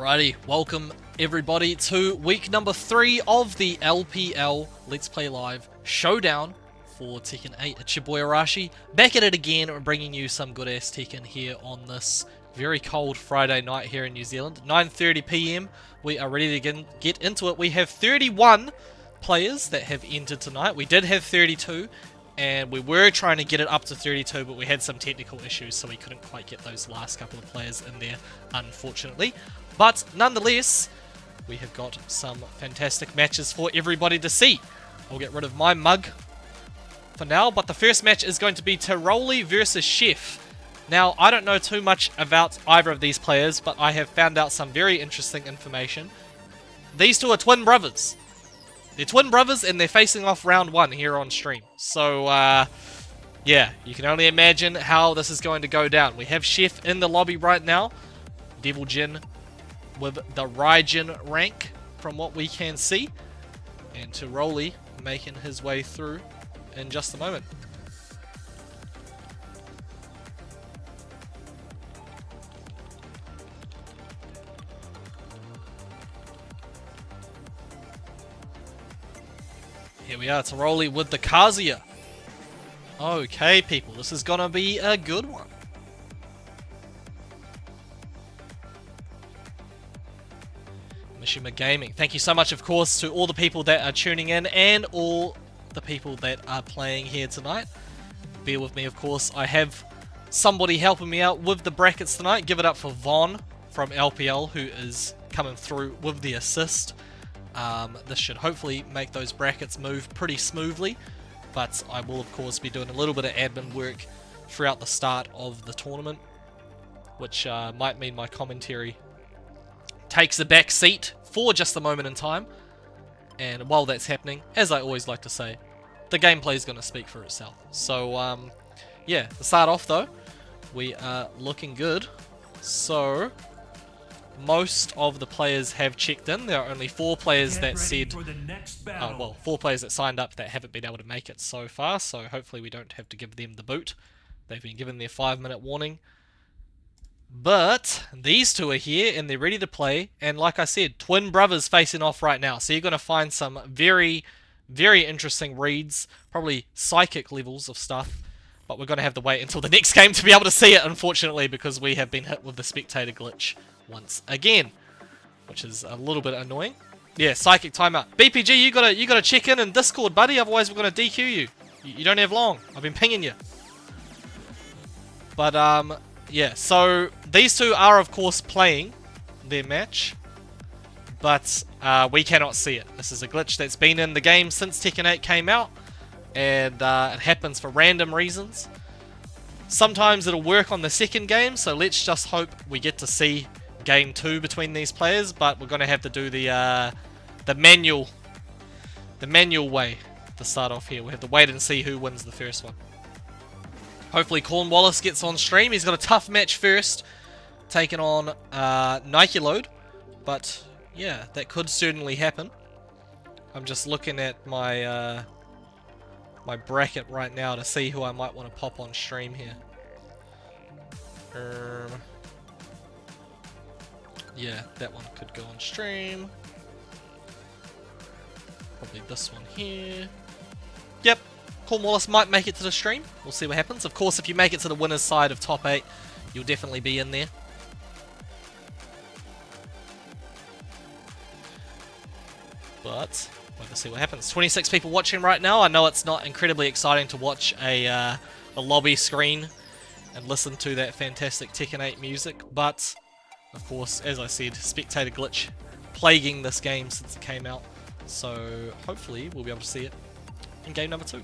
Alrighty, welcome everybody to week number 3 of the LPL Let's Play Live Showdown for Tekken 8. It's your boy Arashi, back at it again, bringing you some good ass Tekken here on this very cold Friday night here in New Zealand. 9:30 PM, we are ready to get into it. We have 31 players that have entered tonight. We did have 32, and we were trying to get it up to 32, but we had some technical issues, so we couldn't quite get those last couple of players in there, unfortunately. But nonetheless, we have got some fantastic matches for everybody to see. I'll get rid of my mug for now, but the first match is going to be Tiroli versus Chef. Now, I don't know too much about either of these players, but I have found out some very interesting information. These two are twin brothers. They're twin brothers, and they're facing off round 1 here on stream. So, yeah, you can only imagine how this is going to go down. We have Chef in the lobby right now. Devil Jin with the Raijin rank, from what we can see. And Tiroli making his way through in just a moment. Here we are, Tiroli with the Kazuya. Okay, people, this is gonna be a good one. Mishima Gaming, thank you so much, of course, to all the people that are tuning in and all the people that are playing here tonight. Bear with me, of course. I have somebody helping me out with the brackets tonight. Give it up for Vaughn from LPL, who is coming through with the assist. This should hopefully make those brackets move pretty smoothly, but I will, of course, be doing a little bit of admin work throughout the start of the tournament, which might mean my commentary takes a back seat for just a moment in time. And while that's happening, as I always like to say, the gameplay is going to speak for itself. So, yeah, to start off though, we are looking good. So, most of the players have checked in. There are only 4 players that said, well, 4 players that signed up that haven't been able to make it so far. So hopefully we don't have to give them the boot. They've been given their 5-minute warning. But these two are here and they're ready to play, and like I said, twin brothers facing off right now, so you're going to find some very, very interesting reads, probably psychic levels of stuff, but we're going to have to wait until the next game to be able to see it, unfortunately, because we have been hit with the spectator glitch once again, which is a little bit annoying. Yeah, psychic timeout. BPG, you gotta check in Discord, buddy, otherwise we're going to DQ you. You don't have long. I've been pinging you. But, yeah, so these two are, of course, playing their match, but we cannot see it. This is a glitch that's been in the game since Tekken 8 came out, and it happens for random reasons. Sometimes it'll work on the second game, so let's just hope we get to see game 2 between these players, but we're going to have to do the manual way to start off here. We have to wait and see who wins the first one. Hopefully Cornwallis gets on stream. He's got a tough match first, taking on Nike Load. But yeah, that could certainly happen. I'm just looking at my my bracket right now to see who I might want to pop on stream here. Yeah, that one could go on stream. Probably this one here. Yep. Cornwallis might make it to the stream. We'll see what happens. Of course, if you make it to the winner's side of top 8, you'll definitely be in there. But we'll have to see what happens. 26 people watching right now. I know it's not incredibly exciting to watch a lobby screen and listen to that fantastic Tekken 8 music, but of course, as I said, spectator glitch plaguing this game since it came out. So hopefully we'll be able to see it in game number 2.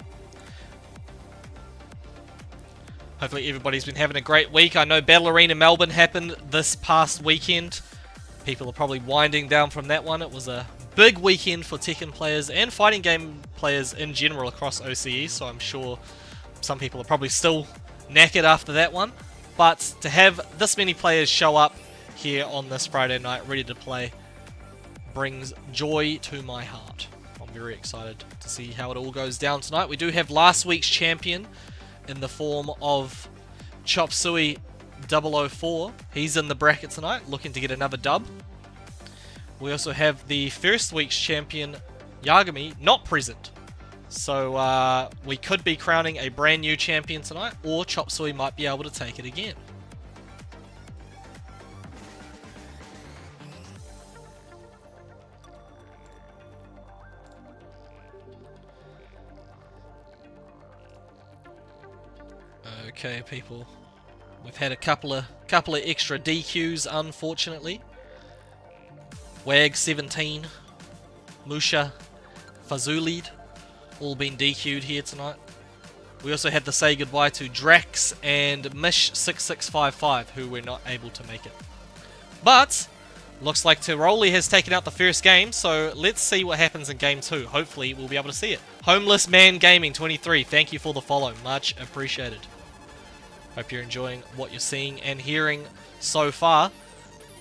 Hopefully everybody's been having a great week. I know Battle Arena Melbourne happened this past weekend. People are probably winding down from that one. It was a big weekend for Tekken players and fighting game players in general across OCE, so I'm sure some people are probably still knackered after that one. But to have this many players show up here on this Friday night ready to play brings joy to my heart. I'm very excited to see how it all goes down tonight. We do have last week's champion in the form of Chop Suey 004. He's in the bracket tonight, looking to get another dub. We also have the first week's champion, Yagami, not present. So we could be crowning a brand new champion tonight, or Chop Suey might be able to take it again. Okay, people. We've had a couple of extra DQs, unfortunately. Wag 17, Musha, Fazulid, all been DQ'd here tonight. We also had to say goodbye to Drax and Mish6655, who were not able to make it. But looks like Tiroli has taken out the first game, so let's see what happens in game 2. Hopefully we'll be able to see it. Homeless Man Gaming 23, thank you for the follow, much appreciated. Hope you're enjoying what you're seeing and hearing so far.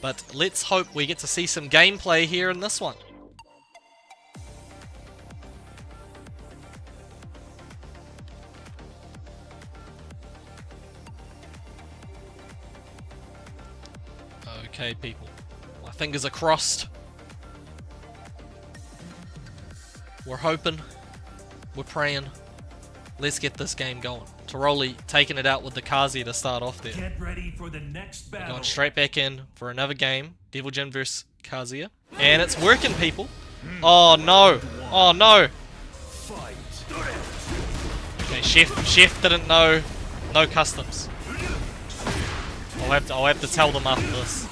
But let's hope we get to see some gameplay here in this one. Okay, people. My fingers are crossed. We're hoping. We're praying. Let's get this game going. Tiroli taking it out with the Kazuya to start off there. Get ready for the next battle. Going straight back in for another game. Devil Jin versus Kazuya. And it's working, people. Oh no. Oh no. Okay, Chef didn't know. No customs. I'll have to tell them after this.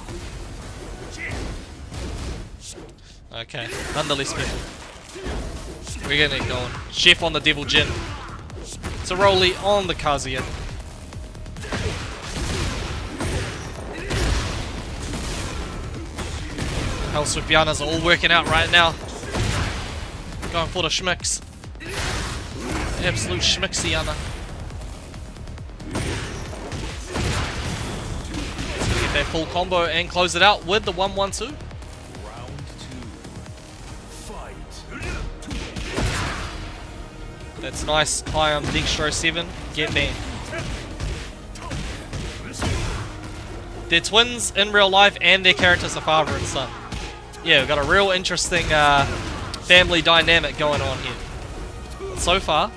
Okay, nonetheless, people. We're getting it going. Chef on the Devil Jin. Tiroli on the Kazuya. Hell Swipianas are all working out right now. Going for the schmicks. Absolute schmicksiana. Get that full combo and close it out with the 1-1-2. That's nice. High on Dextro 7. Get banned. They're twins in real life and their characters are father and son. Yeah, we've got a real interesting family dynamic going on here. But so far,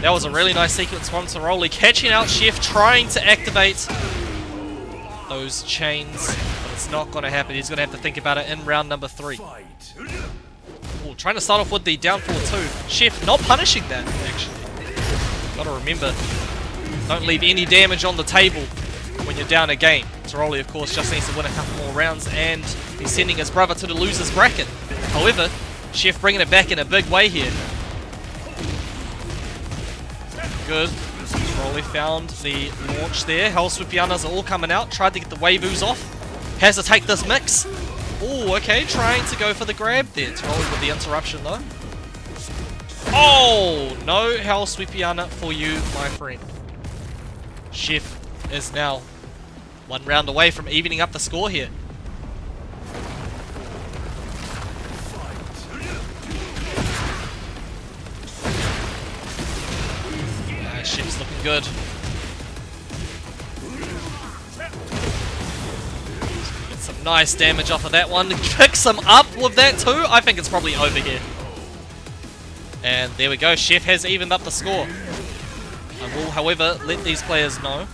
that was a really nice sequence from Tiroli. Catching out Chef, trying to activate those chains. But it's not going to happen. He's going to have to think about it in round number 3. Ooh, trying to start off with the down forward 2. Chef not punishing that, actually. Gotta remember, don't leave any damage on the table when you're down a game. Tiroli, of course, just needs to win a couple more rounds, and he's sending his brother to the loser's bracket. However, Chef bringing it back in a big way here. Good. Tiroli found the launch there. Hell Swipianas are all coming out. Tried to get the Waivus off. Has to take this mix. Oh, okay, trying to go for the grab there. Tiroli with the interruption though. Oh, no Hell Swipiana for you, my friend. Chef is now 1 round away from evening up the score here. Chef's looking good. Get some nice damage off of that one. Picks him up with that too. I think it's probably over here. And there we go. Chef has evened up the score. I will, however, let these players know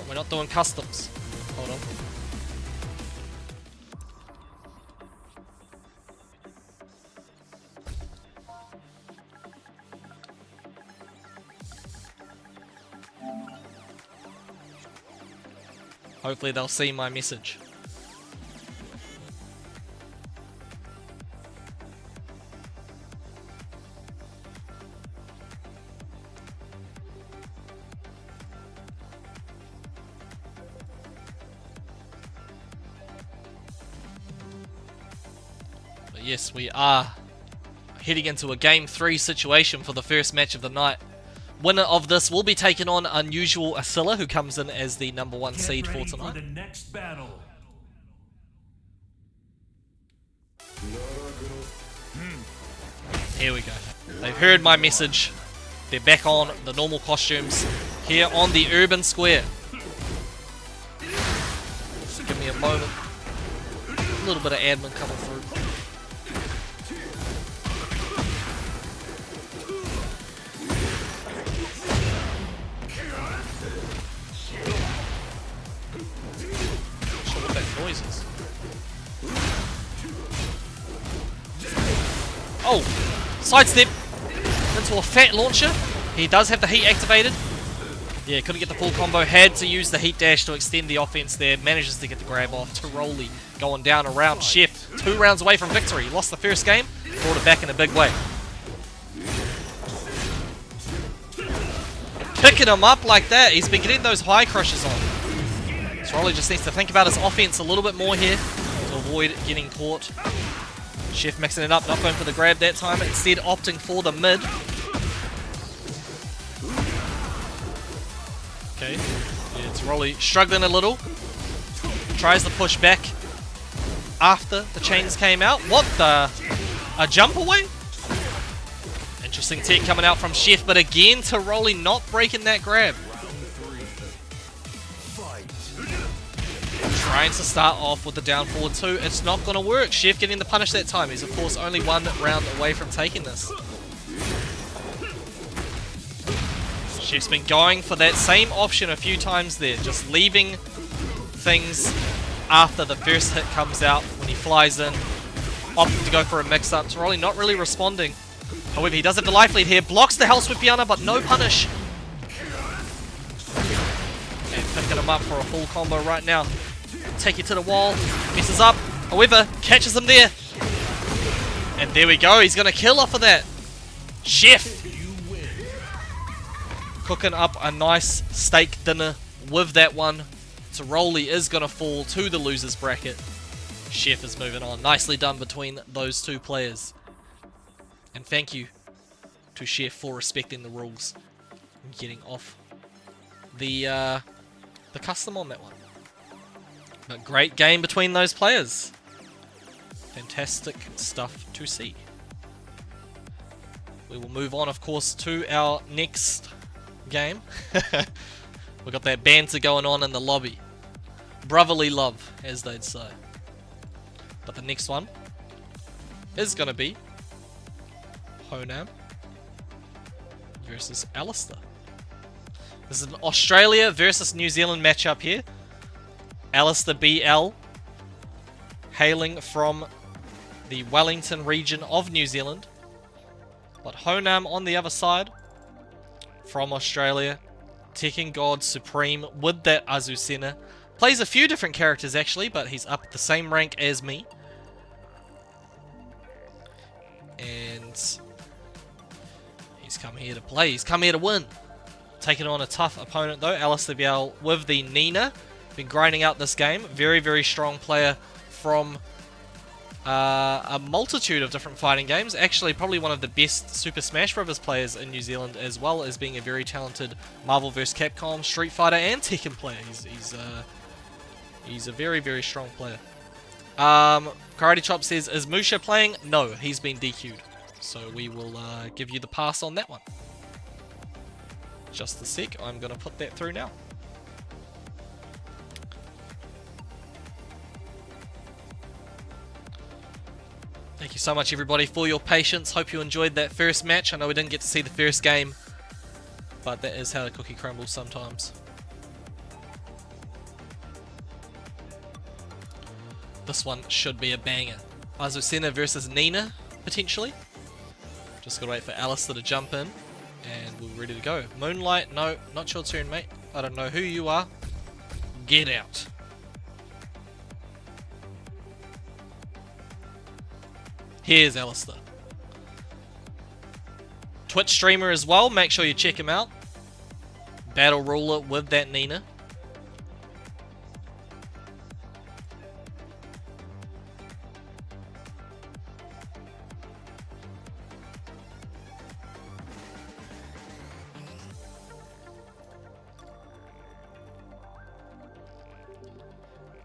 we're not doing customs. Hold on. Hopefully they'll see my message. But yes, we are heading into a Game 3 situation for the first match of the night. Winner of this will be taking on Unusual Asilla, who comes in as the #1 seed for tonight. The next battle. Here we go. They've heard my message. They're back on the normal costumes here on the urban square. Just give me a moment. A little bit of admin coming through. Not sure what that noise is. Oh! Sidestep into a fat launcher. He does have the heat activated. Yeah, couldn't get the full combo. Had to use the heat dash to extend the offense there. Manages to get the grab off. Tiroli going down around Chef. 2 rounds away from victory. Lost the first game. Brought it back in a big way. Picking him up like that. He's been getting those high crushes on. Tiroli just needs to think about his offense a little bit more here to avoid getting caught. Chef mixing it up. Not going for the grab that time. Instead opting for the mid. Okay, yeah, Tiroli struggling a little. Tries to push back after the chains came out. What the? A jump away? Interesting tech coming out from Chef, but again, Tiroli not breaking that grab. Trying to start off with the down forward 2. It's not going to work. Chef getting the punish that time. He's, of course, only 1 round away from taking this. Chef's been going for that same option a few times there, just leaving things after the first hit comes out when he flies in, opting to go for a mix-up. Tiroli not really responding. However, he does have the life lead here, blocks the Hell Swift Piana, but no punish. And picking him up for a full combo right now. Take it to the wall, messes up, however, catches him there. And there we go, he's going to kill off of that. Chef! Cooking up a nice steak dinner with that one. Tiroli is going to fall to the losers bracket. Chef is moving on. Nicely done between those 2 players. And thank you to Chef for respecting the rules and getting off the custom on that one. But great game between those players. Fantastic stuff to see. We will move on, of course, to our next game. We've got that banter going on in the lobby. Brotherly love, as they'd say. But the next one is going to be Honam versus Alistair. This is an Australia versus New Zealand matchup here. Alistair BL, hailing from the Wellington region of New Zealand. But Honam on the other side, from Australia, Tekken God Supreme with that Azucena. Plays a few different characters actually, but he's up at the same rank as me. And he's come here to play, he's come here to win. Taking on a tough opponent though, Alistair Biel with the Nina. Been grinding out this game. Very, very strong player from a multitude of different fighting games. Actually, probably one of the best Super Smash Bros. Players in New Zealand, as well as being a very talented Marvel vs. Capcom, Street Fighter, and Tekken player. He's a very, very strong player. Karate Chop says, is Musha playing? No, he's been DQ'd. So we will give you the pass on that one. Just a sec, I'm going to put that through now. Thank you so much everybody for your patience. Hope you enjoyed that first match. I know we didn't get to see the first game, but that is how the cookie crumbles sometimes. This one should be a banger. Azucena versus Nina, potentially. Just gotta wait for Alistair to jump in, and we're ready to go. Moonlight, no, not your turn, mate. I don't know who you are. Get out. Here's Alistair. Twitch streamer as well, make sure you check him out. Battle ruler with that Nina.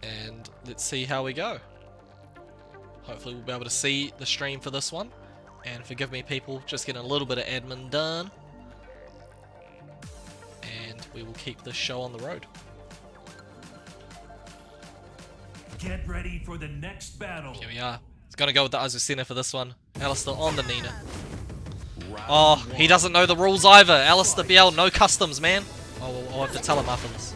And let's see how we go. Hopefully we'll be able to see the stream for this one. And forgive me people, just getting a little bit of admin done. And we will keep this show on the road. Get ready for the next battle. Here we are. He's gonna go with the Azucena for this one. Alistair on the Nina. Round Oh, one. he doesn't know the rules either. Alistair BL, no customs, man. Oh, I'll have to tell him after this.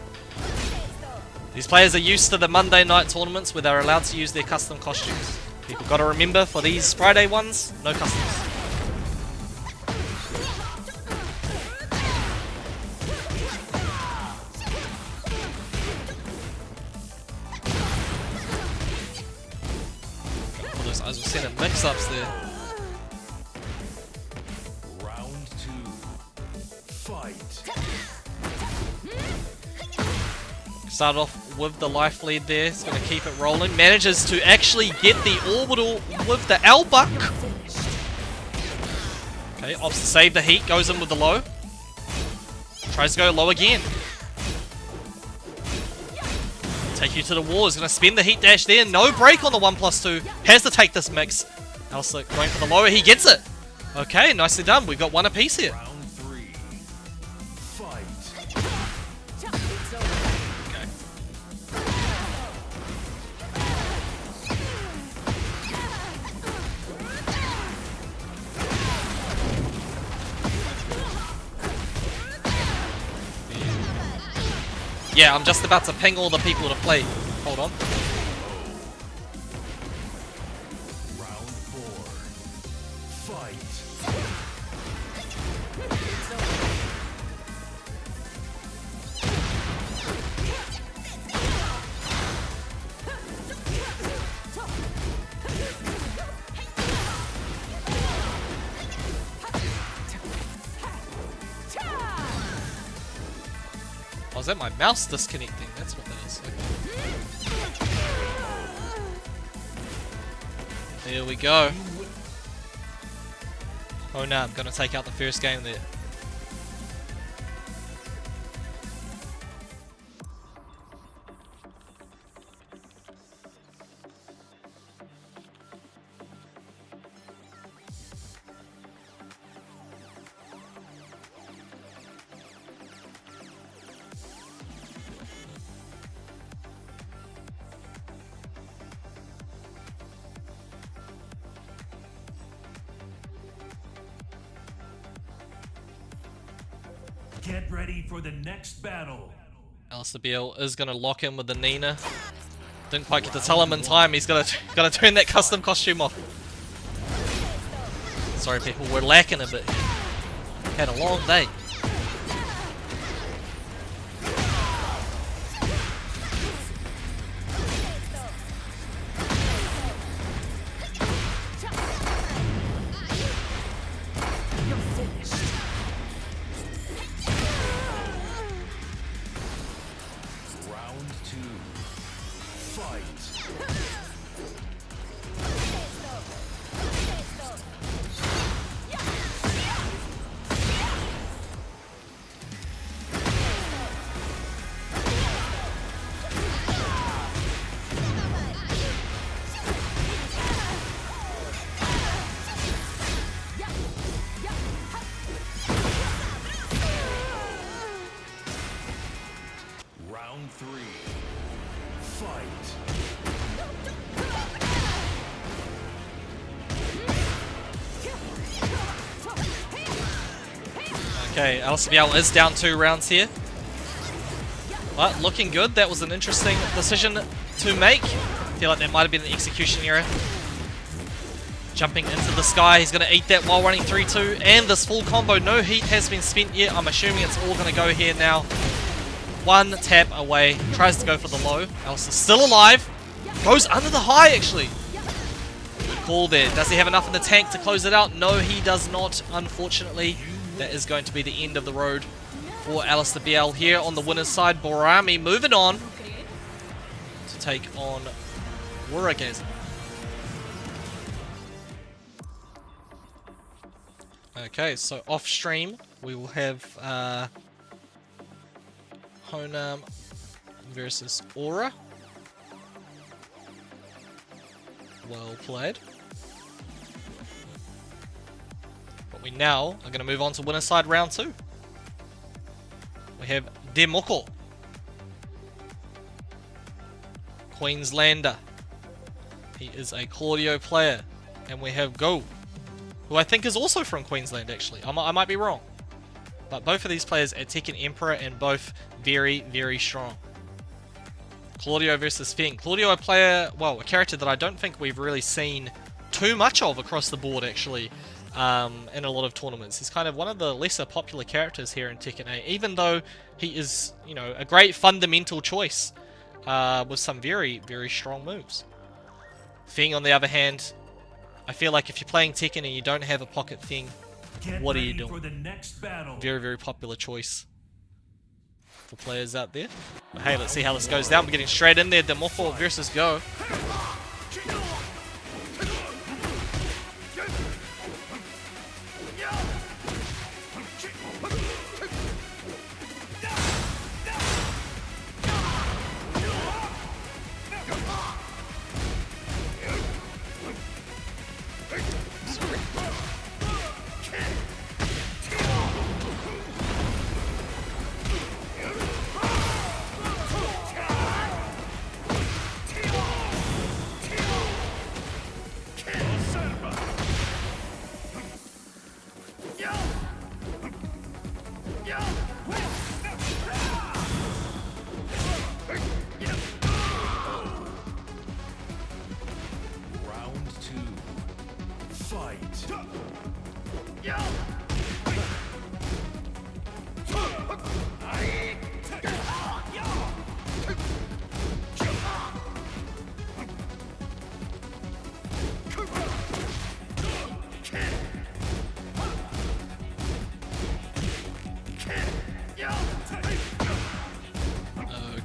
These players are used to the Monday night tournaments where they're allowed to use their custom costumes. People gotta remember, for these Friday ones, no customs. All those eyes were sending mix-ups there. Round two. Fight. Started off with the life lead there. He's going to keep it rolling. Manages to actually get the orbital with the L-Buck. Okay, opts to save the heat. Goes in with the low. Tries to go low again. Take you to the wall. He's going to spin the heat dash there. No break on the 1+2. Has to take this mix. Elsa going for the lower. He gets it. Okay, nicely done. We've got one apiece here. Round three. Fight. Okay. Yeah, I'm just about to ping all the people to play. Hold on. Round four. Fight. Oh, is that my mouse disconnecting? That's what that is. Okay. There we go. Oh no, I'm gonna take out the first game there. Get ready for the next battle. Alistair BL is gonna lock in with the Nina. Didn't quite get to tell him in time. He's gotta turn that custom costume off. Sorry, people, we're lacking a bit. Had a long day. Round two. Fight. Round three. Fight. Okay, Alistair BL is down 2 rounds here. But looking good. That was an interesting decision to make. I feel like that might have been an execution error. Jumping into the sky. He's going to eat that while running 3-2. And this full combo. No heat has been spent yet. I'm assuming it's all going to go here now. One tap away. Tries to go for the low. Alistair's still alive. Goes under the high, actually. Good call there. Does he have enough in the tank to close it out? No, he does not, unfortunately. That is going to be the end of the road for Alistair BL here on the winner's side. Borami moving on to take on Wuragazm. Okay, so off stream we will have Honam versus Aura. Well played. But we now are going to move on to winner's side round 2. We have Demoko Queenslander. He is a Claudio player. And we have Go, who I think is also from Queensland, actually. I might be wrong. But both of these players are Tekken Emperor and both very, very strong. Claudio versus Feng. Claudio, a player, well, a character that I don't think we've really seen too much of across the board, actually, in a lot of tournaments. He's kind of one of the lesser popular characters here in Tekken 8, even though he is, you know, a great fundamental choice with some very, very strong moves. Feng, on the other hand, I feel like if you're playing Tekken and you don't have a pocket Feng, what are you doing? For the next battle. Very, very popular choice for players out there. But hey, let's see how this goes down. We're getting straight in there. Demoko versus Go.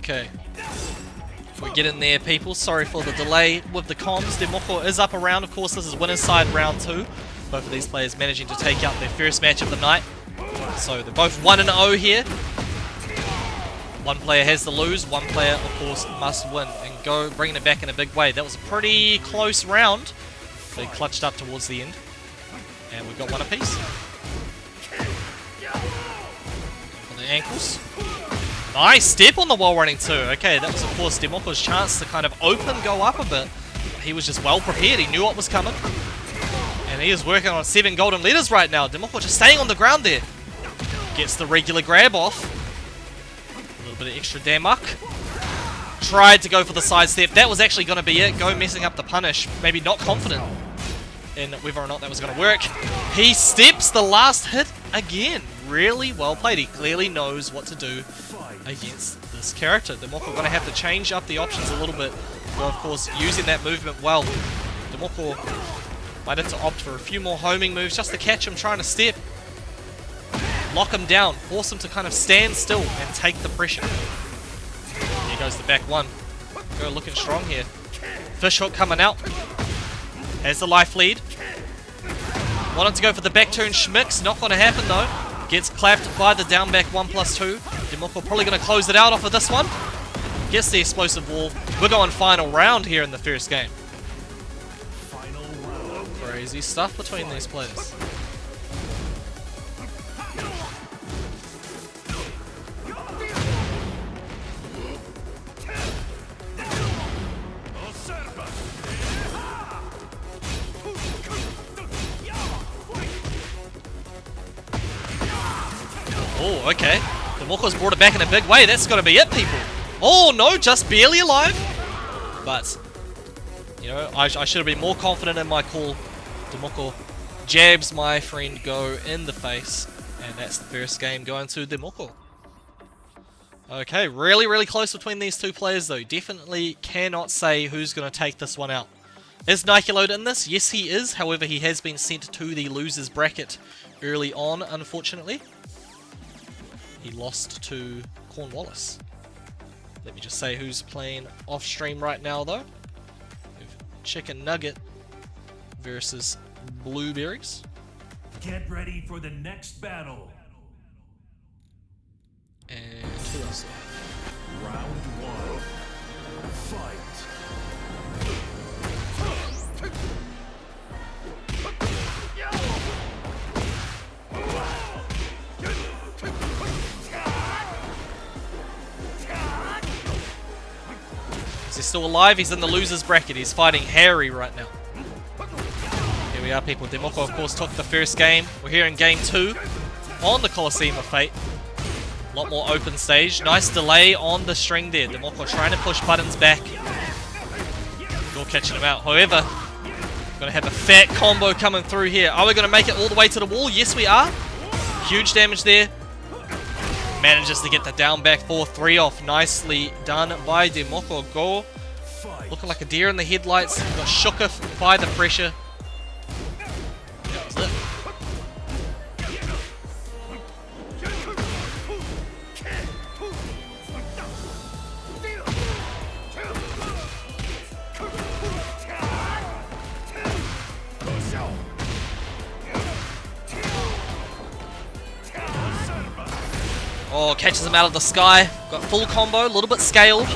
Okay. We get in there, people. Sorry for the delay with the comms. Demoko is up a round. Of course, this is winner's side round 2. Both of these players managing to take out their first match of the night. So they're both 1-0 here. One player has to lose. One player, of course, must win. And Go bringing it back in a big way. That was a pretty close round. They clutched up towards the end. And we've got one apiece. On the ankles. Nice step on the wall running too. Okay, that was of course Demoko's chance to kind of open Go up a bit. He was just well prepared. He knew what was coming. And he is working on 7 golden letters right now. Demoko just staying on the ground there. Gets the regular grab off. A little bit of extra damage. Tried to go for the side step. That was actually going to be it. Go messing up the punish. Maybe not confident in whether or not that was going to work. He steps the last hit again. Really well played. He clearly knows what to do against this character. Demoko going to have to change up the options a little bit. Well, of course, using that movement well. Demoko might have to opt for a few more homing moves just to catch him trying to step. Lock him down. Force him to kind of stand still and take the pressure. Here goes the back one. Go looking strong here. Fish hook coming out. Has the life lead. Wanted to go for the back turn schmicks. Not going to happen though. Gets clapped by the down back 1+2. Demoko probably going to close it out off of this one. Gets the explosive wall. We're going final round here in the first game. Crazy stuff between these players. Oh, okay. Demoko's brought it back in a big way. That's got to be it, people. Oh, no, just barely alive. But, you know, I should have been more confident in my call. Demoko jabs my friend Go in the face. And that's the first game going to Demoko. Okay, really, really close between these two players, though. Definitely cannot say who's going to take this one out. Is Nikeload in this? Yes, he is. However, he has been sent to the losers bracket early on, unfortunately. He lost to Cornwallis. Let me just say who's playing off stream right now though. We've Chicken Nugget versus Blueberries. Get ready for the next battle. And who else? Round 1. Fight. Is he still alive? He's in the loser's bracket. He's fighting Harry right now. Here we are, people. Demoko, of course, took the first game. We're here in game 2 on the Colosseum of Fate. A lot more open stage. Nice delay on the string there. Demoko trying to push buttons back. You're catching him out. However, gonna have a fat combo coming through here. Are we gonna make it all the way to the wall? Yes, we are. Huge damage there. Manages to get the down back 4-3 off. Nicely done by Demoko. Go. Looking like a deer in the headlights. Got shook by the pressure. That was it. Oh, catches him out of the sky. Got full combo, a little bit scaled,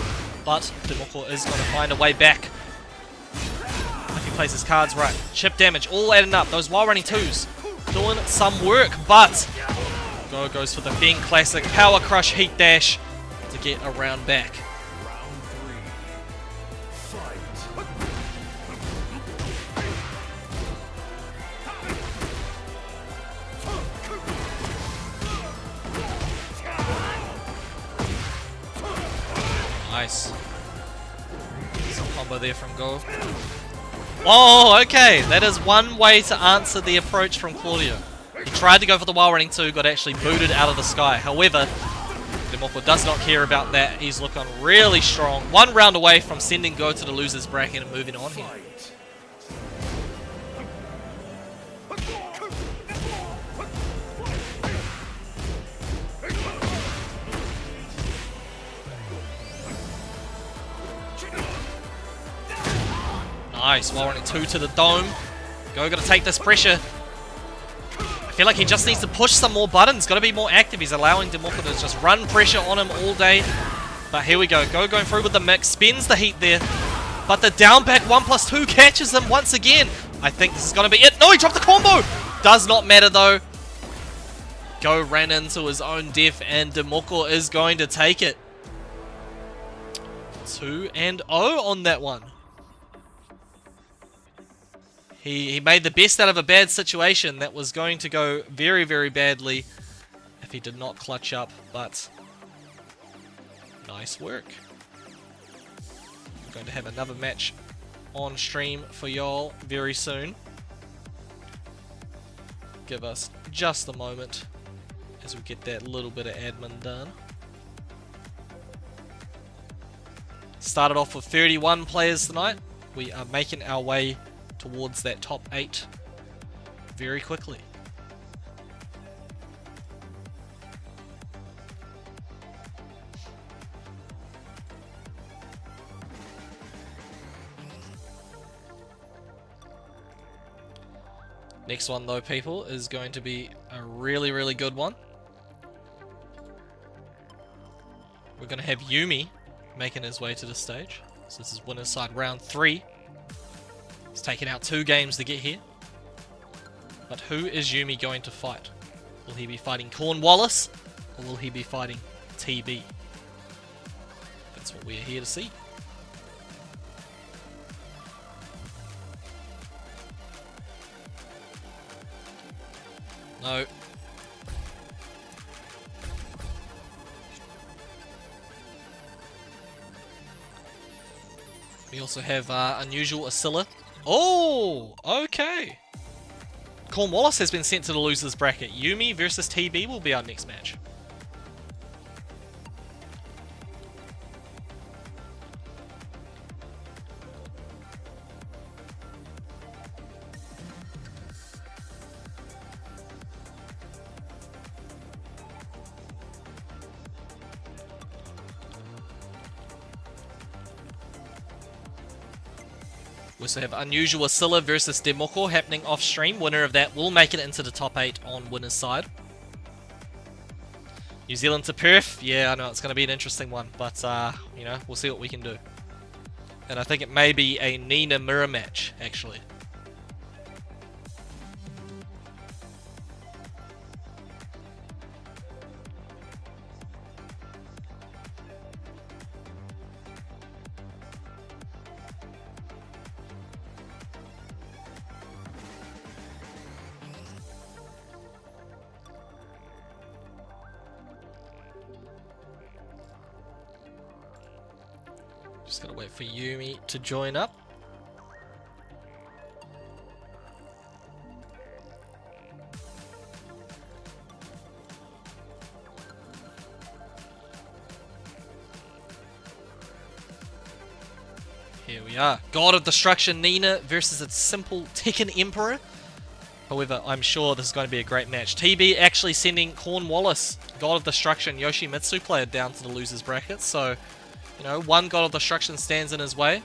but Demoko is going to find a way back if he plays his cards right. Chip damage, all adding up. Those while running 2s doing some work, but Go goes for the Feng classic power crush heat dash to get around back. Nice. Some combo there from Go. Oh, okay. That is one way to answer the approach from Claudio. He tried to go for the while running 2, got actually booted out of the sky. However, Demoko does not care about that. He's looking really strong. 1 round away from sending Go to the loser's bracket and moving on here. Nice, while running 2 to the dome. Go gonna take this pressure. I feel like he just needs to push some more buttons. Gotta be more active. He's allowing Demoko to just run pressure on him all day. But here we go. Go going through with the mix. Spins the heat there. But the down back 1+2 catches him once again. I think this is gonna be it. No, he dropped the combo! Does not matter though. Go ran into his own death and Demoko is going to take it. 2-0 on that one. He made the best out of a bad situation that was going to go very, very badly if he did not clutch up, but nice work. I'm going to have another match on stream for y'all very soon. Give us just a moment as we get that little bit of admin done. Started off with 31 players tonight. We are making our way towards that top 8 very quickly. Next one though, people, is going to be a really, really good one. We're going to have Yumi making his way to the stage. So this is winner's side round 3. He's taken out 2 games to get here. But who is Yumi going to fight? Will he be fighting Cornwallis? Or will he be fighting TB? That's what we're here to see. No. We also have Unusual Asilla. Oh, okay. Cornwallis has been sent to the loser's bracket. Yumi versus TB will be our next match. We also have Unusual Asilla versus Demoko happening off stream. Winner of that will make it into the top 8 on winner's side. New Zealand to Perth. Yeah, I know it's going to be an interesting one, but you know, we'll see what we can do. And I think it may be a Nina mirror match, actually. Just gotta wait for Yumi to join up. Here we are. God of Destruction Nina versus its simple Tekken Emperor. However, I'm sure this is going to be a great match. TB actually sending Cornwallis, God of Destruction Yoshimitsu player, down to the losers bracket. So, you know, one God of Destruction stands in his way,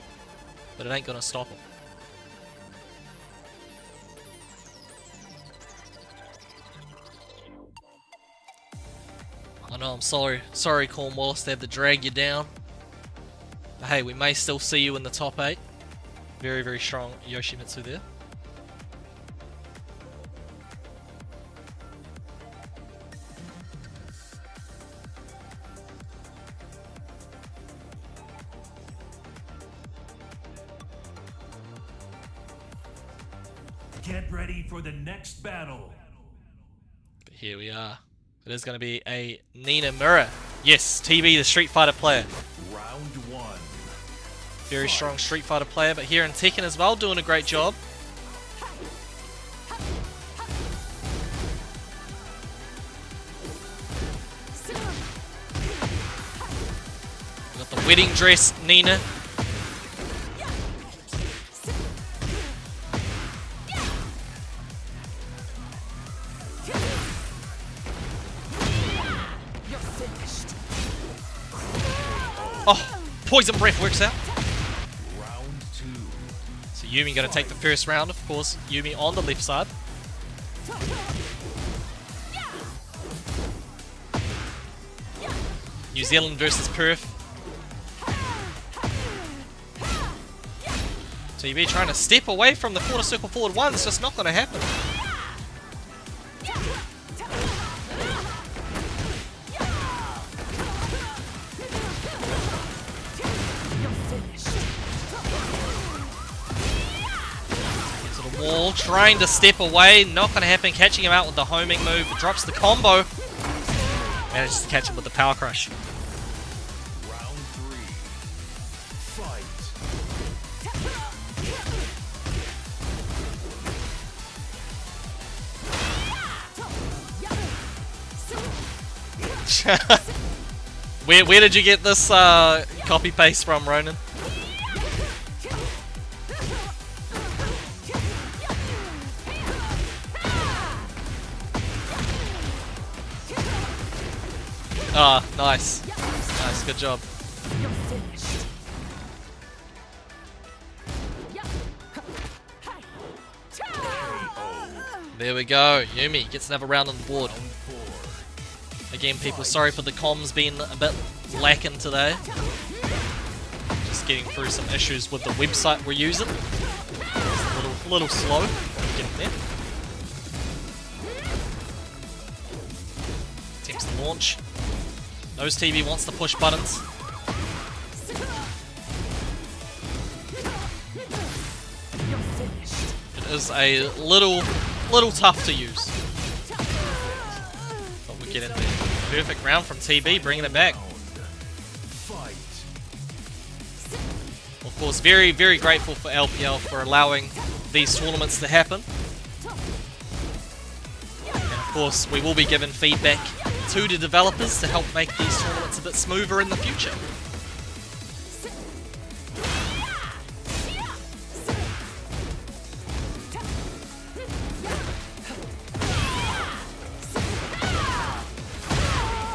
but it ain't going to stop him. I know, I'm sorry. Sorry, Cornwallis, to have to drag you down. But hey, we may still see you in the top 8. Very, very strong Yoshimitsu there. Get ready for the next battle. But here we are. It is going to be a Nina Mirror. Yes, TB, the Street Fighter player. Round 1. Very strong Street Fighter player, but here in Tekken as well, doing a great job. We got the wedding dress, Nina. Oh, poison breath works out. Round 2. So Yumi going to take the first round, of course. Yumi on the left side. New Zealand versus Perth. TB trying to step away from the quarter circle forward one. It's just not going to happen. Wall, trying to step away, not going to happen. Catching him out with the homing move, drops the combo. Manages to catch him with the power crush. Round 3. Fight. Where did you get this copy paste from, Ronan? Ah, nice. Nice, good job. There we go. Yumi gets another round on the board. Again, people, sorry for the comms being a bit lacking today. Just getting through some issues with the website we're using. It's a little slow. Getting there. Attempts to launch. Knows TV wants to push buttons. It is a little tough to use. But we get in there. Perfect round from TB, bringing it back. Of course, very, very grateful for LPL for allowing these tournaments to happen. And of course, we will be given feedback to the developers to help make these tournaments a bit smoother in the future.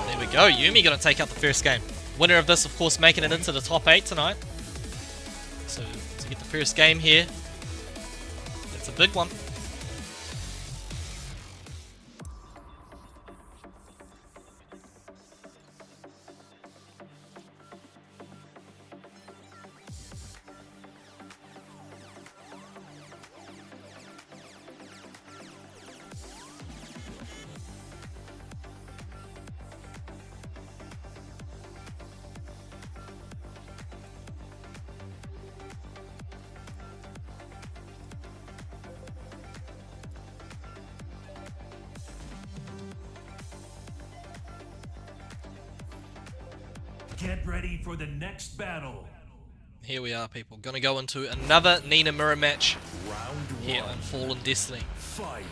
There we go, Yumi gonna take out the first game. Winner of this, of course, making it into the top 8 tonight. So, to get the first game here, it's a big one. Get ready for the next battle. Here we are, people. Gonna go into another Nina mirror match Round here one. on Fallen Destiny. Fight.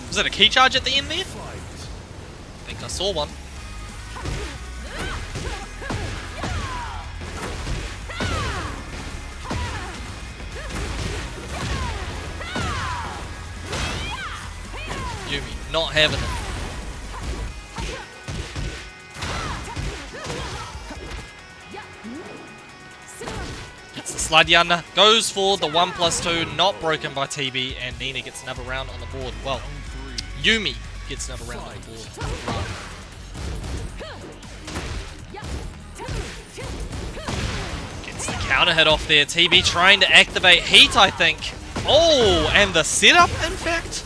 Was that a key charge at the end there? I Fight. think I saw one. Yumi not having it. Gets the slide under, goes for the 1+2, not broken by TB, and Nina gets another round on the board. Well, Yumi gets another round on the board. Gets the counter hit off there. TB trying to activate heat, I think. Oh, and the setup, in fact.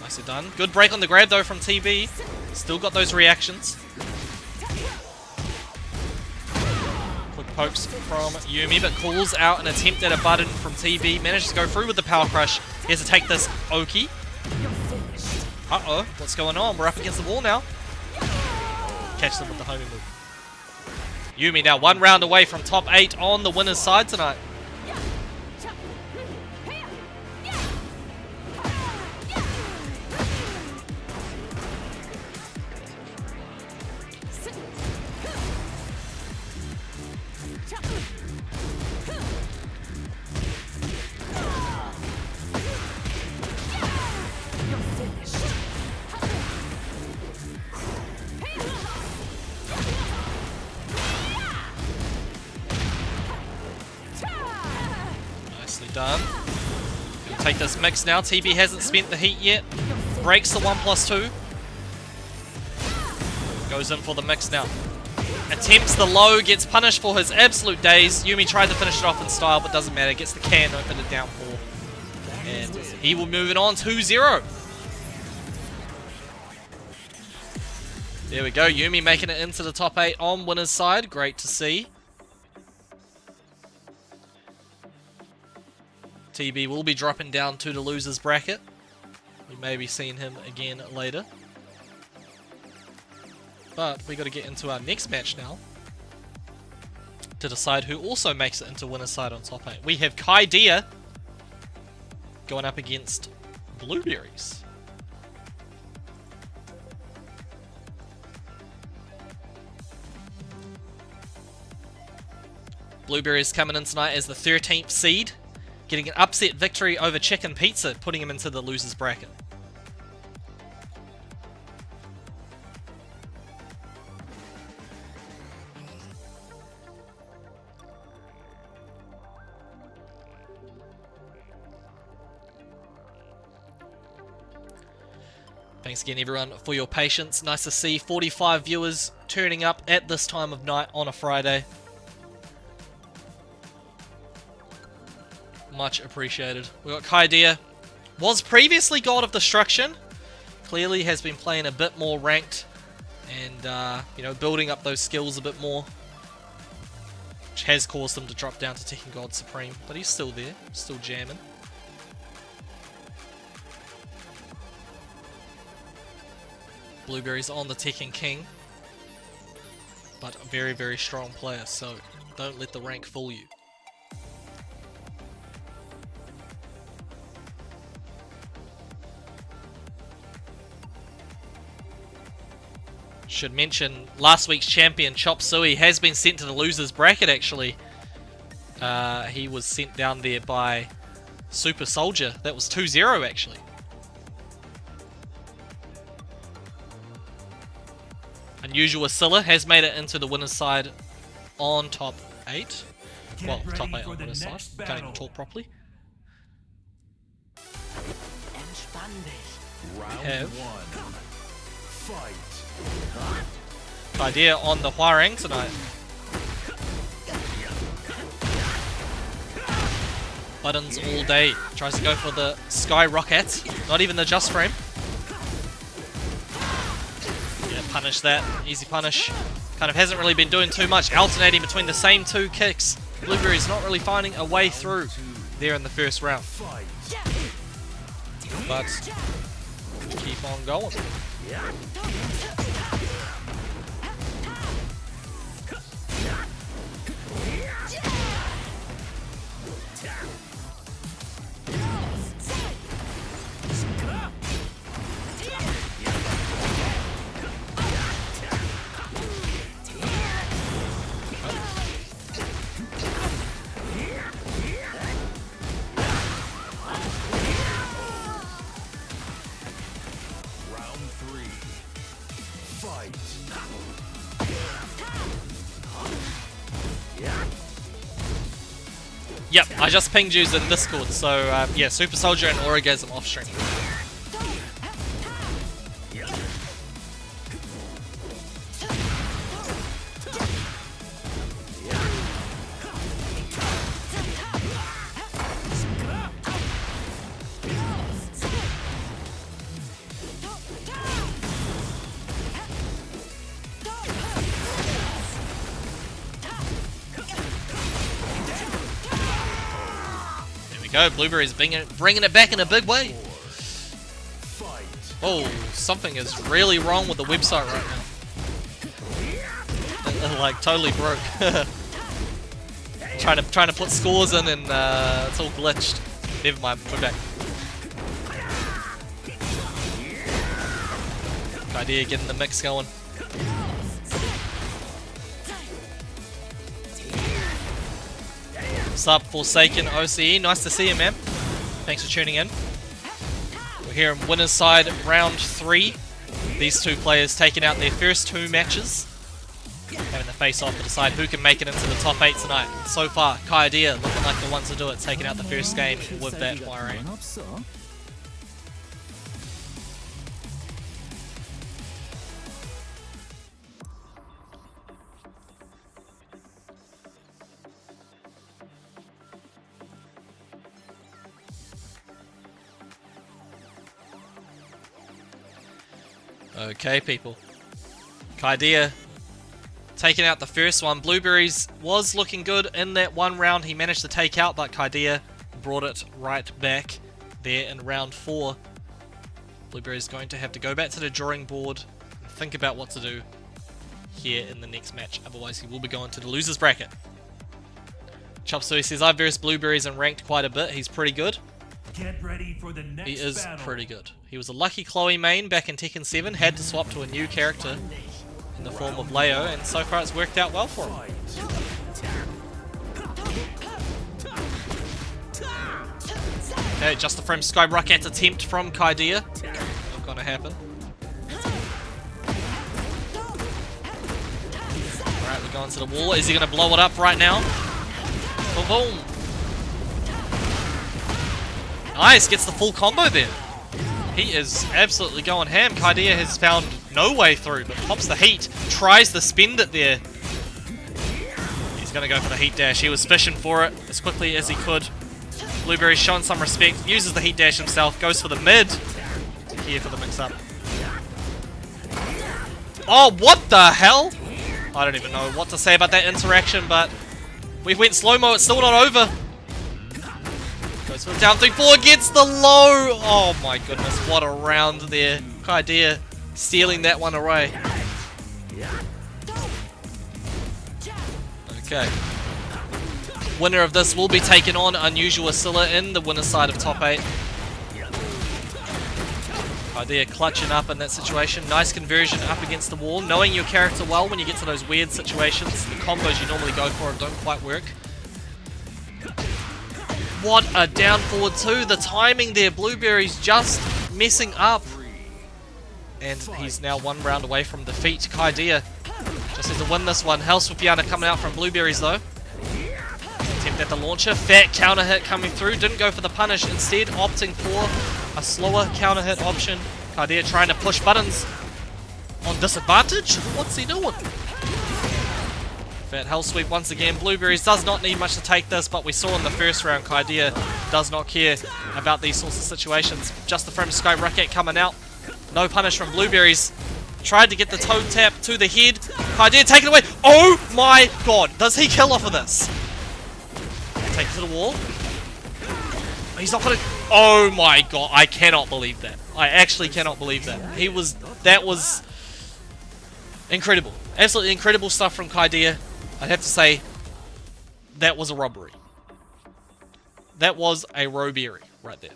Nicely done. Good break on the grab, though, from TB. Still got those reactions. Quick pokes from Yumi, but calls out an attempt at a button from TB. Manages to go through with the power crush. He has to take this Oki. Uh-oh, what's going on? We're up against the wall now. Catch them with the homing move. Yumi now 1 round away from top 8 on the winner's side tonight. Done. Gonna take this mix now. TB hasn't spent the heat yet. Breaks the 1+2. Goes in for the mix now. Attempts the low, gets punished for his absolute days. Yumi tried to finish it off in style, but doesn't matter. Gets the can, open it down 4. And he will move it on 2-0. There we go. Yumi making it into the top 8 on winner's side. Great to see. TB will be dropping down to the loser's bracket. We may be seeing him again later. But we got to get into our next match now to decide who also makes it into winner's side on top 8. We have Kai Dia going up against Blueberries. Blueberries coming in tonight as the 13th seed, getting an upset victory over Chicken Pizza, putting him into the loser's bracket. Thanks again, everyone, for your patience. Nice to see 45 viewers turning up at this time of night on a Friday. Much appreciated. We got Kai Dia. Was previously God of Destruction. Clearly has been playing a bit more ranked and, you know, building up those skills a bit more, which has caused him to drop down to Tekken God Supreme. But he's still there, still jamming. Blueberry's on the Tekken King, but a very, very strong player, so don't let the rank fool you. Should mention, last week's champion, Chop Suey, has been sent to the loser's bracket, actually. He was sent down there by Super Soldier. That was 2-0, actually. Unusual Scylla has made it into the winner's side on top 8. Well, top 8 on winner's side. Can't even talk properly. Round 1. Fight. Idea on the Huarang tonight. Buttons all day. Tries to go for the Sky Rocket. Not even the just frame. Yeah, punish that. Easy punish. Kind of hasn't really been doing too much. Alternating between the same two kicks. Blueberry's not really finding a way through there in the first round. But keep on going. Yep, I just pinged you in Discord, so yeah, Super Soldier and Orgasm off stream. Go, Blueberry's bringing it back in a big way. Oh, something is really wrong with the website right now. Like totally broke. trying to put scores in and it's all glitched. Never mind, we're back. Good idea getting the mix going. What's up, Forsaken OCE? Nice to see you, man. Thanks for tuning in. We're here in winner's side, round 3. These two players taking out their first 2 matches. Having the face off to decide who can make it into the top 8 tonight. So far, Kaidea looking like the ones to do it, taking out the first game with that Huarang. Okay, people. Kaidea taking out the first one. Blueberries was looking good in that one round he managed to take out, but Kaidea brought it right back there in round 4. Blueberries going to have to go back to the drawing board and think about what to do here in the next match. Otherwise, he will be going to the losers bracket. Chopsui says, I've versed Blueberries and ranked quite a bit. He's pretty good. Get ready for the next He is battle. pretty good. He was a lucky Chloe main back in Tekken 7, had to swap to a new character in the form of Leo, and so far it's worked out well for him. Okay, just the frame Skyrocket attempt from Kaidea. Not gonna happen. Alright, we're going to the wall. Is he gonna blow it up right now? Boom, boom. Nice, gets the full combo there. He is absolutely going ham. Kaidea has found no way through, but pops the heat, tries to spend it there. He's going to go for the heat dash. He was fishing for it as quickly as he could. Blueberry's showing some respect, uses the heat dash himself, goes for the mid. Here for the mix-up. Oh, what the hell? I don't even know what to say about that interaction, but we went slow-mo, it's still not over. Goes for the down 3-4, gets the low! Oh my goodness, what a round there. Kaidea stealing that one away. Okay. Winner of this will be taking on Unusual Asilla in the winner's side of top 8. Kaidea clutching up in that situation. Nice conversion up against the wall. Knowing your character well when you get to those weird situations, the combos you normally go for don't quite work. What a down forward 2. The timing there, Blueberry's just messing up. And he's now 1 round away from defeat. Kaidea just has to win this one. Hell Swipiana coming out from Blueberries though. Attempt at the launcher. Fat counter hit coming through. Didn't go for the punish. Instead opting for a slower counter hit option. Kaidea trying to push buttons. on disadvantage? What's he doing? Fat Hell Sweep once again. Blueberries does not need much to take this, but we saw in the first round, Kaidea does not care about these sorts of situations. Just the From Sky Racket coming out. No punish from Blueberries. Tried to get the toe tap to the head. Kaidea taken away. Oh my god. Does he kill off of this? Take it to the wall. He's not gonna... Oh my god. I cannot believe that. I actually cannot believe that. That was incredible. Absolutely incredible stuff from Kaidea. I'd have to say that was a robbery. That was a robbery right there.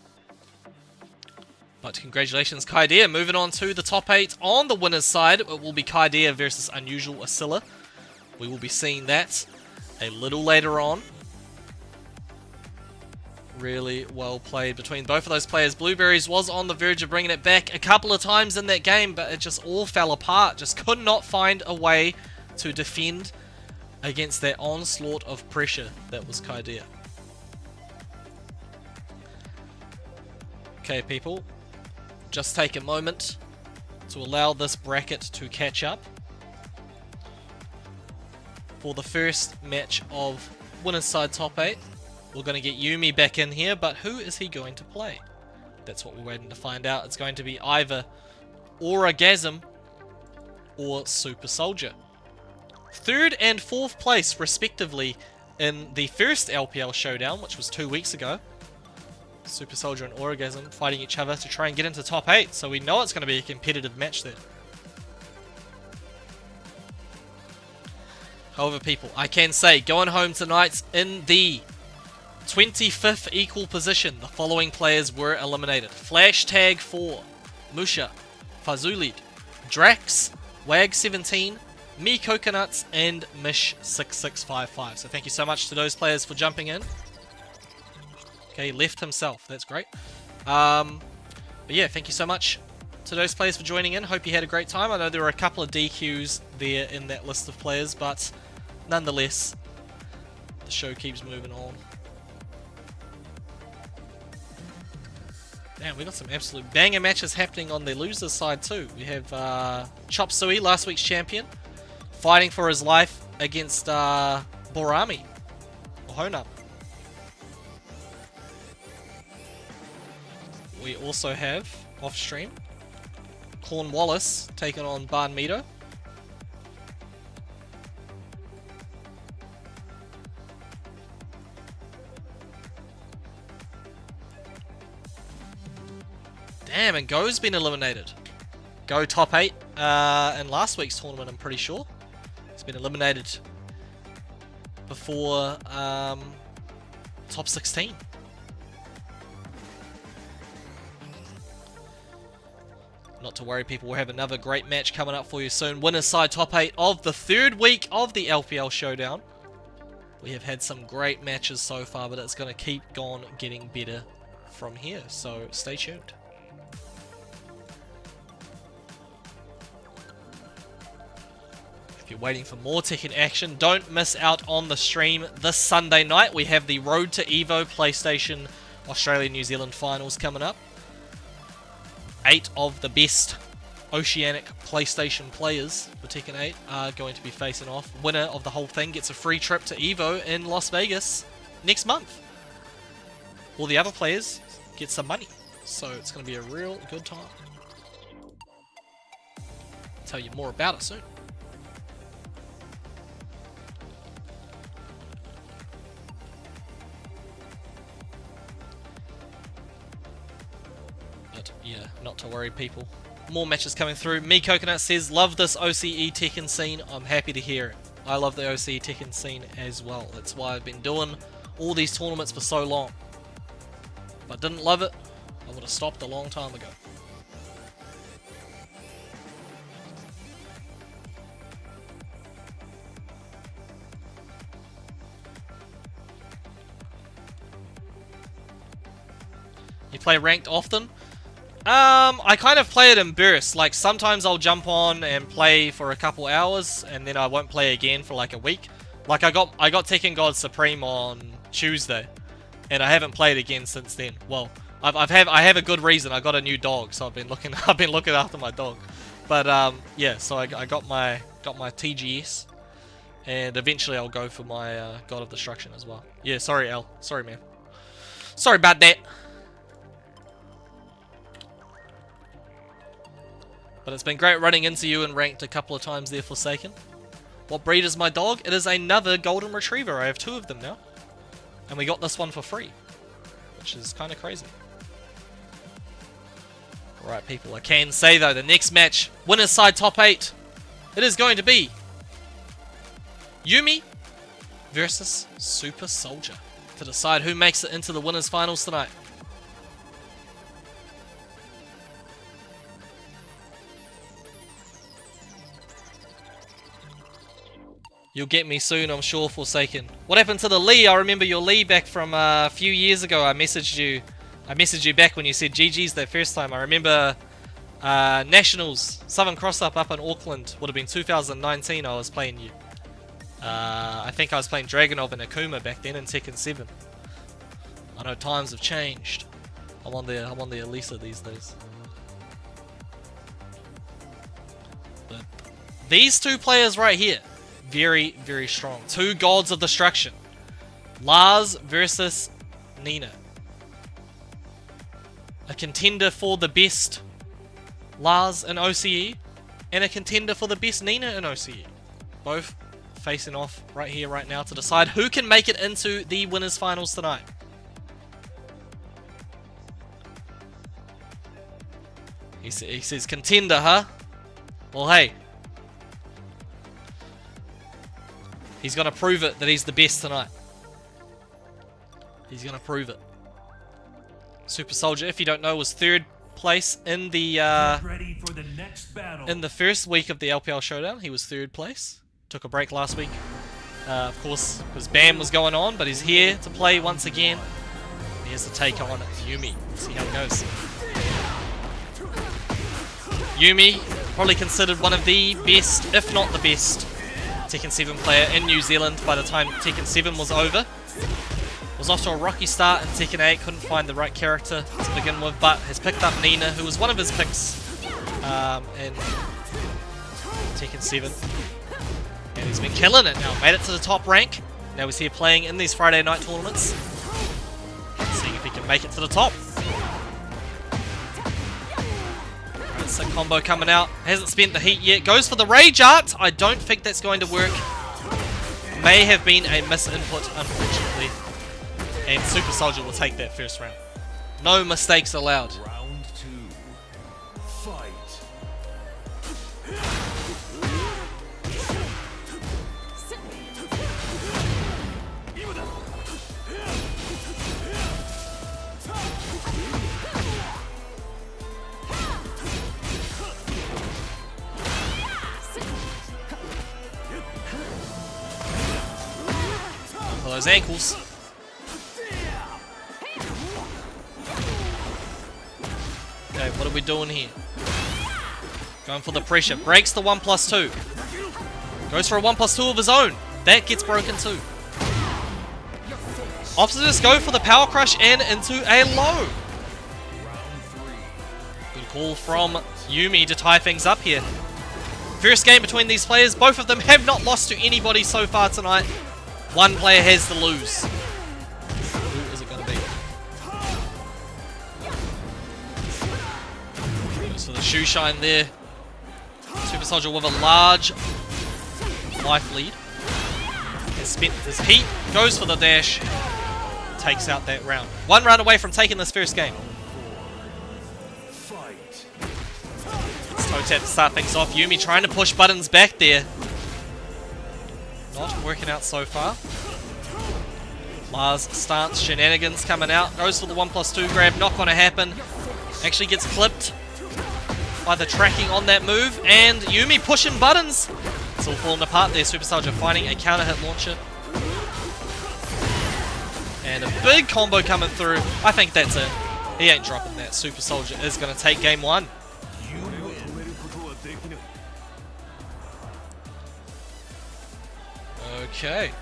But congratulations, Kaidea. Moving on to the top 8. On the winner's side, it will be Kaidea versus Unusual Asilla. We will be seeing that a little later on. Really well played between both of those players. Blueberries was on the verge of bringing it back a couple of times in that game, but it just all fell apart. Just could not find a way to defend against that onslaught of pressure that was Kaidea. Okay, people. Just take a moment to allow this bracket to catch up. For the first match of winner's side top 8, we're going to get Yumi back in here, but who is he going to play? That's what we're waiting to find out. It's going to be either Orgasm or Super Soldier. 3rd and 4th place, respectively, in the first LPL Showdown, which was 2 weeks ago. Super Soldier and Orgasm fighting each other to try and get into top 8, so we know it's going to be a competitive match there. However, people, I can say, going home tonight in the 25th equal position, the following players were eliminated. Flash Tag 4, Musha, Fazulid, Drax, Wag17, Me Coconuts, and Mish6655. So thank you so much to those players for jumping in. Okay, left himself. That's great. But yeah, thank you so much to those players for joining in. Hope you had a great time. I know there were a couple of DQs there in that list of players, but nonetheless, the show keeps moving on. Damn, we got some absolute banger matches happening on the losers side too. We have Chop Suey, last week's champion, fighting for his life against Borami, or Honam. We also have, off stream, Cornwallis taking on Barnmeadow. Damn, and Go's been eliminated. Go top 8 in last week's tournament, I'm pretty sure. He's been eliminated before top 16. Not to worry, people, we'll have another great match coming up for you soon. Winner's side top 8 of the 3rd week of the LPL Showdown. We have had some great matches so far, but it's going to keep on getting better from here, so stay tuned. If you're waiting for more Tekken action, don't miss out on the stream this Sunday night. We have the Road to Evo PlayStation Australia-New Zealand finals coming up. 8 of the best Oceanic PlayStation players for Tekken 8 are going to be facing off. Winner of the whole thing gets a free trip to Evo in Las Vegas next month. All the other players get some money, so it's going to be a real good time. I'll tell you more about it soon. Yeah, not to worry, people. More matches coming through. Me Coconut says, love this OCE Tekken scene. I'm happy to hear it. I love the OCE Tekken scene as well. That's why I've been doing all these tournaments for so long. If I didn't love it, I would have stopped a long time ago. You play ranked often? I kind of play it in bursts. Like, sometimes I'll jump on and play for a couple hours, and then I won't play again for like a week. Like, I got Tekken God Supreme on Tuesday, and I haven't played again since then. Well, I have a good reason. I got a new dog, so I've been looking after my dog. But yeah, so I got my TGS, and eventually I'll go for my God of Destruction as well. Yeah, sorry L, sorry man, sorry about that. But it's been great running into you and ranked a couple of times there, Forsaken. What breed is my dog? It is another golden retriever. I have 2 of them now, and we got this one for free, which is kind of crazy. Alright people, I can say though, the next match, winner's side top 8, it is going to be Yumi versus Super Soldier to decide who makes it into the winners finals tonight. You'll get me soon, I'm sure, Forsaken. What happened to the Lee? I remember your Lee back from a few years ago. I messaged you back when you said GG's that first time. I remember Nationals, Southern Cross-Up in Auckland. Would have been 2019 I was playing you. I think I was playing Dragonov and Akuma back then in Tekken 7. I know times have changed. I'm on the Elisa these days. But these 2 players right here, very, very strong. 2 gods of destruction. Lars versus Nina. A contender for the best Lars in OCE, and a contender for the best Nina in OCE. Both facing off right here, right now, to decide who can make it into the winners finals tonight. He says contender, huh? Well, hey. He's going to prove it that he's the best tonight. He's going to prove it. Super Soldier, if you don't know, was 3rd place in the first week of the LPL Showdown. He was 3rd place. Took a break last week. Of course, because BAM was going on, but he's here to play once again. He has to take on Yumi. See how it goes. Yumi, probably considered one of the best, if not the best, Tekken 7 player in New Zealand by the time Tekken 7 was over. Was off to a rocky start in Tekken 8, couldn't find the right character to begin with, but has picked up Nina, who was one of his picks in Tekken 7. And he's been killing it now, made it to the top rank. Now he's here playing in these Friday night tournaments. Seeing if he can make it to the top. Right, sick combo coming out, hasn't spent the heat yet, goes for the Rage Art. I don't think that's going to work. May have been a misinput, unfortunately. And Super Soldier will take that first round. No mistakes allowed. Round 2. Fight. For those ankles. Okay, what are we doing here? Going for the pressure. Breaks the 1+2. Goes for a 1+2 of his own. That gets broken too. Opts just go for the Power Crush and into a low. Good call from Yumi to tie things up here. First game between these players. Both of them have not lost to anybody so far tonight. One player has to lose. Who is it going to be? Goes for the shoe shine there. Super Soldier with a large life lead. Has spent his heat. Goes for the dash. Takes out that round. 1 round away from taking this first game. It's toe tap to start things off. Yumi trying to push buttons back there. Not working out so far. Lars stance shenanigans coming out. Goes for the 1+2 grab. Not going to happen. Actually gets clipped by the tracking on that move. And Yumi pushing buttons. It's all falling apart there. Super Soldier finding a counter hit launcher. And a big combo coming through. I think that's it. He ain't dropping that. Super Soldier is going to take game 1. Okay.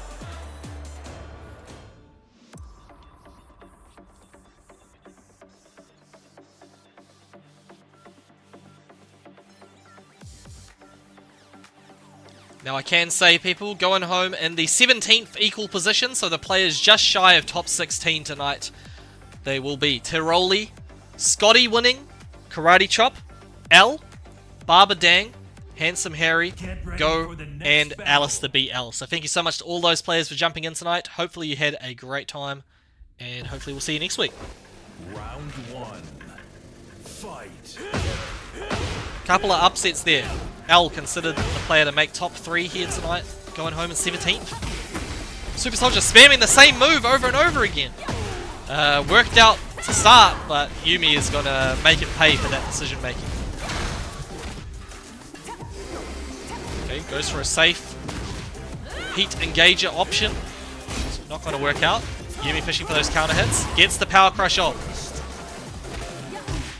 Now I can say, people, going home in the 17th equal position, so the players just shy of top 16 tonight. They will be Tiroli, Scotty winning, Karate Chop, L, Barber Dang, Handsome Harry, Go, and Alistair BL. So thank you so much to all those players for jumping in tonight. Hopefully you had a great time, and hopefully we'll see you next week. Round one. Fight. Couple of upsets there. L considered the player to make top 3 here tonight, going home in 17th. Super Soldier spamming the same move over and over again. Worked out to start, but Yumi is going to make it pay for that decision making. Okay, goes for a safe heat engager option. It's not going to work out. Yumi fishing for those counter hits. Gets the power crush off.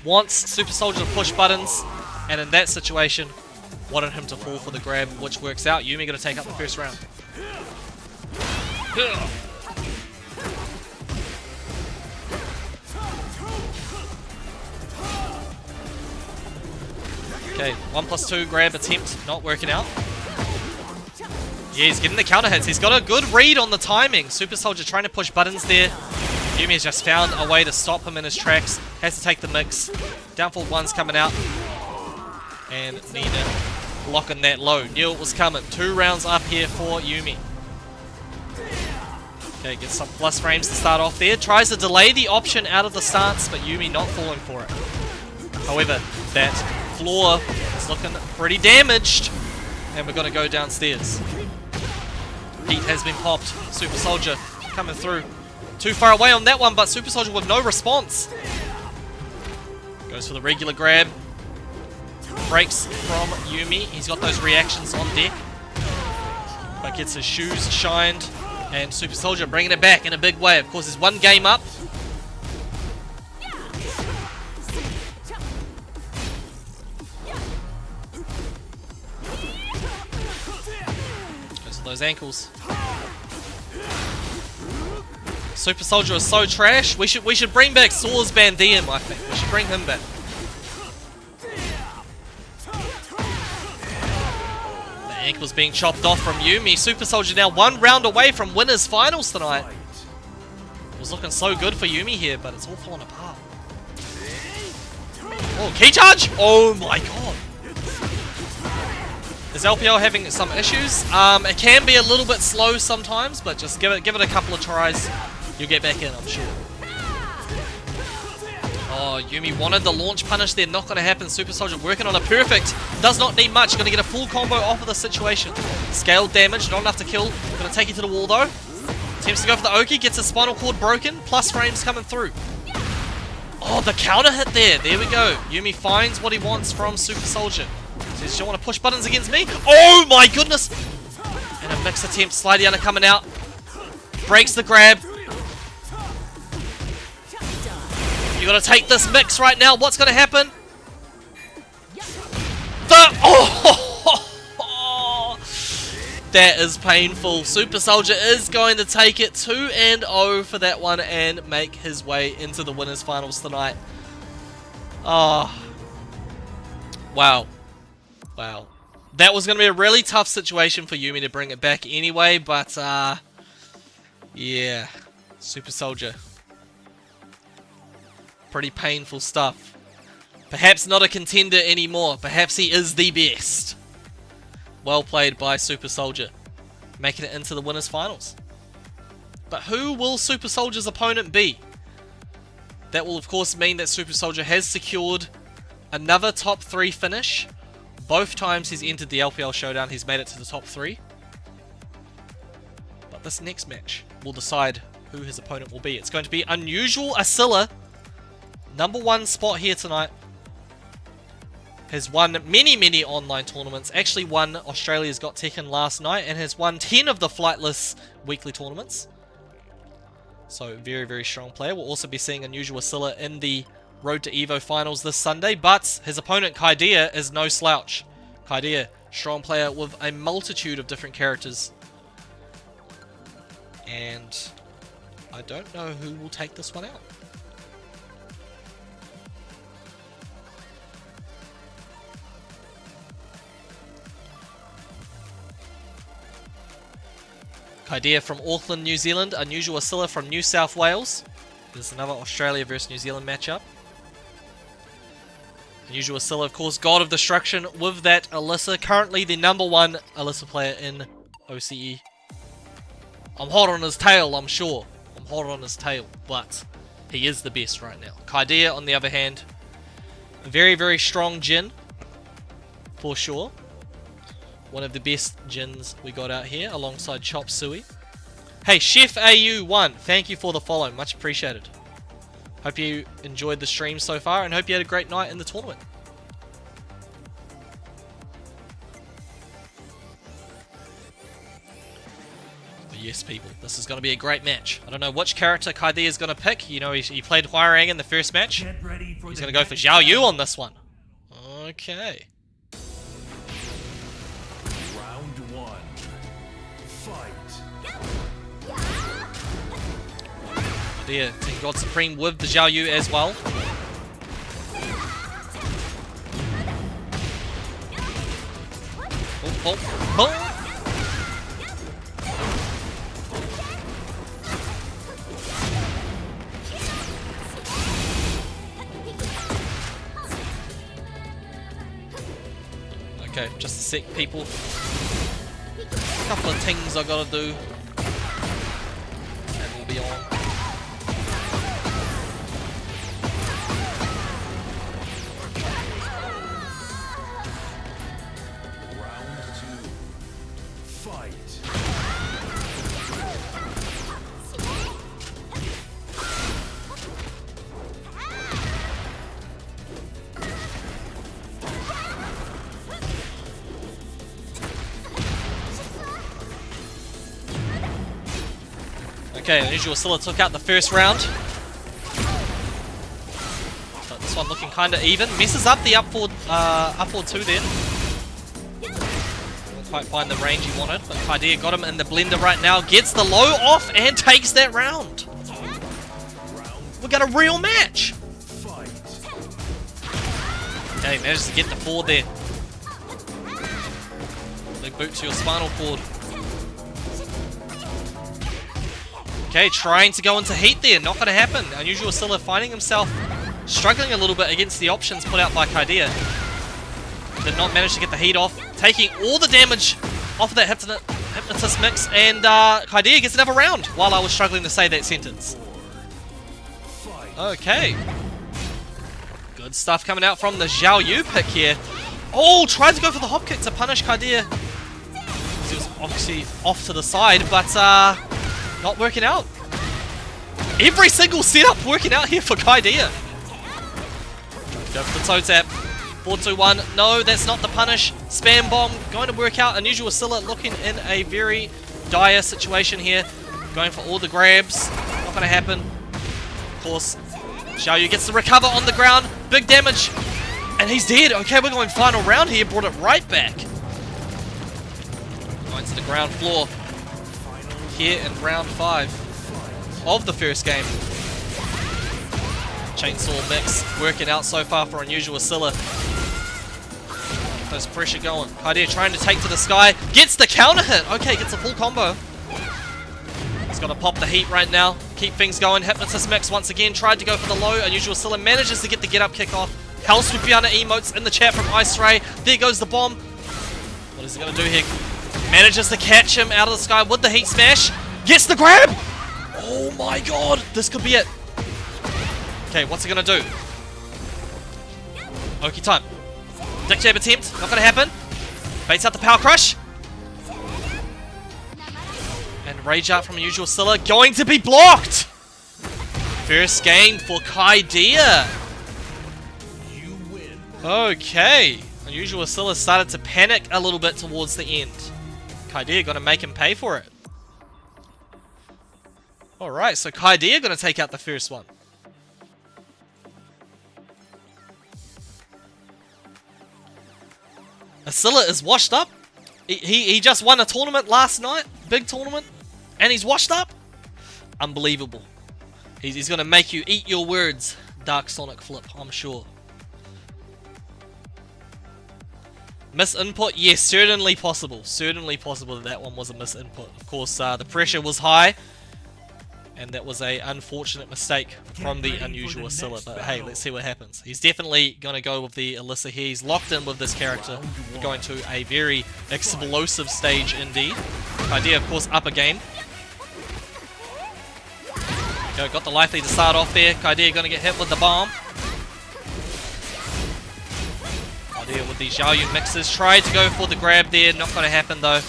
Wants Super Soldier to push buttons, and in that situation, wanted him to fall for the grab, which works out. Yumi going to take up the first round. Okay, 1+2 grab attempt, not working out. Yeah, he's getting the counter hits. He's got a good read on the timing. Super Soldier trying to push buttons there. Yumi has just found a way to stop him in his tracks. Has to take the mix. Downfall 1's coming out. And Nina blocking that low. Knew it was coming. 2 rounds up here for Yumi. Okay, gets some plus frames to start off there. Tries to delay the option out of the stance, but Yumi not falling for it. However, that floor is looking pretty damaged. And we're going to go downstairs. Heat has been popped. Super Soldier coming through. Too far away on that one, but Super Soldier with no response. Goes for the regular grab. Breaks from Yumi. He's got those reactions on deck. But gets his shoes shined. And Super Soldier bringing it back in a big way. Of course, there's one game up. Goes for those ankles. Super Soldier is so trash. We should bring back Swords Bandium, I think. We should bring him back. The ankle's being chopped off from Yumi. Super Soldier now 1 round away from winners finals tonight. It was looking so good for Yumi here, but it's all falling apart. Oh, key charge! Oh my god. Is LPL having some issues? It can be a little bit slow sometimes, but just give it a couple of tries. You'll get back in, I'm sure. Oh, Yumi wanted the launch punish there. Not going to happen. Super Soldier working on a perfect. Does not need much. Going to get a full combo off of the situation. Scaled damage. Not enough to kill. Going to take it to the wall, though. Attempts to go for the Oki. Gets his spinal cord broken. Plus frames coming through. Oh, the counter hit there. There we go. Yumi finds what he wants from Super Soldier. Says, you want to push buttons against me? Oh, my goodness. And a mix attempt. Slidiana coming out. Breaks the grab. You gotta take this mix right now. What's gonna happen? That is painful. Super Soldier is going to take it 2-0 for that one and make his way into the winners finals tonight. Oh, wow, wow. That was gonna be a really tough situation for Yumi to bring it back anyway, but yeah, Super Soldier. Pretty painful stuff. Perhaps not a contender anymore. Perhaps he is the best. Well played by Super Soldier. Making it into the winners finals. But who will Super Soldier's opponent be? That will of course mean that Super Soldier has secured another top 3 finish. Both times he's entered the LPL Showdown, he's made it to the top 3. But this next match will decide who his opponent will be. It's going to be Unusual Asilla. Number 1 spot here tonight. Has won many online tournaments. Actually won Australia's Got Tekken last night and has won 10 of the flightless weekly tournaments. So very strong player. We'll also be seeing Unusual Asilla in the Road to Evo finals this Sunday. But his opponent Kaidea is no slouch. Kaidea, strong player with a multitude of different characters. And I don't know who will take this one out. Kaidea from Auckland, New Zealand. Unusual Asilla from New South Wales. There's another Australia versus New Zealand matchup. Unusual Asilla, of course, God of Destruction with that Alyssa. Currently the #1 Alyssa player in OCE. I'm hot on his tail, I'm sure. I'm hot on his tail, but he is the best right now. Kaidea, on the other hand, a very, very strong Jin, for sure. One of the best Jins we got out here, alongside Chop Suey. Hey, Chef AU1, thank you for the follow, much appreciated. Hope you enjoyed the stream so far, and hope you had a great night in the tournament. But yes, people, this is going to be a great match. I don't know which character Kaidea is going to pick. You know, he played Huarang in the first match. He's going to go for Zhao Yu on this one. Okay. Round 1. Fight. Kaidea, Team God Supreme with the Zhao Yu as well. Oh, oh, oh. Okay, just a sec, people. A couple of things I gotta do. And we'll be on. Okay, Unusual Asilla took out the first round. But this one looking kind of even. Messes up the up forward 2 there. Didn't quite find the range he wanted, but Kaidea got him in the blender right now. Gets the low off and takes that round. We got a real match. Okay, managed to get the forward there. Big boot to your spinal cord. Okay, trying to go into heat there, not going to happen. Unusual Asilla finding himself struggling a little bit against the options put out by Kaidea. Did not manage to get the heat off, taking all the damage off of that Hypnotist mix, and Kaidea gets another round while I was struggling to say that sentence. Okay. Good stuff coming out from the Zhao Yu pick here. Oh, tried to go for the hop kick to punish Kaidea. He was obviously off to the side, but not working out. Every single setup working out here for Kaidea. Go for the toe tap. 4-2-1. No, that's not the punish. Spam bomb going to work out. Unusual Asilla looking in a very dire situation here. Going for all the grabs. Not going to happen. Of course, Zhao Yu gets the recover on the ground. Big damage. And he's dead. Okay, we're going final round here. Brought it right back. Going to the ground floor. Here in round 5 of the first game. Chainsaw mix working out so far for Unusual Asilla. Get those pressure going. Kaidea trying to take to the sky. Gets the counter hit. Okay, gets a full combo. He's got to pop the heat right now. Keep things going. Hypnotist mix once again. Tried to go for the low. Unusual Asilla manages to get the get up kick off. Hell Swipiana emotes in the chat from Ice Ray. There goes the bomb. What is he going to do here? Manages to catch him out of the sky with the heat smash. Gets the grab! Oh my god, this could be it. Okay, what's he gonna do? Oki time. Dick jab attempt, not gonna happen. Baits out the power crush. And rage out from Unusual Asilla, going to be blocked! First game for Kaidea. Okay, Unusual Asilla started to panic a little bit towards the end. Kaidea gonna make him pay for it. Alright, so Kaidea gonna take out the first one. Asilla is washed up. He just won a tournament last night, big tournament, and he's washed up. Unbelievable. He's gonna make you eat your words, Dark Sonic Flip, I'm sure. Misinput? Yes, certainly possible. Certainly possible that that one was a misinput. Of course, the pressure was high. And that was a unfortunate mistake from the unusual Scylla. But hey, let's see what happens. He's definitely going to go with the Alyssa here. He's locked in with this character. We're going to a very explosive stage indeed. Idea, of course, up again. Go, got the life lead to start off there. Idea going to get hit with the bomb. Idea with these Xiaoyun mixes. Tried to go for the grab there. Not going to happen though.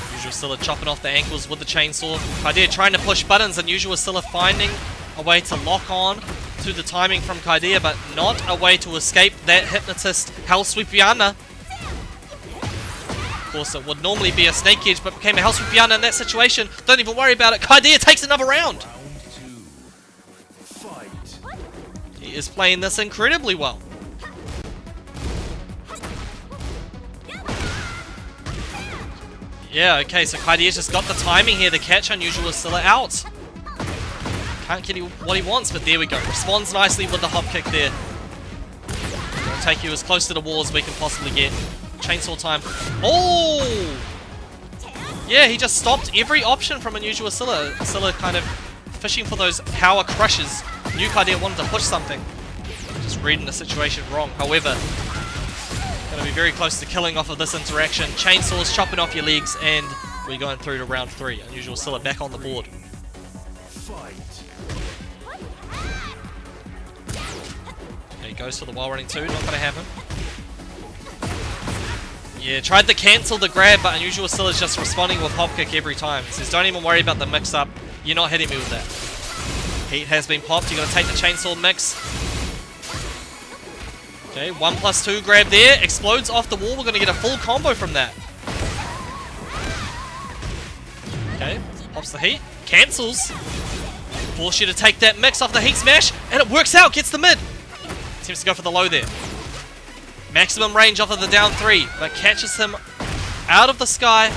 Unusual Scylla chopping off the ankles with the chainsaw. Idea trying to push buttons. Unusual Scylla finding a way to lock on to the timing from Kaidia, but not a way to escape that hypnotist Hell Sweep Yana. Of course, it would normally be a snake edge, but became a Hell Sweep Yana in that situation. Don't even worry about it. Kaidia takes another round. He is playing this incredibly well. Yeah, okay, so Kaidia's just got the timing here to catch Unusual Scylla out. Can't get what he wants, but there we go. Responds nicely with the hop kick there. Gonna take you as close to the wall as we can possibly get. Chainsaw time. Oh! Yeah, he just stopped every option from Unusual Scylla. Scylla kind of fishing for those power crushes. Knew Kaidia wanted to push something. Just reading the situation wrong. However, going to be very close to killing off of this interaction. Chainsaws chopping off your legs, and we're going through to round 3. Unusual Scylla back on the board. There he goes for the wall running 2. Not going to happen. Yeah, tried to cancel the grab, but Unusual Scylla is just responding with hop kick every time. He says, don't even worry about the mix up. You're not hitting me with that. Heat has been popped. You're going to take the chainsaw mix. Okay, 1+2 grab there. Explodes off the wall. We're going to get a full combo from that. Okay, pops the heat. Cancels. Force you to take that mix off the heat smash. And it works out. Gets the mid. Attempts to go for the low there. Maximum range off of the down 3. But catches him out of the sky.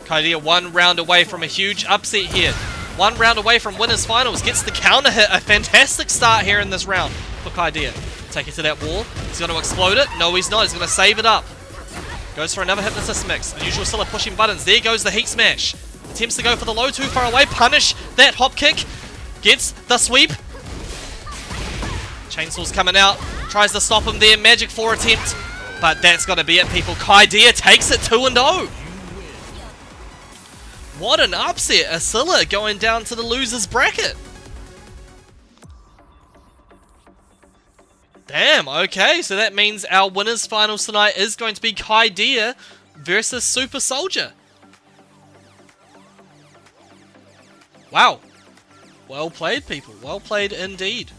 Kaidia 1 round away from a huge upset here. 1 round away from winners finals. Gets the counter hit. A fantastic start here in this round for Kaidia. Take it to that wall. He's going to explode it. No, he's not. He's going to save it up. Goes for another hypnotist mix. Unusual Scylla pushing buttons. There goes the heat smash. Attempts to go for the low, too far away. Punish that hop kick. Gets the sweep. Chainsaw's coming out. Tries to stop him there. Magic 4 attempt. But that's going to be it, people. Kaidia takes it 2-0. What an upset. Scylla going down to the loser's bracket. Damn, okay, so that means our winners finals tonight is going to be Kaidia versus Super Soldier. Wow. Well played, people. Well played indeed.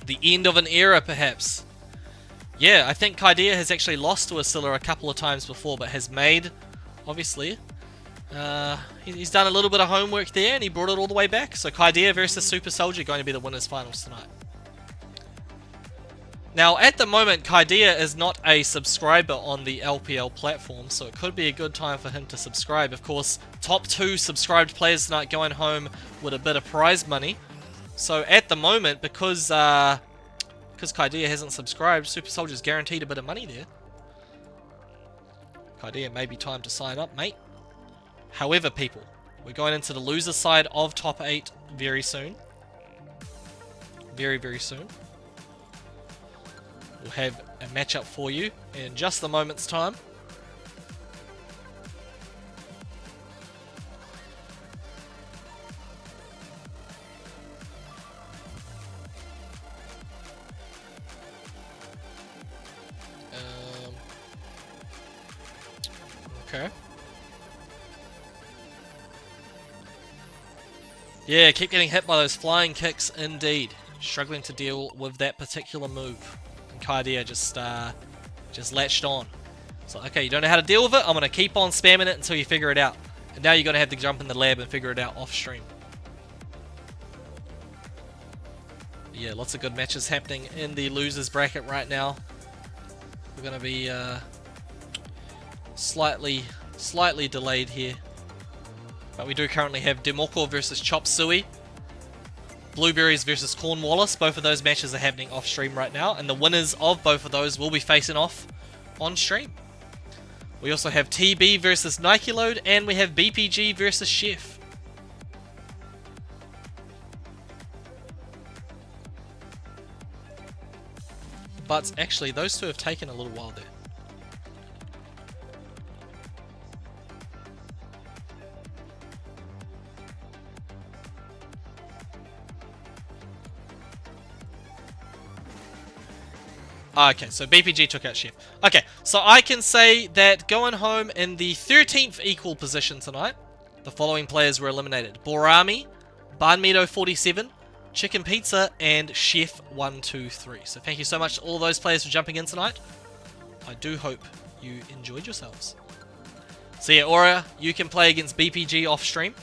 The end of an era, perhaps. Yeah, I think Kaidia has actually lost to Scylla a couple of times before, but has made, obviously, he's done a little bit of homework there, and he brought it all the way back. So Kaidia versus Super Soldier going to be the winners finals tonight. Now, at the moment, Kaidia is not a subscriber on the LPL platform, so it could be a good time for him to subscribe. Of course, top 2 subscribed players tonight going home with a bit of prize money. So at the moment, because Kaidia hasn't subscribed, Super Soldier's guaranteed a bit of money there. Kaidia, maybe time to sign up, mate. However, people, we're going into the loser side of top 8 very soon. Very, very soon. We'll have a matchup for you in just a moment's time. Okay. Yeah, keep getting hit by those flying kicks indeed. Struggling to deal with that particular move. And Kaidia just latched on. So, okay, you don't know how to deal with it? I'm going to keep on spamming it until you figure it out. And now you're going to have to jump in the lab and figure it out off stream. Yeah, lots of good matches happening in the losers bracket right now. We're going to be slightly delayed here. But we do currently have Demoko versus Chop Suey. Blueberries versus Cornwallis. Both of those matches are happening off stream right now, and the winners of both of those will be facing off on stream. We also have TB versus Nike Load, and we have BPG versus Chef. But actually, those two have taken a little while there. Okay, so BPG took out Chef. Okay, so I can say that going home in the 13th equal position tonight, the following players were eliminated. Borami, Barnmeadow47, Chicken Pizza, and Chef123. So thank you so much to all those players for jumping in tonight. I do hope you enjoyed yourselves. So yeah, Aura, you can play against BPG off stream.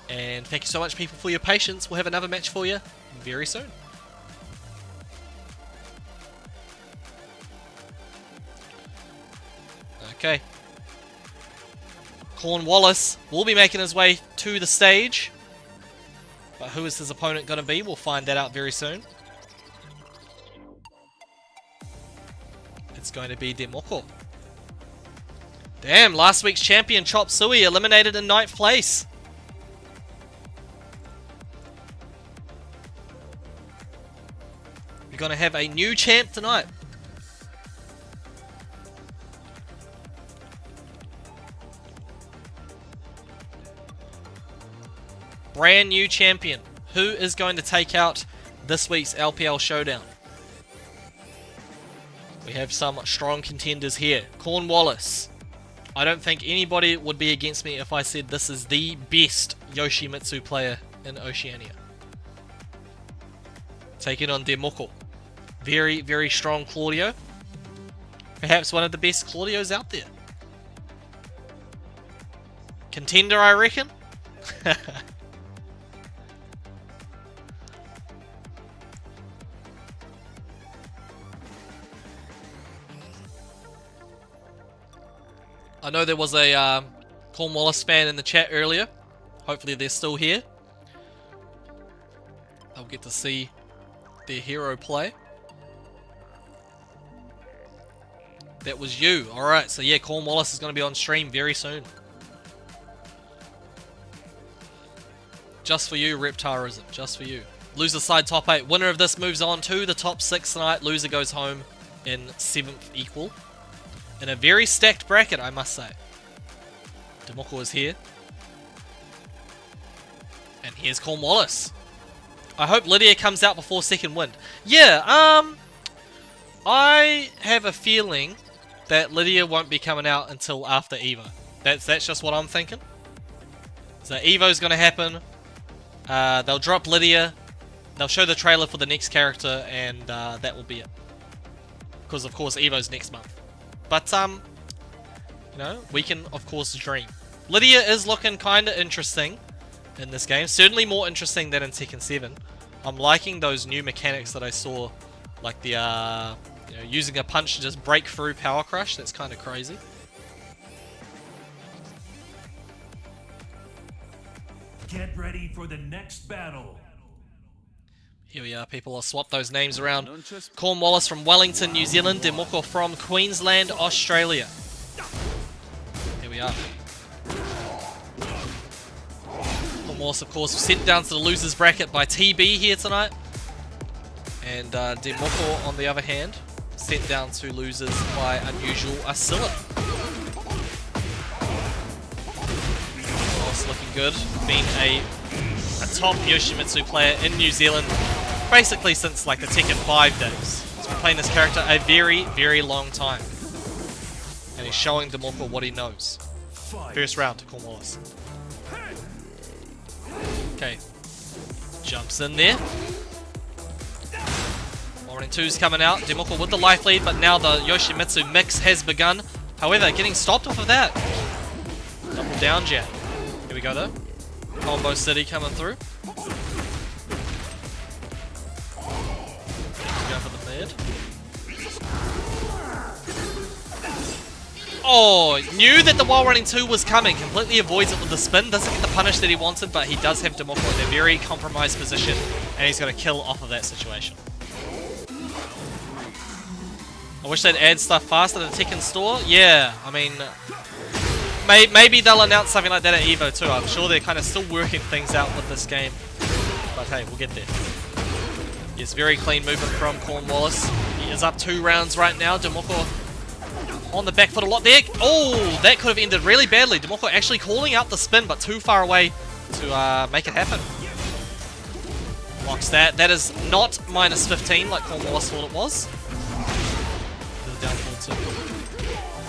And thank you so much, people, for your patience. We'll have another match for you very soon. Okay. Cornwallis will be making his way to the stage. But who is his opponent going to be? We'll find that out very soon. It's going to be Demoko. Damn, last week's champion Chop Suey eliminated in 9th place. We're going to have a new champ tonight. Brand new champion. Who is going to take out this week's LPL Showdown? We have some strong contenders here. Cornwallis. I don't think anybody would be against me if I said this is the best Yoshimitsu player in Oceania. Taking on Demoko. Very, very strong Claudio. Perhaps one of the best Claudios out there. Contender, I reckon. I know there was a Cornwallis fan in the chat earlier. Hopefully they're still here. I'll get to see their hero play. That was you. Alright, so yeah, Cornwallis is going to be on stream very soon. Just for you, Reptarism. Just for you. Loser side top 8. Winner of this moves on to the top 6 tonight. Loser goes home in 7th equal. In a very stacked bracket, I must say. Demoko is here. And here's Cornwallis. I hope Lydia comes out before second wind. Yeah, I have a feeling that Lydia won't be coming out until after Evo. That's just what I'm thinking. So Evo's going to happen. They'll drop Lydia. They'll show the trailer for the next character, and that will be it. Because of course Evo's next month. But you know, we can of course dream. Lydia is looking kind of interesting in this game. Certainly more interesting than in Tekken 7. I'm liking those new mechanics that I saw, like the you know, using a punch to just break through Power Crush. That's kind of crazy. Get ready for the next battle. Here we are, people. I'll swap those names around. Cornwallis from Wellington, New Zealand. Demoko from Queensland, Australia. Here we are. Cornwallis, of course, sent down to the losers bracket by TB here tonight. And Demoko, on the other hand, sent down to losers by unusual Asilla. Cornwallis looking good. Being a top Yoshimitsu player in New Zealand basically since like the Tekken 5 days. He's been playing this character a very, very long time. And he's showing Demoko what he knows. First round to Cornwallis. Okay. Jumps in there. Warning 2's coming out. Demoko with the life lead, but now the Yoshimitsu mix has begun. However, getting stopped off of that. Double down jab. Here we go though. Combo City coming through. Go for the mid. Oh, knew that the while running 2 was coming. Completely avoids it with the spin. Doesn't get the punish that he wanted, but he does have Demoko in a very compromised position. And he's going to kill off of that situation. I wish they'd add stuff faster to the Tekken store. Yeah, I mean... maybe they'll announce something like that at EVO too. I'm sure they're kind of still working things out with this game. But hey, we'll get there. Yes, very clean movement from Cornwallis. He is up 2 rounds right now. Demoko on the back foot a lot there. Oh, that could have ended really badly. Demoko actually calling out the spin, but too far away to make it happen. Blocks that. That is not minus 15 like Cornwallis thought it was. Down forward too.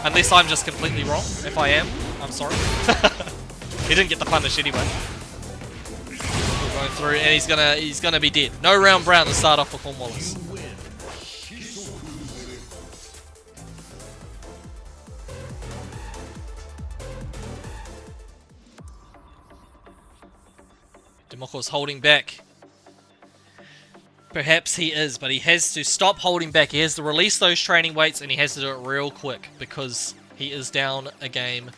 Unless I'm just completely wrong. If I am, I'm sorry. He didn't get the punish anyway. Going through, and he's gonna be dead. No round brown to start off for Cornwallis. Demoko's holding back. Perhaps he is, but he has to stop holding back. He has to release those training weights, and he has to do it real quick because he is down a game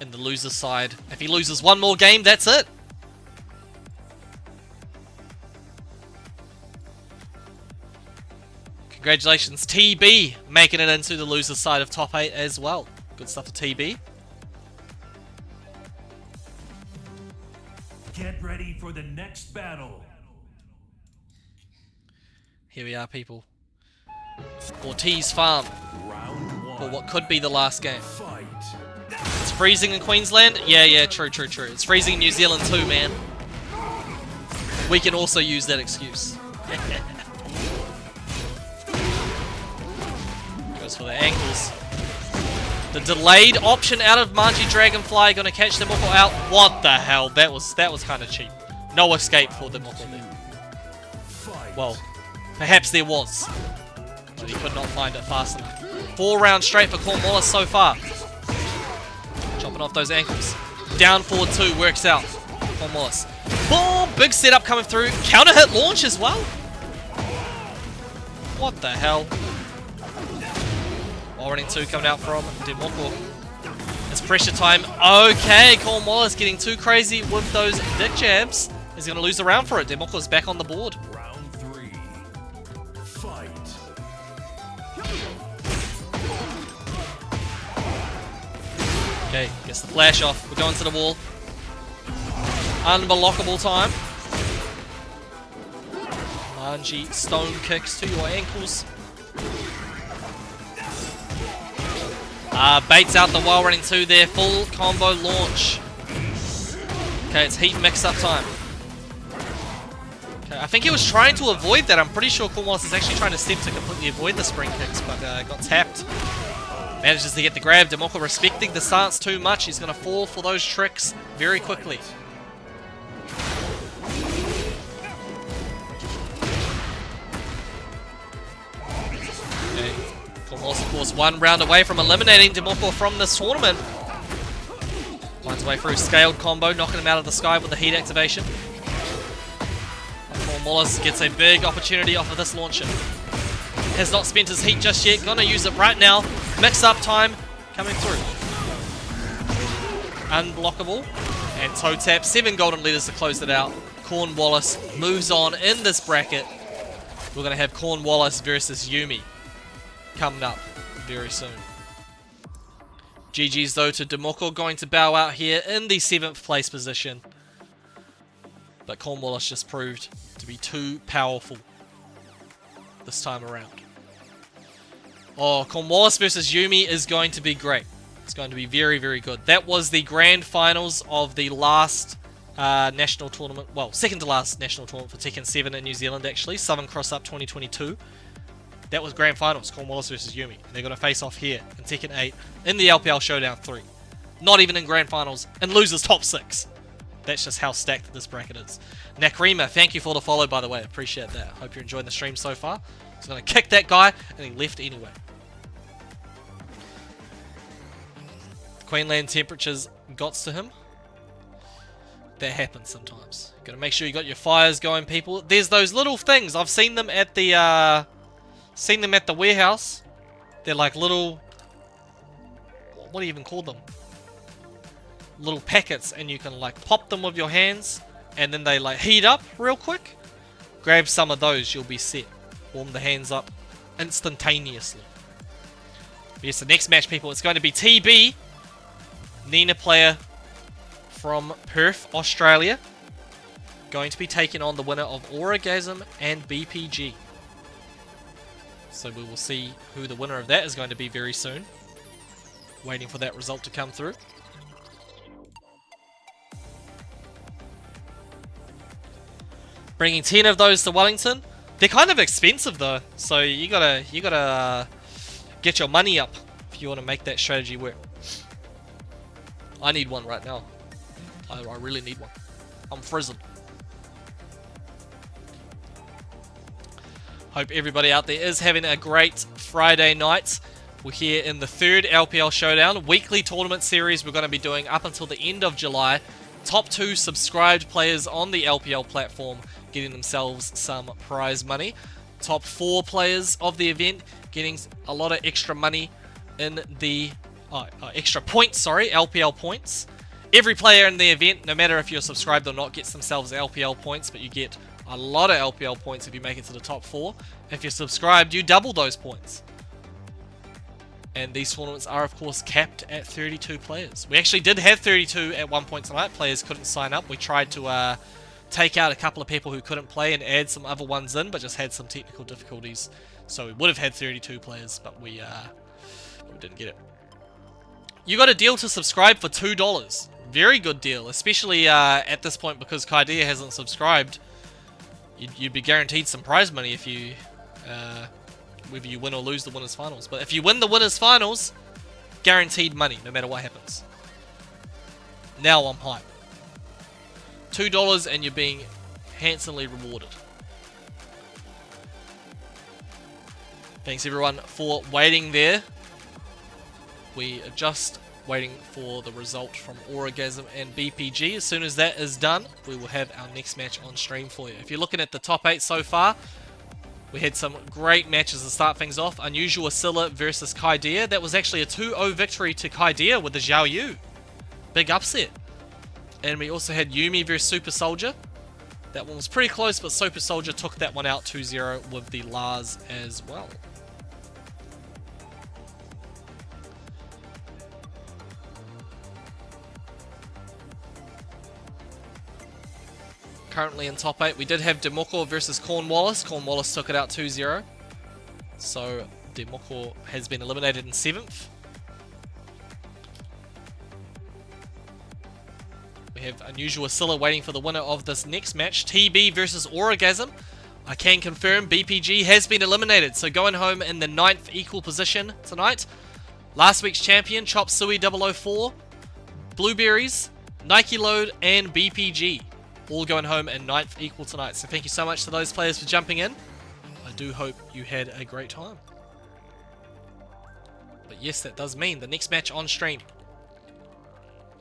in the loser's side. If he loses one more game, that's it. Congratulations, TB, making it into the loser's side of top 8 as well. Good stuff for TB. Get ready for the next battle. Here we are, people. Ortiz Farm for what could be the last game. It's freezing in Queensland? Yeah, true. It's freezing in New Zealand too, man. We can also use that excuse. Goes for the ankles. The delayed option out of Manji Dragonfly gonna catch Demoko out. What the hell? That was kind of cheap. No escape for Demoko there. Well, perhaps there was, but he could not find it fast enough. 4 rounds straight for Cornwallis so far. Chopping off those ankles. Down forward 2 works out. Cornwallis. Boom! Big setup coming through. Counter hit launch as well. What the hell? While running 2 coming out from Demoko. It's pressure time. Okay, Cornwallis getting too crazy with those dick jabs. He's going to lose the round for it. Demoko's back on the board. Okay, gets the flash off. We're going to the wall. Unblockable time. Manji stone kicks to your ankles. Baits out the while running 2 there. Full combo launch. Okay, it's heat mix-up time. Okay, I think he was trying to avoid that. I'm pretty sure Cornwallis is actually trying to step to completely avoid the spring kicks, but got tapped. Manages to get the grab. Demoko respecting the stance too much. He's going to fall for those tricks very quickly. Okay. Cornwallis, of course, 1 round away from eliminating Demoko from this tournament. Finds a way through. Scaled combo, knocking him out of the sky with the heat activation. Cornwallis gets a big opportunity off of this launcher. Has not spent his heat just yet. Gonna use it right now. Mix up time coming through. Unblockable. And toe tap. 7 golden letters to close it out. Cornwallis moves on in this bracket. We're gonna have Cornwallis versus Yumi coming up very soon. GG's though to Demoko, going to bow out here in the 7th place position. But Cornwallis just proved to be too powerful this time around. Oh, Cornwallis versus Yumi is going to be great. It's going to be very, very good. That was the grand finals of the last national tournament. Well, second to last national tournament for Tekken 7 in New Zealand, actually. Southern Cross Up 2022. That was grand finals, Cornwallis versus Yumi. And they're going to face off here in Tekken 8 in the LPL Showdown 3. Not even in grand finals, and losers top 6. That's just how stacked this bracket is. Nakrima, thank you for the follow, by the way. Appreciate that. Hope you're enjoying the stream so far. He's going to kick that guy, and he left anyway. The Queensland temperatures got to him. That happens sometimes. Got to make sure you got your fires going, people. There's those little things. I've seen them at the warehouse. They're like little what do you even call them? Little packets, and you can like pop them with your hands, and then they like heat up real quick. Grab some of those, you'll be set. Warm the hands up instantaneously. But yes, the next match, people, it's going to be TB, Nina player from Perth, Australia, going to be taking on the winner of Orgasm and BPG. So we will see who the winner of that is going to be very soon. Waiting for that result to come through. Bringing 10 of those to Wellington. They're kind of expensive though, so you gotta get your money up if you want to make that strategy work. I need one right now. I really need one. I'm frozen. Hope everybody out there is having a great Friday night. We're here in the third LPL Showdown weekly tournament series we're going to be doing up until the end of July. Top 2 subscribed players on the LPL platform getting themselves some prize money. Top 4 players of the event getting a lot of extra money in the extra points, sorry, LPL points. Every player in the event, no matter if you're subscribed or not, gets themselves LPL points, but you get a lot of LPL points if you make it to the top 4. If you're subscribed, you double those points. And these tournaments are, of course, capped at 32 players. We actually did have 32 at one point tonight. Players couldn't sign up. We tried to take out a couple of people who couldn't play and add some other ones in, but just had some technical difficulties. So we would have had 32 players, but we didn't get it. You got a deal to subscribe for $2. Very good deal, especially at this point because Kaidia hasn't subscribed. You'd be guaranteed some prize money if you, whether you win or lose the winners finals. But if you win the winners finals, guaranteed money, no matter what happens. Now I'm hype. $2 and you're being handsomely rewarded. Thanks everyone for waiting there. We are just waiting for the result from Orgasm and BPG. As soon as that is done, we will have our next match on stream for you. If you're looking at the top 8 so far, we had some great matches to start things off. Unusual Asilla versus Kaidia. That was actually a 2-0 victory to Kaidia with the Zhao Yu. Big upset. And we also had Yumi versus Super Soldier. That one was pretty close, but Super Soldier took that one out 2-0 with the Lars as well. Currently in top 8, we did have Demoko versus Cornwallis. Cornwallis took it out 2-0. So Demoko has been eliminated in 7th. We have Unusual Asilla waiting for the winner of this next match. TB versus Orgasm. I can confirm BPG has been eliminated. So going home in the 9th equal position tonight. Last week's champion, Chop Suey 004. Blueberries, Nike Load, and BPG. All going home in 9th equal tonight. So thank you so much to those players for jumping in. I do hope you had a great time. But yes, that does mean the next match on stream.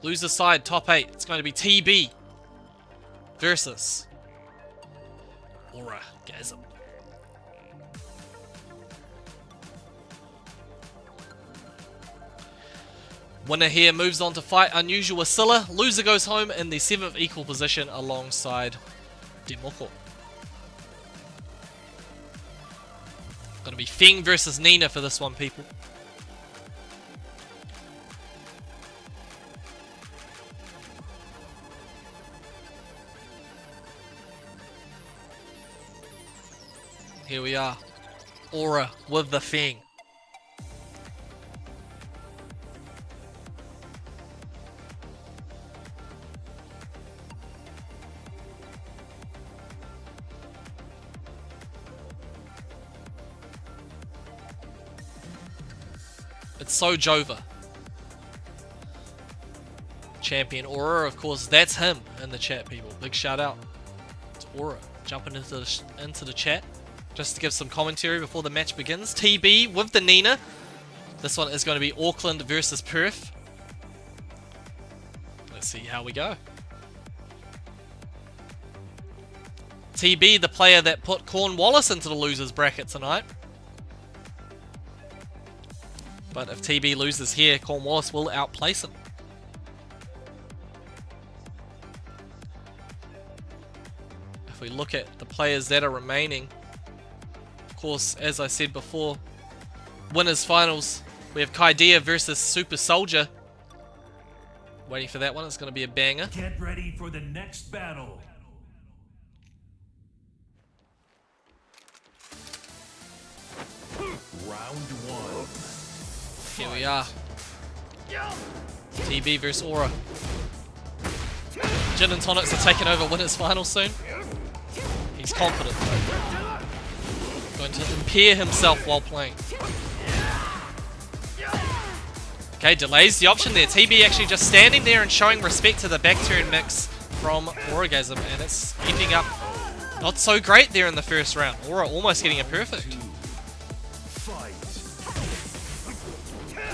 Loser side, top 8. It's going to be TB versus Orgasm. Winner here moves on to fight Unusual Asilla. Loser goes home in the 7th equal position alongside Demoko. Gonna be Feng versus Nina for this one, people. Here we are. Aura with the Feng. It's so Jova. Champion Aura, of course, that's him in the chat, people. Big shout out to Aura jumping into the chat just to give some commentary before the match begins. TB with the Nina. This one is going to be Auckland versus Perth. Let's see how we go. TB, the player that put Cornwallis into the losers bracket tonight. But if TB loses here, Cornwallis will outplace him. If we look at the players that are remaining, of course, as I said before, winners finals, we have Kaidia versus Super Soldier. Waiting for that one, it's going to be a banger. Get ready for the next battle. Round 1. Here we are. TB versus Aura. Jin and Tonics are taking over winners final soon. He's confident. Going to impair himself while playing. Okay, delays the option there. TB actually just standing there and showing respect to the back turn mix from Auragasm, and it's ending up not so great there in the first round. Aura almost getting a perfect.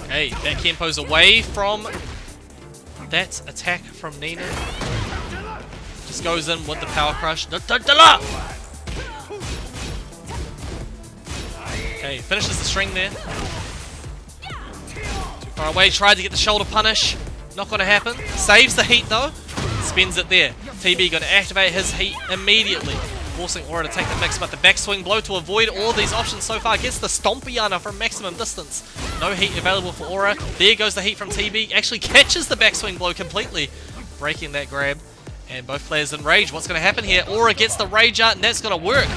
Okay, back tempo's away from that attack from Nina. Just goes in with the power crush. Okay, finishes the string there. Too far away, tried to get the shoulder punish. Not going to happen. Saves the heat though. Spins it there. TB going to activate his heat immediately, forcing Aura to take the mix, but the backswing blow to avoid all these options so far gets the Stompiana from maximum distance. No heat available for Aura. There goes the heat from TB. Actually catches the backswing blow completely, breaking that grab. And both players in rage. What's going to happen here? Aura gets the rage out, and that's going to work.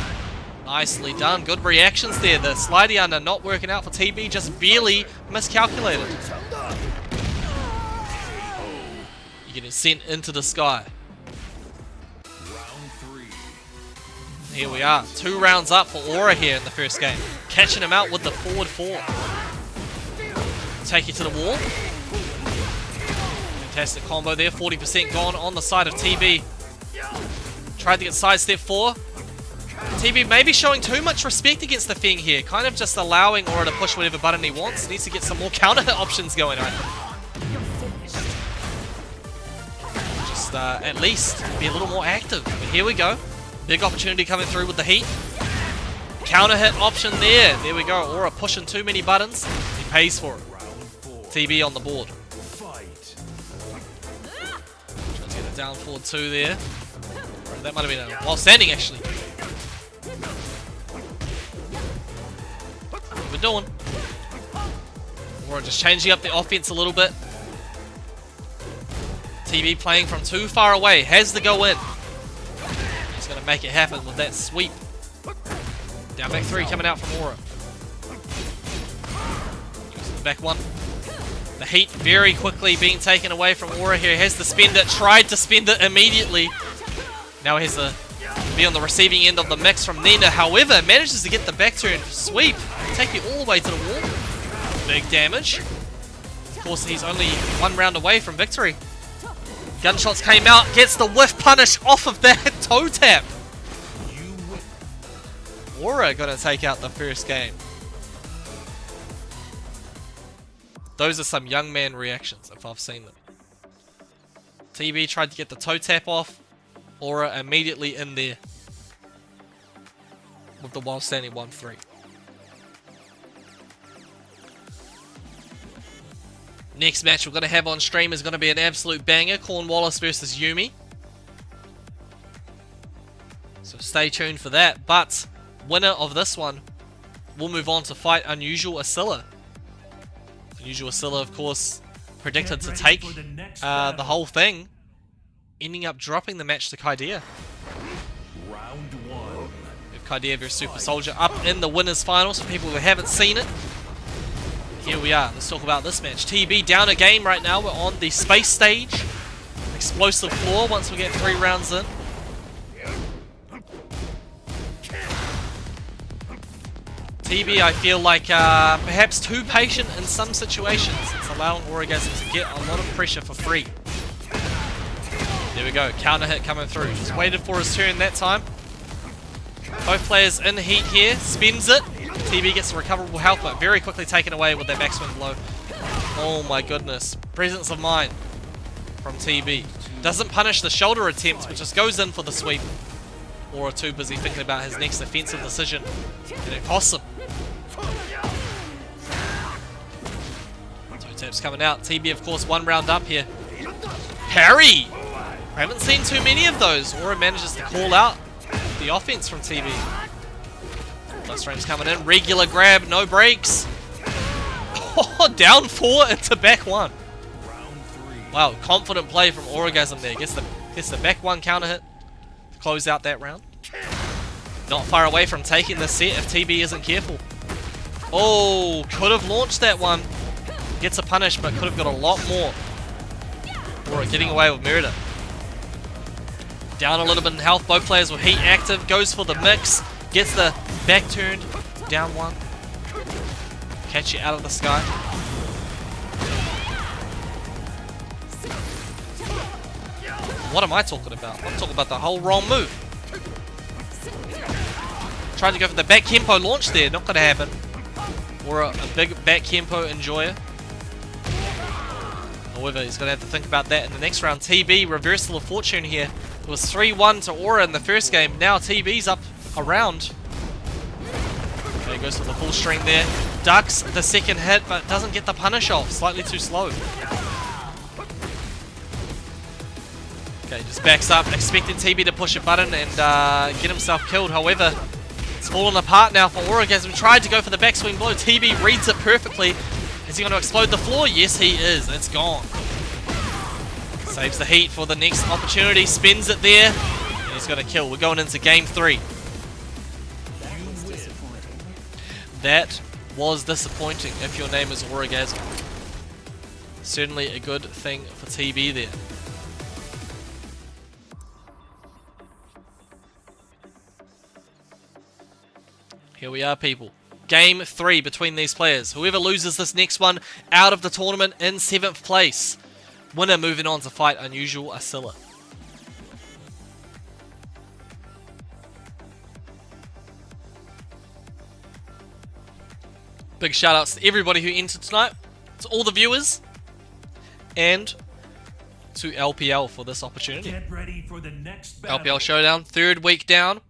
Nicely done. Good reactions there. The slidey under not working out for TB, just barely miscalculated. You're getting sent into the sky. Here we are. 2 rounds up for Aura here in the first game. Catching him out with the forward 4. Take you to the wall. Fantastic combo there. 40% gone on the side of TB. Tried to get sidestep 4. TB maybe showing too much respect against the Feng here. Kind of just allowing Aura to push whatever button he wants. Needs to get some more counter hit options going on. Just at least be a little more active. But here we go. Big opportunity coming through with the heat. Counter hit option there. There we go. Aura pushing too many buttons. He pays for it. TB on the board. Trying to get a down forward 2 there. That might have been a while standing actually. What we're doing. Aura just changing up the offense a little bit. TB playing from too far away. Has to go in. Going to make it happen with that sweep. Down back 3 coming out from Aura. Goes to the back 1. The heat very quickly being taken away from Aura here. He has to spend it. Tried to spend it immediately. Now he has to be on the receiving end of the mix from Nina. However, manages to get the back turn sweep. Take you all the way to the wall. Big damage. Of course, he's only 1 round away from victory. Gunshots came out, gets the whiff punish off of that toe tap. Aura gonna take out the first game. Those are some young man reactions, if I've seen them. TB tried to get the toe tap off. Aura immediately in there with the while standing 1-3. Next match we're going to have on stream is going to be an absolute banger. Cornwallis versus Yumi. So stay tuned for that. But winner of this one will move on to fight Unusual Asilla. Unusual Asilla, of course, predicted to take the whole thing, ending up dropping the match to Kaidia. Round 1. With Kaidia versus Super Soldier up in the winners finals for people who haven't seen it. Here we are. Let's talk about this match. TB down a game right now. We're on the space stage. Explosive floor once we get 3 rounds in. TB, I feel like perhaps too patient in some situations. It's allowing Auragasm to get a lot of pressure for free. There we go. Counter hit coming through. Just waited for his turn that time. Both players in heat here. Spins it. TB gets the recoverable health, but very quickly taken away with that backswing blow. Oh my goodness. Presence of mind from TB. Doesn't punish the shoulder attempt, but just goes in for the sweep. Aura too busy thinking about his next offensive decision. And it costs him. Tap's coming out. TB, of course, 1 round up here. Parry! I haven't seen too many of those. Aura manages to call out the offense from TB. Plus frames coming in. Regular grab, no breaks. Oh, down 4 into back 1. Wow, confident play from Auragasm there. Gets the back 1 counter hit to close out that round. Not far away from taking the set if TB isn't careful. Oh, could have launched that one. Gets a punish, but could have got a lot more. Aura getting away with murder. Down a little bit in health. Both players with heat active. Goes for the mix. Gets the back turned. Down 1. Catch you out of the sky. What am I talking about? I'm talking about the whole wrong move. Tried to go for the back Kempo launch there. Not going to happen. Or a big back Kempo enjoyer. However, he's going to have to think about that in the next round. TB, reversal of fortune here. It was 3-1 to Aura in the first game. Now TB's up a round. Okay, goes for the full string there. Ducks the second hit, but doesn't get the punish off. Slightly too slow. Okay, just backs up, expecting TB to push a button and get himself killed. However, it's fallen apart now for Auragasm. Tried to go for the backswing blow. TB reads it perfectly. Is he going to explode the floor? Yes, he is. It's gone. Saves the heat for the next opportunity. Spins it there. And he's going to kill. We're going into game 3. That was disappointing if your name is Auragasm. Certainly a good thing for TB there. Here we are, people. Game 3 between these players. Whoever loses this next one out of the tournament in 7th place. Winner moving on to fight Unusual Asilla. Big shout outs to everybody who entered tonight, to all the viewers, and to LPL for this opportunity. Get ready for the next battle. LPL Showdown, 3rd week down.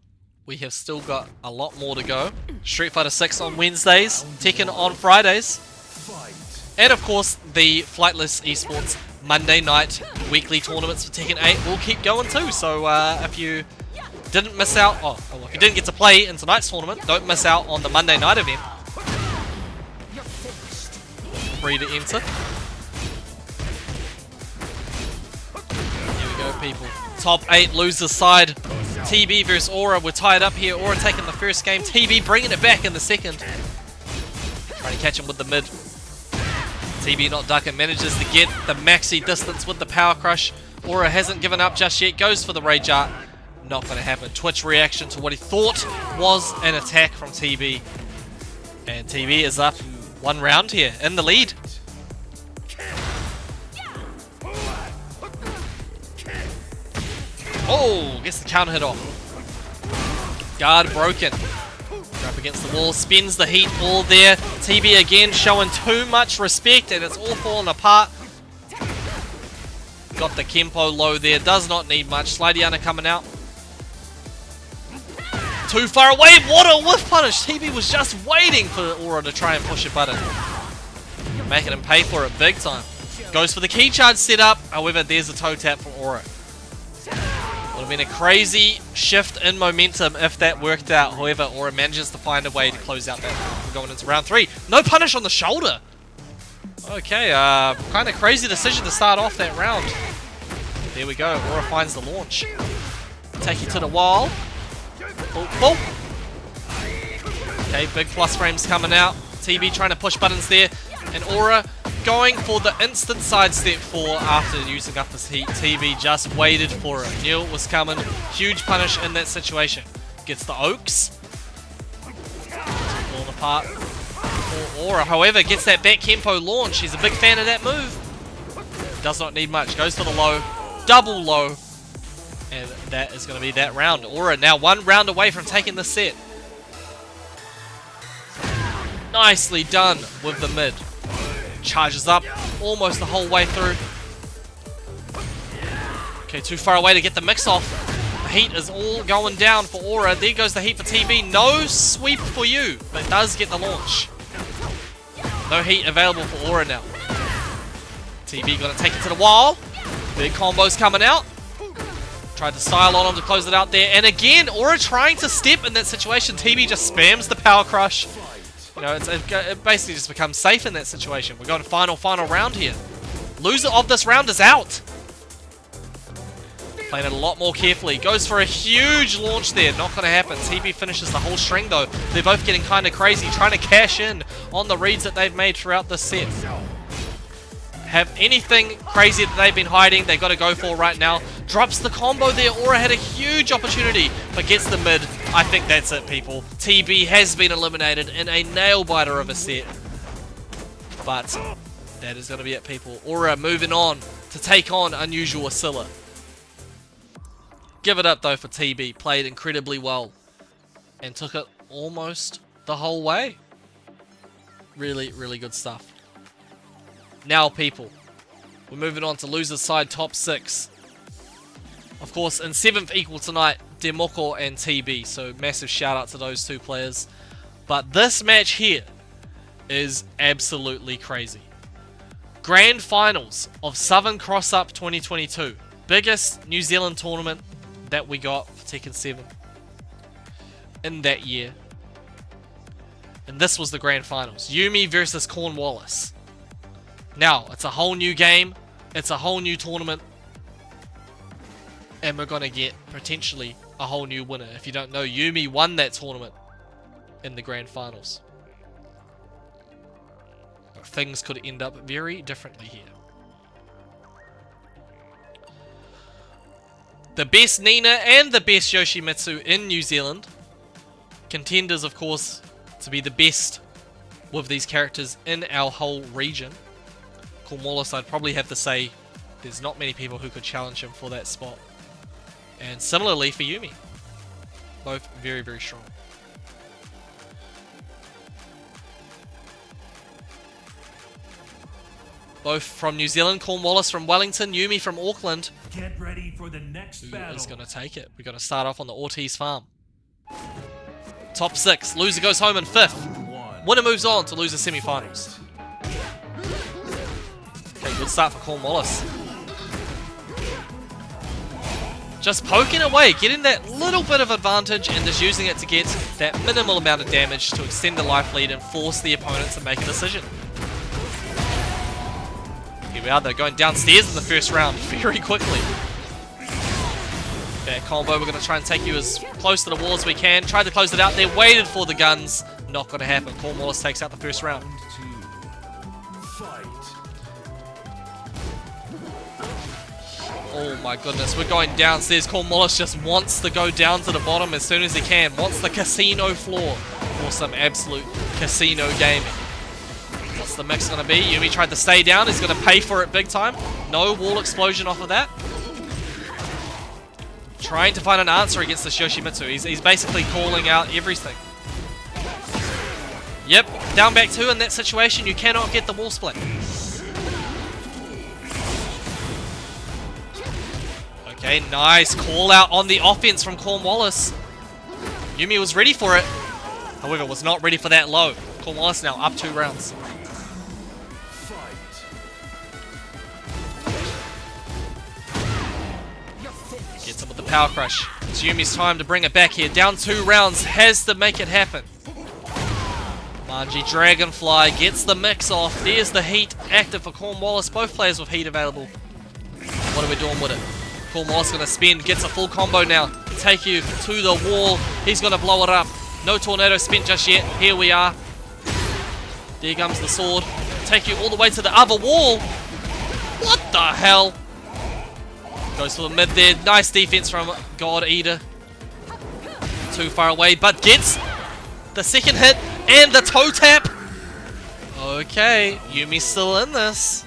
We have still got a lot more to go. Street Fighter 6 on Wednesdays, Tekken on Fridays, and of course the Flightless Esports Monday night weekly tournaments for Tekken 8 will keep going too. So if you didn't miss out, if you didn't get to play in tonight's tournament, don't miss out on the Monday night event. Free to enter. Here we go, people. Top 8 losers side. TB versus Aura. We're tied up here. Aura taking the first game. TB bringing it back in the second. Trying to catch him with the mid. TB not ducking. Manages to get the maxi distance with the power crush. Aura hasn't given up just yet. Goes for the rage art. Not going to happen. Twitch reaction to what he thought was an attack from TB. And TB is up 1 round here in the lead. Oh, gets the counter hit off. Guard broken. Up against the wall, spins the heat all there. TB again showing too much respect and it's all falling apart. Got the Kempo low there, does not need much. Slidiana coming out. Too far away, what a whiff punish. TB was just waiting for Aura to try and push a button. Making him pay for it big time. Goes for the key charge setup, however there's a toe tap for Aura. Would have been a crazy shift in momentum if that worked out. However, Aura manages to find a way to close out that round. We're going into round 3. No punish on the shoulder. Okay, kind of crazy decision to start off that round. There we go. Aura finds the launch. Take you to the wall. Oh. Okay, big plus frames coming out. TB trying to push buttons there. And Aura going for the instant sidestep 4 after using up his heat. TB just waited for it. Knew it was coming. Huge punish in that situation. Gets the Oaks. Falling apart for Aura. However, gets that back Kempo launch. He's a big fan of that move. Does not need much. Goes for the low. Double low. And that is going to be that round. Aura now 1 round away from taking the set. Nicely done with the mid. Charges up almost the whole way through. Okay, too far away to get the mix off. The heat is all going down for Aura. There goes the heat for TB. No sweep for you, but does get the launch. No heat available for Aura now. TB gonna take it to the wall. Big combos coming out. Tried to style on him to close it out there. And again, Aura trying to step in that situation. TB just spams the power crush. You know, it basically just becomes safe in that situation. We're going to final round here. Loser of this round is out. Playing it a lot more carefully. Goes for a huge launch there. Not going to happen. TB finishes the whole string though. They're both getting kind of crazy. Trying to cash in on the reads that they've made throughout this set. Have anything crazy that they've been hiding, they got to go for right now. Drops the combo there. Aura had a huge opportunity, but gets the mid. I think that's it, people. TB has been eliminated in a nail-biter of a set. But that is going to be it, people. Aura moving on to take on Unusual Asilla. Give it up, though, for TB. Played incredibly well. And took it almost the whole way. Really, really good stuff. Now, people, we're moving on to loser's side top 6. Of course, in 7th equal tonight, Demoko and TB. So massive shout out to those two players. But this match here is absolutely crazy. Grand Finals of Southern Cross Up 2022. Biggest New Zealand tournament that we got for Tekken 7 in that year. And this was the Grand Finals. Yumi versus Cornwallis. Now, it's a whole new game, it's a whole new tournament, and we're going to get, potentially, a whole new winner. If you don't know, Yumi won that tournament in the Grand Finals. But things could end up very differently here. The best Nina and the best Yoshimitsu in New Zealand. Contenders, of course, to be the best with these characters in our whole region. Cornwallis, I'd probably have to say there's not many people who could challenge him for that spot. And similarly for Yumi. Both very, very strong. Both from New Zealand. Cornwallis from Wellington. Yumi from Auckland. Get ready for the next battle. Who is going to take it? We're going to start off on the Ortiz farm. Top 6. Loser goes home in 5th. Winner moves on to loser semi-finals. Okay, good start for Cornwallis. Just poking away, getting that little bit of advantage and just using it to get that minimal amount of damage to extend the life lead and force the opponent to make a decision. Here we are, they're going downstairs in the first round very quickly. Back combo, we're going to try and take you as close to the wall as we can. Tried to close it out there, waited for the guns. Not going to happen. Cornwallis takes out the first round. Oh my goodness, we're going downstairs. Cornwallis just wants to go down to the bottom as soon as he can. Wants the casino floor for some absolute casino gaming. What's the mix going to be? Yumi tried to stay down. He's going to pay for it big time. No wall explosion off of that. Trying to find an answer against the Yoshimitsu. He's basically calling out everything. Yep, down back 2 in that situation. You cannot get the wall split. Okay, nice call out on the offense from Cornwallis. Yumi was ready for it. However, was not ready for that low. Cornwallis now up 2 rounds. Gets him with the power crush. It's Yumi's time to bring it back here. Down 2 rounds. Has to make it happen. Manji Dragonfly gets the mix off. There's the heat active for Cornwallis. Both players with heat available. What are we doing with it? Cornwallis going to spin, gets a full combo now. Take you to the wall. He's going to blow it up. No tornado spent just yet. Here we are. There comes the sword. Take you all the way to the other wall. What the hell? Goes for the mid there. Nice defense from God Eater. Too far away, but gets the second hit and the toe tap. Okay, Yumi's still in this.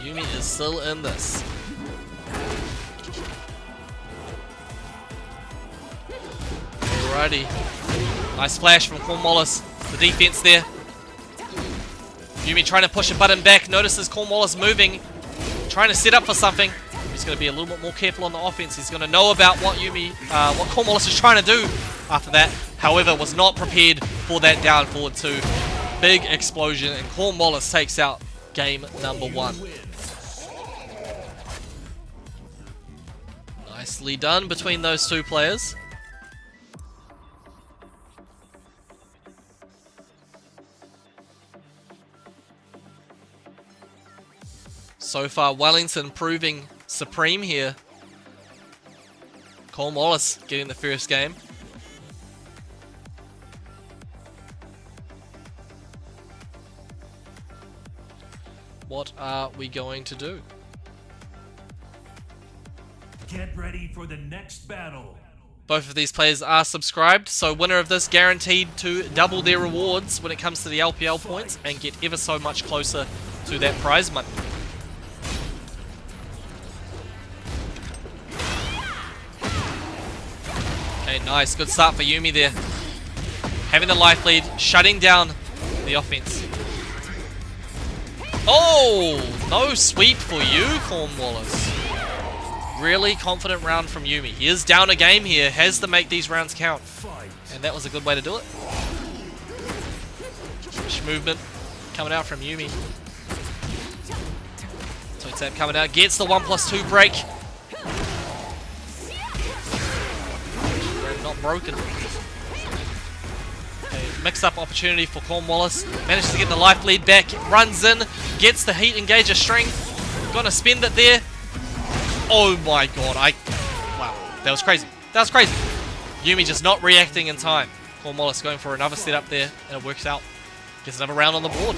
Yumi is still in this. Alrighty. Nice flash from Cornwallis. The defense there. Yumi trying to push a button back. Notices Cornwallis moving. Trying to set up for something. He's going to be a little bit more careful on the offense. He's going to know about what what Cornwallis is trying to do after that. However, was not prepared for that down forward 2. Big explosion, and Cornwallis takes out game number 1. Nicely done between those two players. So far, Wellington proving supreme here. Cornwallis getting the first game. What are we going to do? Get ready for the next battle. Both of these players are subscribed, so winner of this guaranteed to double their rewards when it comes to the LPL points and get ever so much closer to that prize money. Okay, nice. Good start for Yumi there. Having the life lead, shutting down the offense. Oh! No sweep for you, Cornwallis. Really confident round from Yumi. He is down a game here, has to make these rounds count. And that was a good way to do it. Switch movement coming out from Yumi. Toe tap coming out, gets the 1+2 break. Not broken. Okay, mix-up opportunity for Cornwallis. Manages to get the life lead back. Runs in. Gets the heat engager strength. Gonna spend it there. Oh my god. Wow. That was crazy. That was crazy. Yumi just not reacting in time. Cornwallis going for another setup there. And it works out. Gets another round on the board.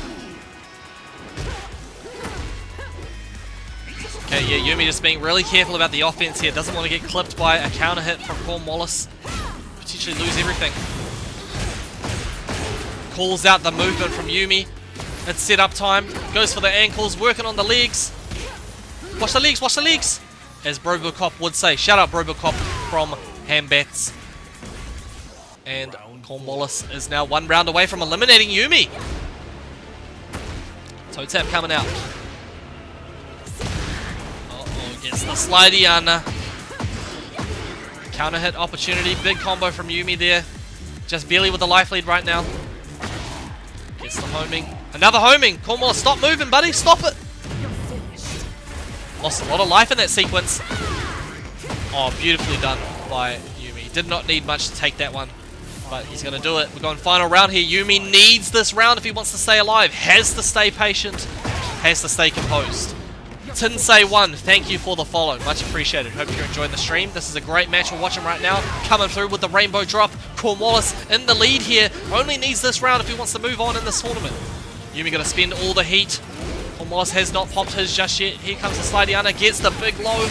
Okay, yeah, Yumi just being really careful about the offense here. Doesn't want to get clipped by a counter hit from Cornwallis. Potentially lose everything. Calls out the movement from Yumi. It's set up time. Goes for the ankles, working on the legs. Watch the legs, watch the legs! As Brobocop would say. Shout out Brobocop from Hambats. And Cornwallis is now 1 round away from eliminating Yumi. Toe tap coming out. Gets the Slidiana. Counter hit opportunity. Big combo from Yumi there. Just barely with the life lead right now. Gets the homing. Another homing. Cornwallis, stop moving, buddy. Stop it. Lost a lot of life in that sequence. Oh, beautifully done by Yumi. Did not need much to take that one. But he's going to do it. We're going final round here. Yumi needs this round if he wants to stay alive. Has to stay patient. Has to stay composed. Tinsei1, thank you for the follow. Much appreciated. Hope you're enjoying the stream. This is a great match we're watching right now. Coming through with the rainbow drop. Cornwallis in the lead here. Only needs this round if he wants to move on in this tournament. Yumi going to spend all the heat. Cornwallis has not popped his just yet. Here comes the Slidiana. Gets the big low.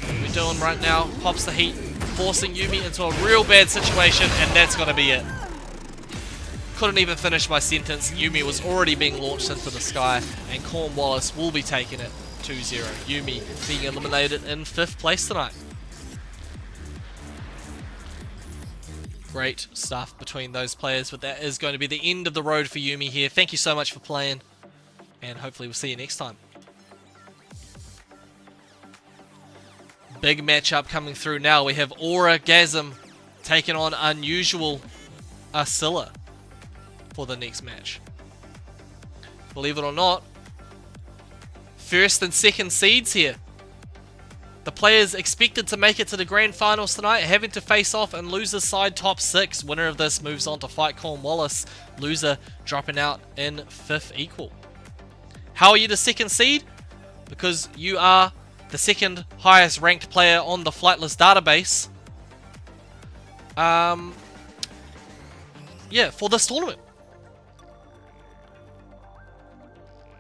What we're doing right now. Pops the heat. Forcing Yumi into a real bad situation. And that's going to be it. Couldn't even finish my sentence. Yumi was already being launched into the sky, and Cornwallis will be taking it 2-0. Yumi being eliminated in 5th place tonight. Great stuff between those players, but that is going to be the end of the road for Yumi here. Thank you so much for playing, and hopefully we'll see you next time. Big matchup coming through now. We have Auragasm taking on Unusual Asilla for the next match. Believe it or not, 1st and 2nd seeds here. The players expected to make it to the grand finals tonight, having to face off in loser's side top 6. Winner of this moves on to fight Cornwallis. Loser dropping out in 5th equal. How are you the 2nd seed? Because you are the 2nd highest ranked player on the Flightless database. Yeah, for this tournament.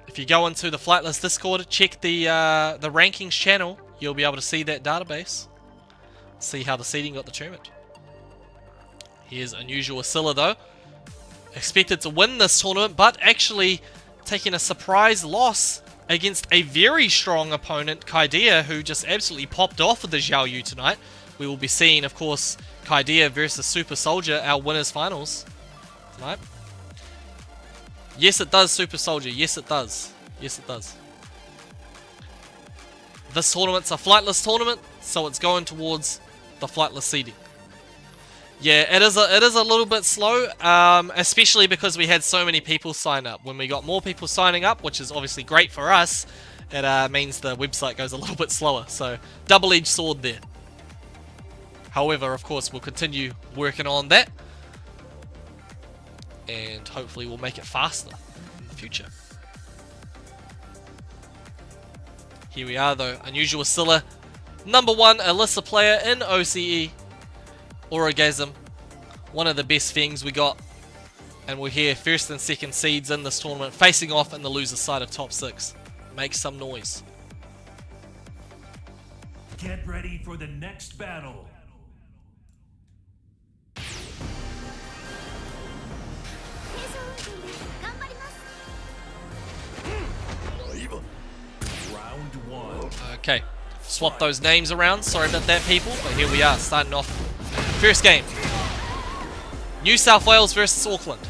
If you go into the Flightless Discord, check the rankings channel, you'll be able to see that database. See how the seeding got determined. Here's Unusual Asilla though. Expected to win this tournament, but actually taking a surprise loss against a very strong opponent, Kaidea, who just absolutely popped off with the Xiao Yu tonight. We will be seeing, of course, Kaidea versus Super Soldier, our winners finals tonight. Yes, it does, Super Soldier. Yes, it does. Yes, it does. This tournament's a Flightless tournament, so it's going towards the Flightless seeding. Yeah, it is a little bit slow, especially because we had so many people sign up. When we got more people signing up, which is obviously great for us, it means the website goes a little bit slower. So, double-edged sword there. However, of course, we'll continue working on that. And hopefully we'll make it faster in the future. Here we are though, Unusual Scylla, #1 Alyssa player in OCE. Orgasm, one of the best things we got. And we're here, first and second seeds in this tournament, facing off in the loser side of top 6. Make some noise. Get ready for the next battle. Round 1. Okay, swap those names around. Sorry about that, people, but here we are, starting off. First game, New South Wales versus Auckland.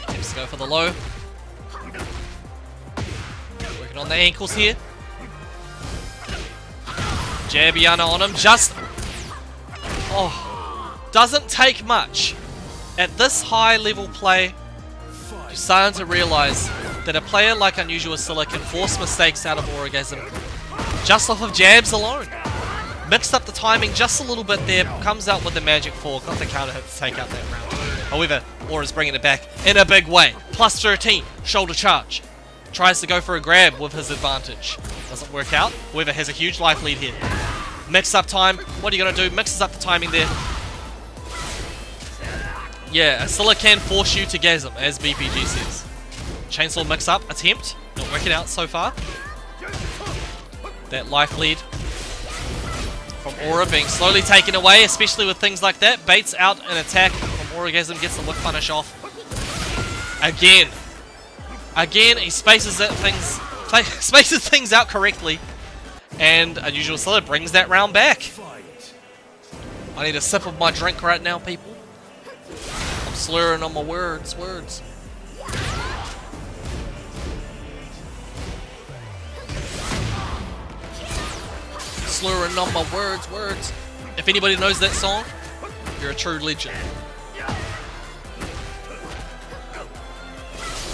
Let's go for the low. Working on the ankles here. Jabiana on him, just... Oh, doesn't take much. At this high level play, you're starting to realise that a player like Unusual Scylla can force mistakes out of Orgasm just off of jabs alone. Mixed up the timing just a little bit there, comes out with the magic 4, got the counter hit to take out that round. However, Aura's bringing it back in a big way. Plus 13, shoulder charge. Tries to go for a grab with his advantage. Doesn't work out, however has a huge life lead here. Mix up time, what are you going to do? Mixes up the timing there. Yeah, Scylla can force you to gasm, as BPG says. Chainsaw mix up, attempt, not working out so far. That life lead from Aura being slowly taken away, especially with things like that. Baits out an attack from Orgasm, gets the whip punish off. Again, he spaces things out correctly, and Unusual Scylla brings that round back. I need a sip of my drink right now, people. I'm slurring on my words. Slurring on my words. If anybody knows that song, you're a true legend.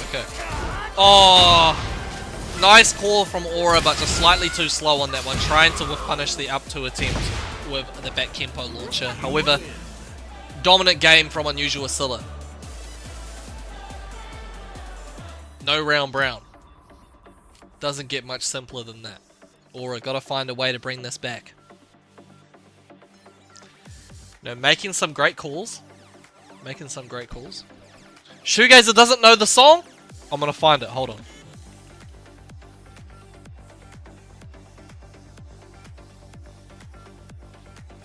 Okay. Oh, nice call from Aura, but just slightly too slow on that one. Trying to whip punish the up 2 attempt with the back Kempo launcher. However, dominant game from Unusual Scylla. No round brown. Doesn't get much simpler than that. Aura, gotta find a way to bring this back. No, making some great calls. Shoegazer doesn't know the song? I'm gonna find it, hold on.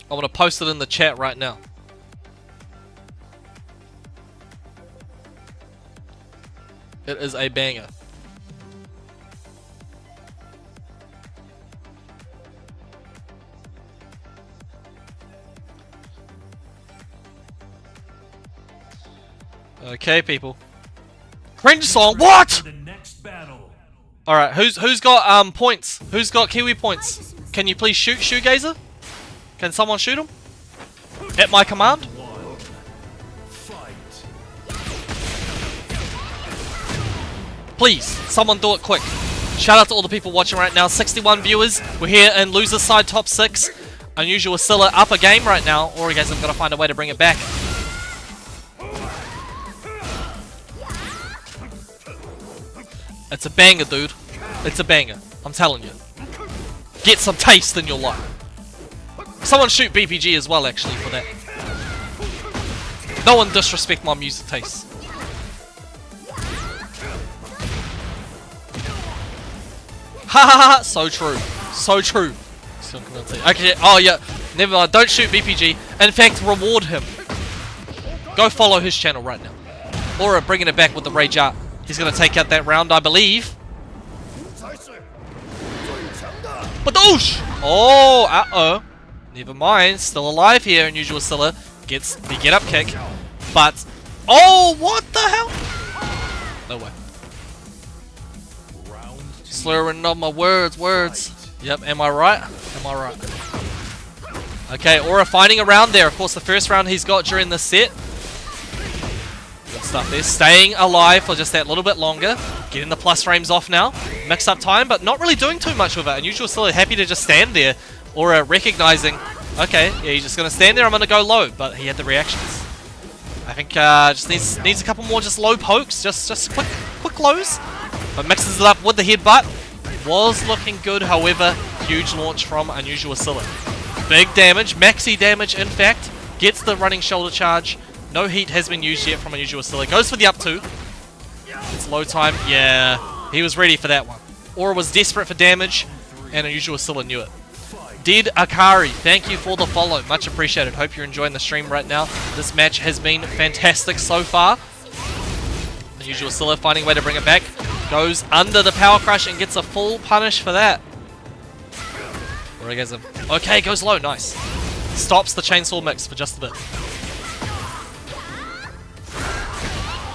I'm gonna post it in the chat right now. It is a banger. Okay, people. Cringe song. What? All right. Who's got points? Who's got Kiwi points? Can you please shoot Shoegazer? Can someone shoot him? At my command. Please, someone do it quick. Shout out to all the people watching right now. 61 viewers. We're here in loser side top 6. Unusual Scylla up a game right now. Orgasm gotta find a way to bring it back. It's a banger, dude. It's a banger. I'm telling you. Get some taste in your life. Someone shoot BPG as well, actually, for that. No one disrespect my music taste. Ha ha ha! So true. So true. Okay, oh yeah. Never mind. Don't shoot BPG. In fact, reward him. Go follow his channel right now. Aura bringing it back with the Rage Art. He's going to take out that round, I believe. Badoosh! Oh, uh-oh. Never mind. Still alive here. Unusual Scylla gets the get-up kick. But... Oh, what the hell? No way. Slurring on my words. Yep, am I right? Am I right? Okay, Aura finding a round there. Of course, the first round he's got during this set. Good stuff there. Staying alive for just that little bit longer. Getting the plus frames off now. Mix up time, but not really doing too much with it. Unusual still happy to just stand there. Aura recognizing, okay, yeah, he's just going to stand there. I'm going to go low, but he had the reactions. I think just needs a couple more just low pokes. Just quick lows. But mixes it up with the headbutt. Was looking good, however, huge launch from Unusual Scylla. Big damage, maxi damage in fact. Gets the running shoulder charge. No heat has been used yet from Unusual Scylla. Goes for the up two. It's low time. Yeah, he was ready for that one. Aura was desperate for damage, and Unusual Scylla knew it. Dead Akari, thank you for the follow. Much appreciated. Hope you're enjoying the stream right now. This match has been fantastic so far. Unusual Scylla finding a way to bring it back. Goes under the power crush and gets a full punish for that. Orgasm. Okay, goes low. Nice. Stops the chainsaw mix for just a bit.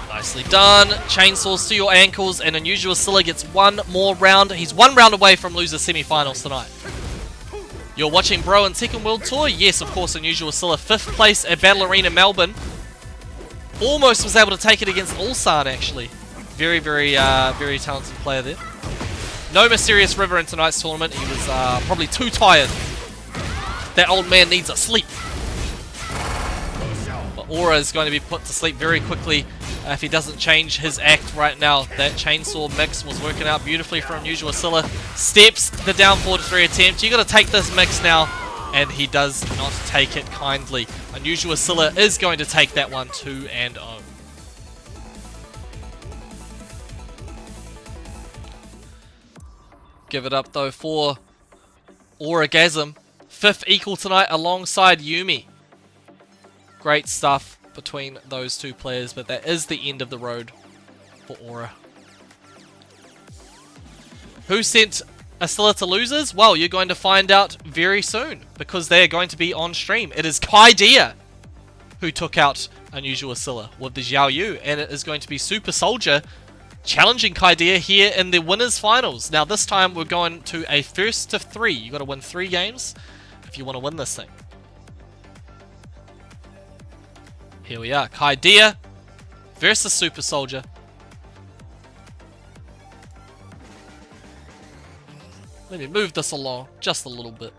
Nicely done. Chainsaws to your ankles, and Unusual Scylla gets one more round. He's one round away from losing semi-finals tonight. You're watching Bro and Tekken World Tour? Yes, of course, Unusual Scylla. 5th place at Battle Arena Melbourne. Almost was able to take it against Ulsan, actually. Very, very talented player there. No Mysterious River in tonight's tournament. He was probably too tired. That old man needs a sleep. But Aura is going to be put to sleep very quickly if he doesn't change his act right now. That chainsaw mix was working out beautifully for Unusual Scylla. Steps the down forward 3 attempt. You got to take this mix now, and he does not take it kindly. Unusual Scylla is going to take that one 2-0. Give it up though for Auragasm. 5th equal tonight alongside Yumi. Great stuff between those two players, but that is the end of the road for Aura. Who sent Scylla to losers? Well, you're going to find out very soon, because they are going to be on stream. It is Kaidea who took out Unusual Scylla with the Xiao Yu, and it is going to be Super Soldier challenging Kaidea here in the winners finals. Now this time we're going to a first to 3. You got to win 3 games if you want to win this thing. Here we are, Kaidea versus Super Soldier. Let me move this along just a little bit.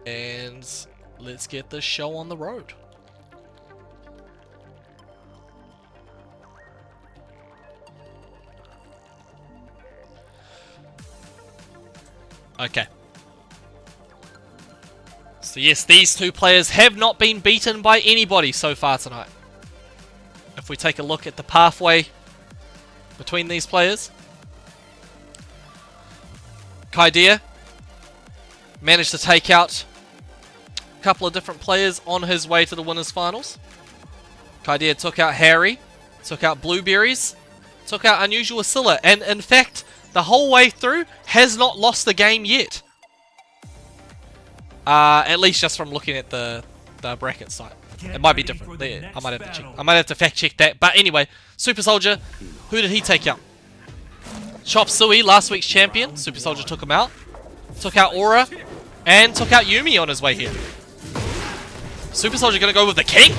And let's get this show on the road. Okay. So yes, these two players have not been beaten by anybody so far tonight. If we take a look at the pathway between these players, Kaidea managed to take out a couple of different players on his way to the winners finals. Kaidea took out Harry, took out Blueberries, took out Unusual Scylla, and in fact, the whole way through, has not lost the game yet. At least just from looking at the bracket site. It might be different. I might have to check. I might have to fact check that. But anyway, Super Soldier, who did he take out? Chop Suey, last week's champion. Super Soldier took him out. Took out Aura. And took out Yumi on his way here. Super Soldier going to go with the King?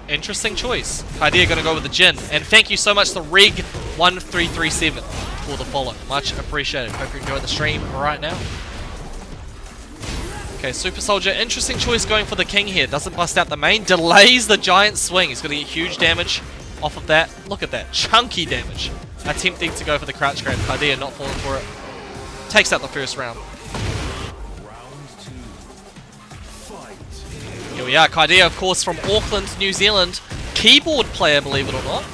Interesting choice. Kaidea going to go with the Jin. And thank you so much to Rig1337 for the follow. Much appreciated. Hope you're enjoying the stream right now. Okay, Super Soldier, interesting choice going for the King here. Doesn't bust out the main. Delays the giant swing. He's going to get huge damage off of that. Look at that. Chunky damage. Attempting to go for the crouch grab. Kaidea not falling for it. Takes out the first round. Here we are. Kaidea, of course, from Auckland, New Zealand. Keyboard player, believe it or not.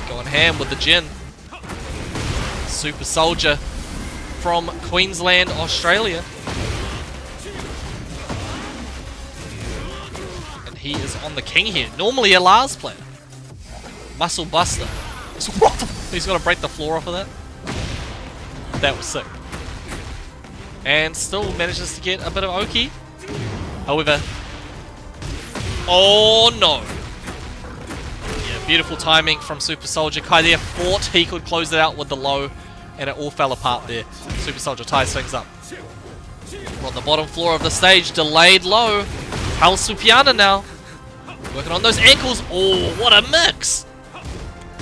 Going ham with the Jin. Super Soldier from Queensland, Australia. And he is on the King here. Normally a Lars player. Muscle Buster. He's got to break the floor off of that. That was sick. And still manages to get a bit of Oki. However, oh no. Yeah, beautiful timing from Super Soldier. Kaidea thought he could close it out with the low, and it all fell apart there. Super Soldier ties things up. We're on the bottom floor of the stage, delayed low. Hal Supiana now. Working on those ankles. Oh, what a mix!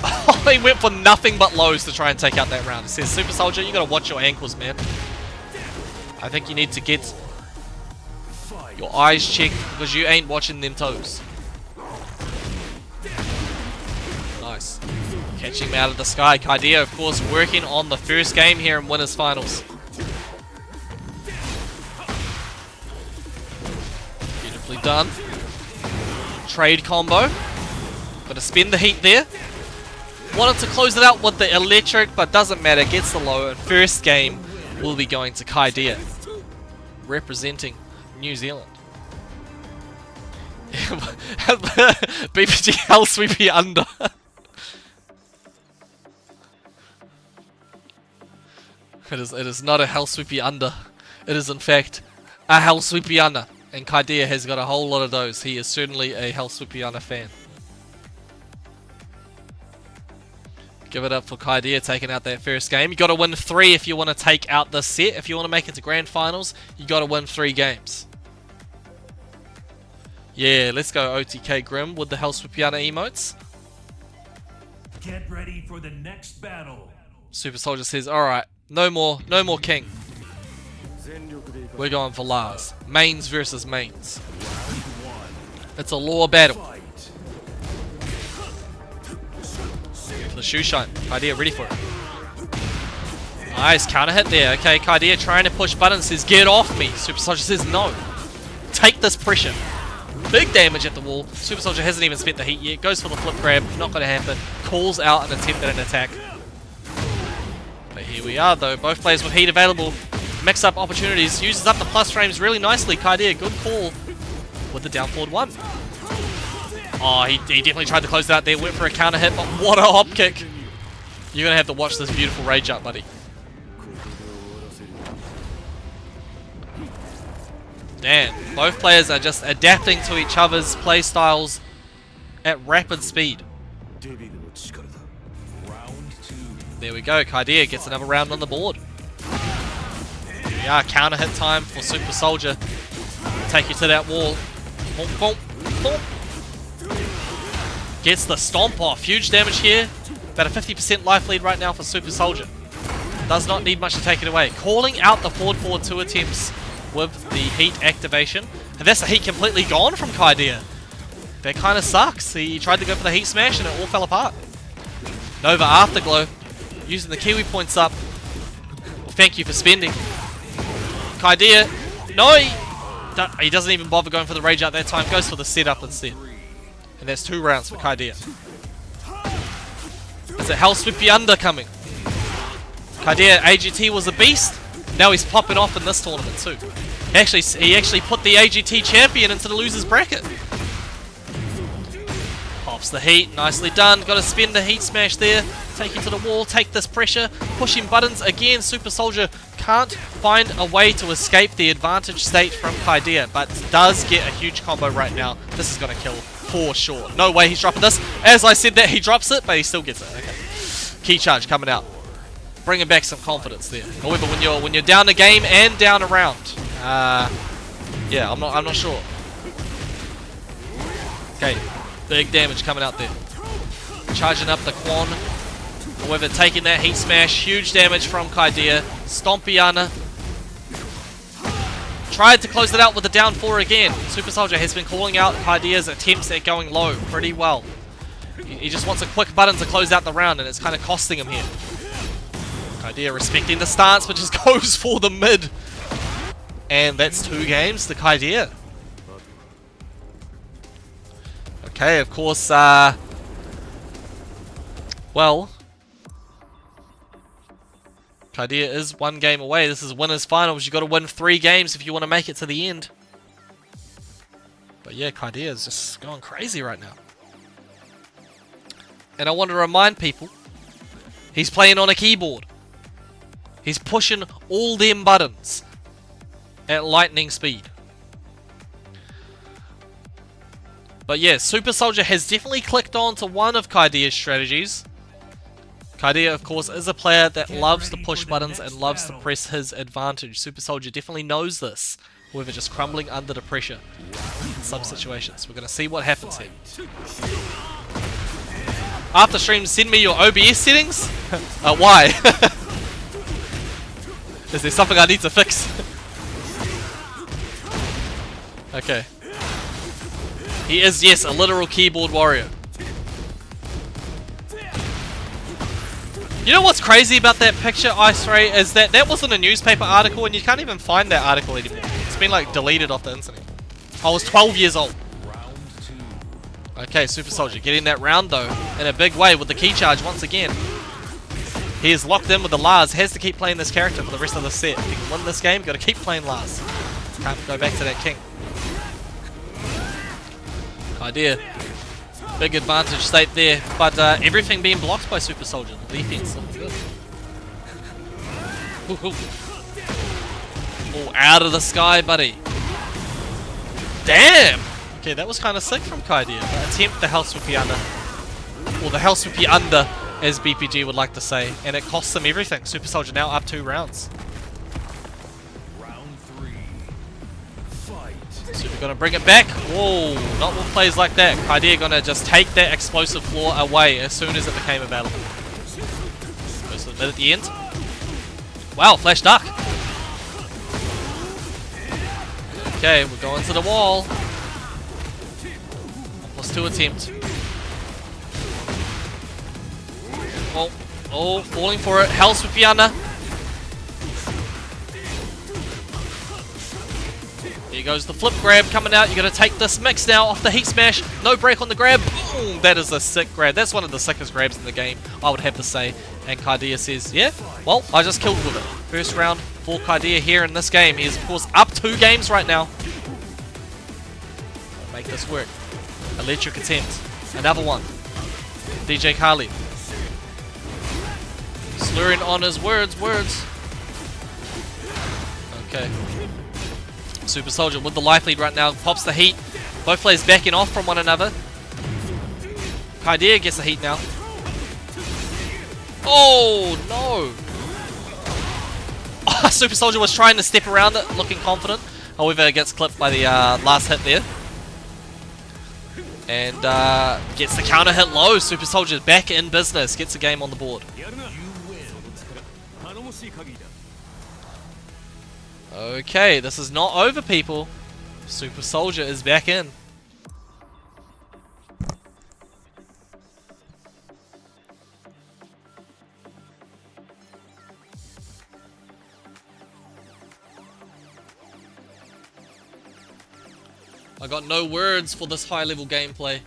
Oh, he went for nothing but lows to try and take out that round. It says, Super Soldier, you gotta watch your ankles, man. I think you need to get your eyes checked because you ain't watching them toes. Nice. Catching him out of the sky. Kaidia, of course, working on the first game here in Winners Finals. Beautifully done. Trade combo. Gotta spin the heat there. Wanted to close it out with the electric, but doesn't matter. Gets the low. And first game will be going to Kaidia, representing New Zealand. BPG Hell Sweepy under. It is not a Hell Sweepy under. It is in fact a Hell Sweepy under. And Kaidia has got a whole lot of those. He is certainly a Hell Sweepy under fan. Give it up for Kaidia taking out that first game. You got to win 3 if you want to take out this set. If you want to make it to grand finals, you got to win 3 games. Yeah, let's go OTK Grim with the Hell Sweepiana emotes. Get ready for the next battle. Super Soldier says, alright, no more king. We're going for Lars. Mains versus mains. It's a law battle. The shoe shine. Kaidia ready for it. Nice counter hit there. Okay, Kaidia trying to push buttons says, get off me. Super Soldier says, no. Take this pressure. Big damage at the wall. Super Soldier hasn't even spent the heat yet. Goes for the flip grab. Not going to happen. Calls out an attempt at an attack. But here we are though. Both players with heat available. Mix up opportunities. Uses up the plus frames really nicely. Kaidia, good call with the down forward 1. Oh, he definitely tried to close it out there. Went for a counter hit, but what a hop kick. You're going to have to watch this beautiful rage up, buddy. Damn, both players are just adapting to each other's play styles at rapid speed. There we go, Kaidia gets another round on the board. Here we are, counter hit time for Super Soldier. Take you to that wall. Boom, boom, boom. Gets the stomp off. Huge damage here. About a 50% life lead right now for Super Soldier. Does not need much to take it away. Calling out the forward 2 attempts with the heat activation. And that's the heat completely gone from Kaidia. That kind of sucks. He tried to go for the heat smash and it all fell apart. Nova Afterglow. Using the Kiwi points up. Thank you for spending. Kaidia. No! He doesn't even bother going for the rage out that time. Goes for the setup instead. And that's 2 rounds for Kaidia. Is it Hell Sweepy under coming? Kaidia, AGT was a beast. Now he's popping off in this tournament too. He actually put the AGT champion into the loser's bracket. Pops the heat, nicely done. Got to spin the heat smash there. Take you to the wall, take this pressure. Pushing buttons again. Super Soldier can't find a way to escape the advantage state from Kaidia, but does get a huge combo right now. This is going to kill for sure. No way he's dropping this. As I said that, he drops it, but he still gets it. Okay. Key charge coming out. Bringing back some confidence there. However, when you're down a game and down a round, yeah, I'm not sure. Okay, big damage coming out there. Charging up the Quan. However, taking that heat smash, huge damage from Kaidia. Stompiana. Tried to close it out with the down 4 again. Super Soldier has been calling out Kaidia's attempts at going low pretty well. He just wants a quick button to close out the round, and it's kind of costing him here. Kaidia respecting the stance, but just goes for the mid. And that's 2 games to Kaidia. Okay, of course, well, Kaidia is 1 game away. This is winners finals. You've got to win 3 games if you want to make it to the end. But yeah, Kaidia is just going crazy right now. And I want to remind people, he's playing on a keyboard. He's pushing all them buttons at lightning speed. But yeah, Super Soldier has definitely clicked on to one of Kaidia's strategies. Kaidia, of course, is a player that loves to push buttons and loves to press his advantage. Super Soldier definitely knows this. However, just crumbling under the pressure in some situations. We're going to see what happens here. After stream, send me your OBS settings? Why? Is there something I need to fix? Okay. He is, yes, a literal keyboard warrior. You know what's crazy about that picture, Ice Ray, is that that wasn't a newspaper article and you can't even find that article anymore. It's been like deleted off the internet. I was 12 years old. Okay, Super Soldier getting that round though in a big way with the key charge once again. He is locked in with the Lars, has to keep playing this character for the rest of the set. If he can win this game, got to keep playing Lars. Can't go back to that king. Idea. Big advantage state there, but everything being blocked by Super Soldier. The defense looking good. Oh, out of the sky, buddy. Damn! Okay, that was kind of sick from Kaidia. Attempt the hell swoopy under. Or the hell swoopy under, as BPG would like to say. And it costs him everything. Super Soldier now up 2 rounds. Round 3. Fight. Super gonna bring it back. Whoa, not with plays like that. Kaidia gonna just take that explosive floor away as soon as it became available. Goes to the mid at the end. Wow, flash duck. Okay, we're going to the wall. 1+2 attempt. Oh, falling for it. Hell swoopy under. There goes the flip grab coming out. You're going to take this mix now off the heat smash. No break on the grab. Boom! That is a sick grab. That's one of the sickest grabs in the game, I would have to say. And Kaidia says, yeah, well, I just killed with it. First round for Kaidia here in this game. He is, of course, up 2 games right now. Make this work. Electric attempt. Another one. DJ Khalid. Slurring on his words. Okay. Super Soldier with the life lead right now. Pops the heat. Both players backing off from one another. Kaidia gets the heat now. Oh, no. Oh, Super Soldier was trying to step around it, looking confident. However, it gets clipped by the last hit there. And gets the counter hit low. Super Soldier back in business. Gets the game on the board. Okay, this is not over, people. Super Soldier is back in. I got no words for this high-level gameplay.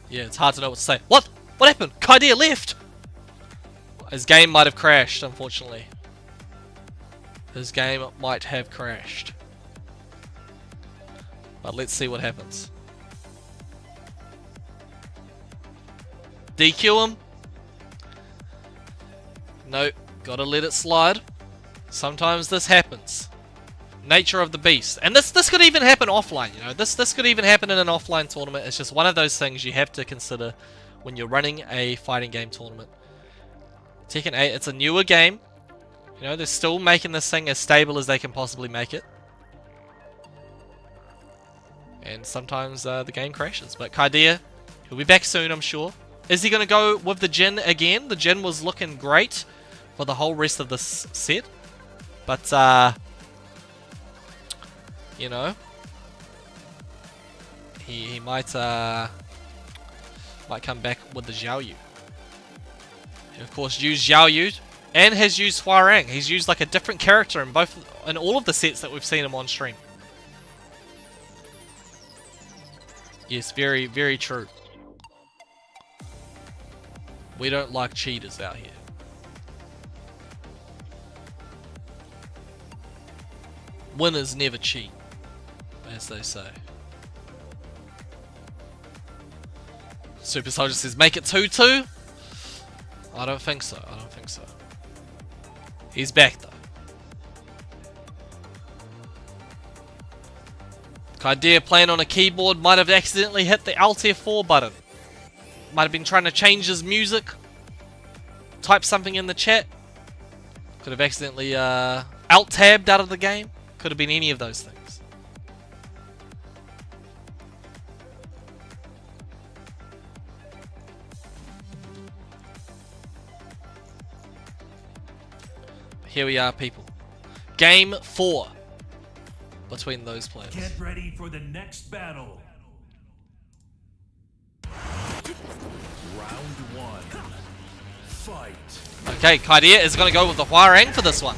Yeah, it's hard to know what to say. What? What happened? Kaidia left! His game might have crashed, unfortunately. His game might have crashed. But let's see what happens. DQ him? No, gotta let it slide. Sometimes this happens. Nature of the beast. And this could even happen offline, you know. This could even happen in an offline tournament. It's just one of those things you have to consider when you're running a fighting game tournament. Tekken 8, it's a newer game. You know, they're still making this thing as stable as they can possibly make it. And sometimes the game crashes. But Kaidia, he'll be back soon, I'm sure. Is he going to go with the Jin again? The Jin was looking great for the whole rest of this set. But, you know, he might come back with the Xiao Yu. He, of course, used Xiao Yu. And has used Huarang. He's used like a different character in all of the sets that we've seen him on stream. Yes, very, very true. We don't like cheaters out here. Winners never cheat, as they say. Super Soldier says, make it 2-2? I don't think so. I don't think so. He's back though. Kaidia playing on a keyboard might have accidentally hit the Alt F4 button. Might have been trying to change his music. typed something in the chat. Could have accidentally alt-tabbed out of the game. Could have been any of those things. Here we are, people. Game 4 between those players. Get ready for the next battle. Round 1. Fight. Okay, Kaidia is going to go with the Hwarang for this one.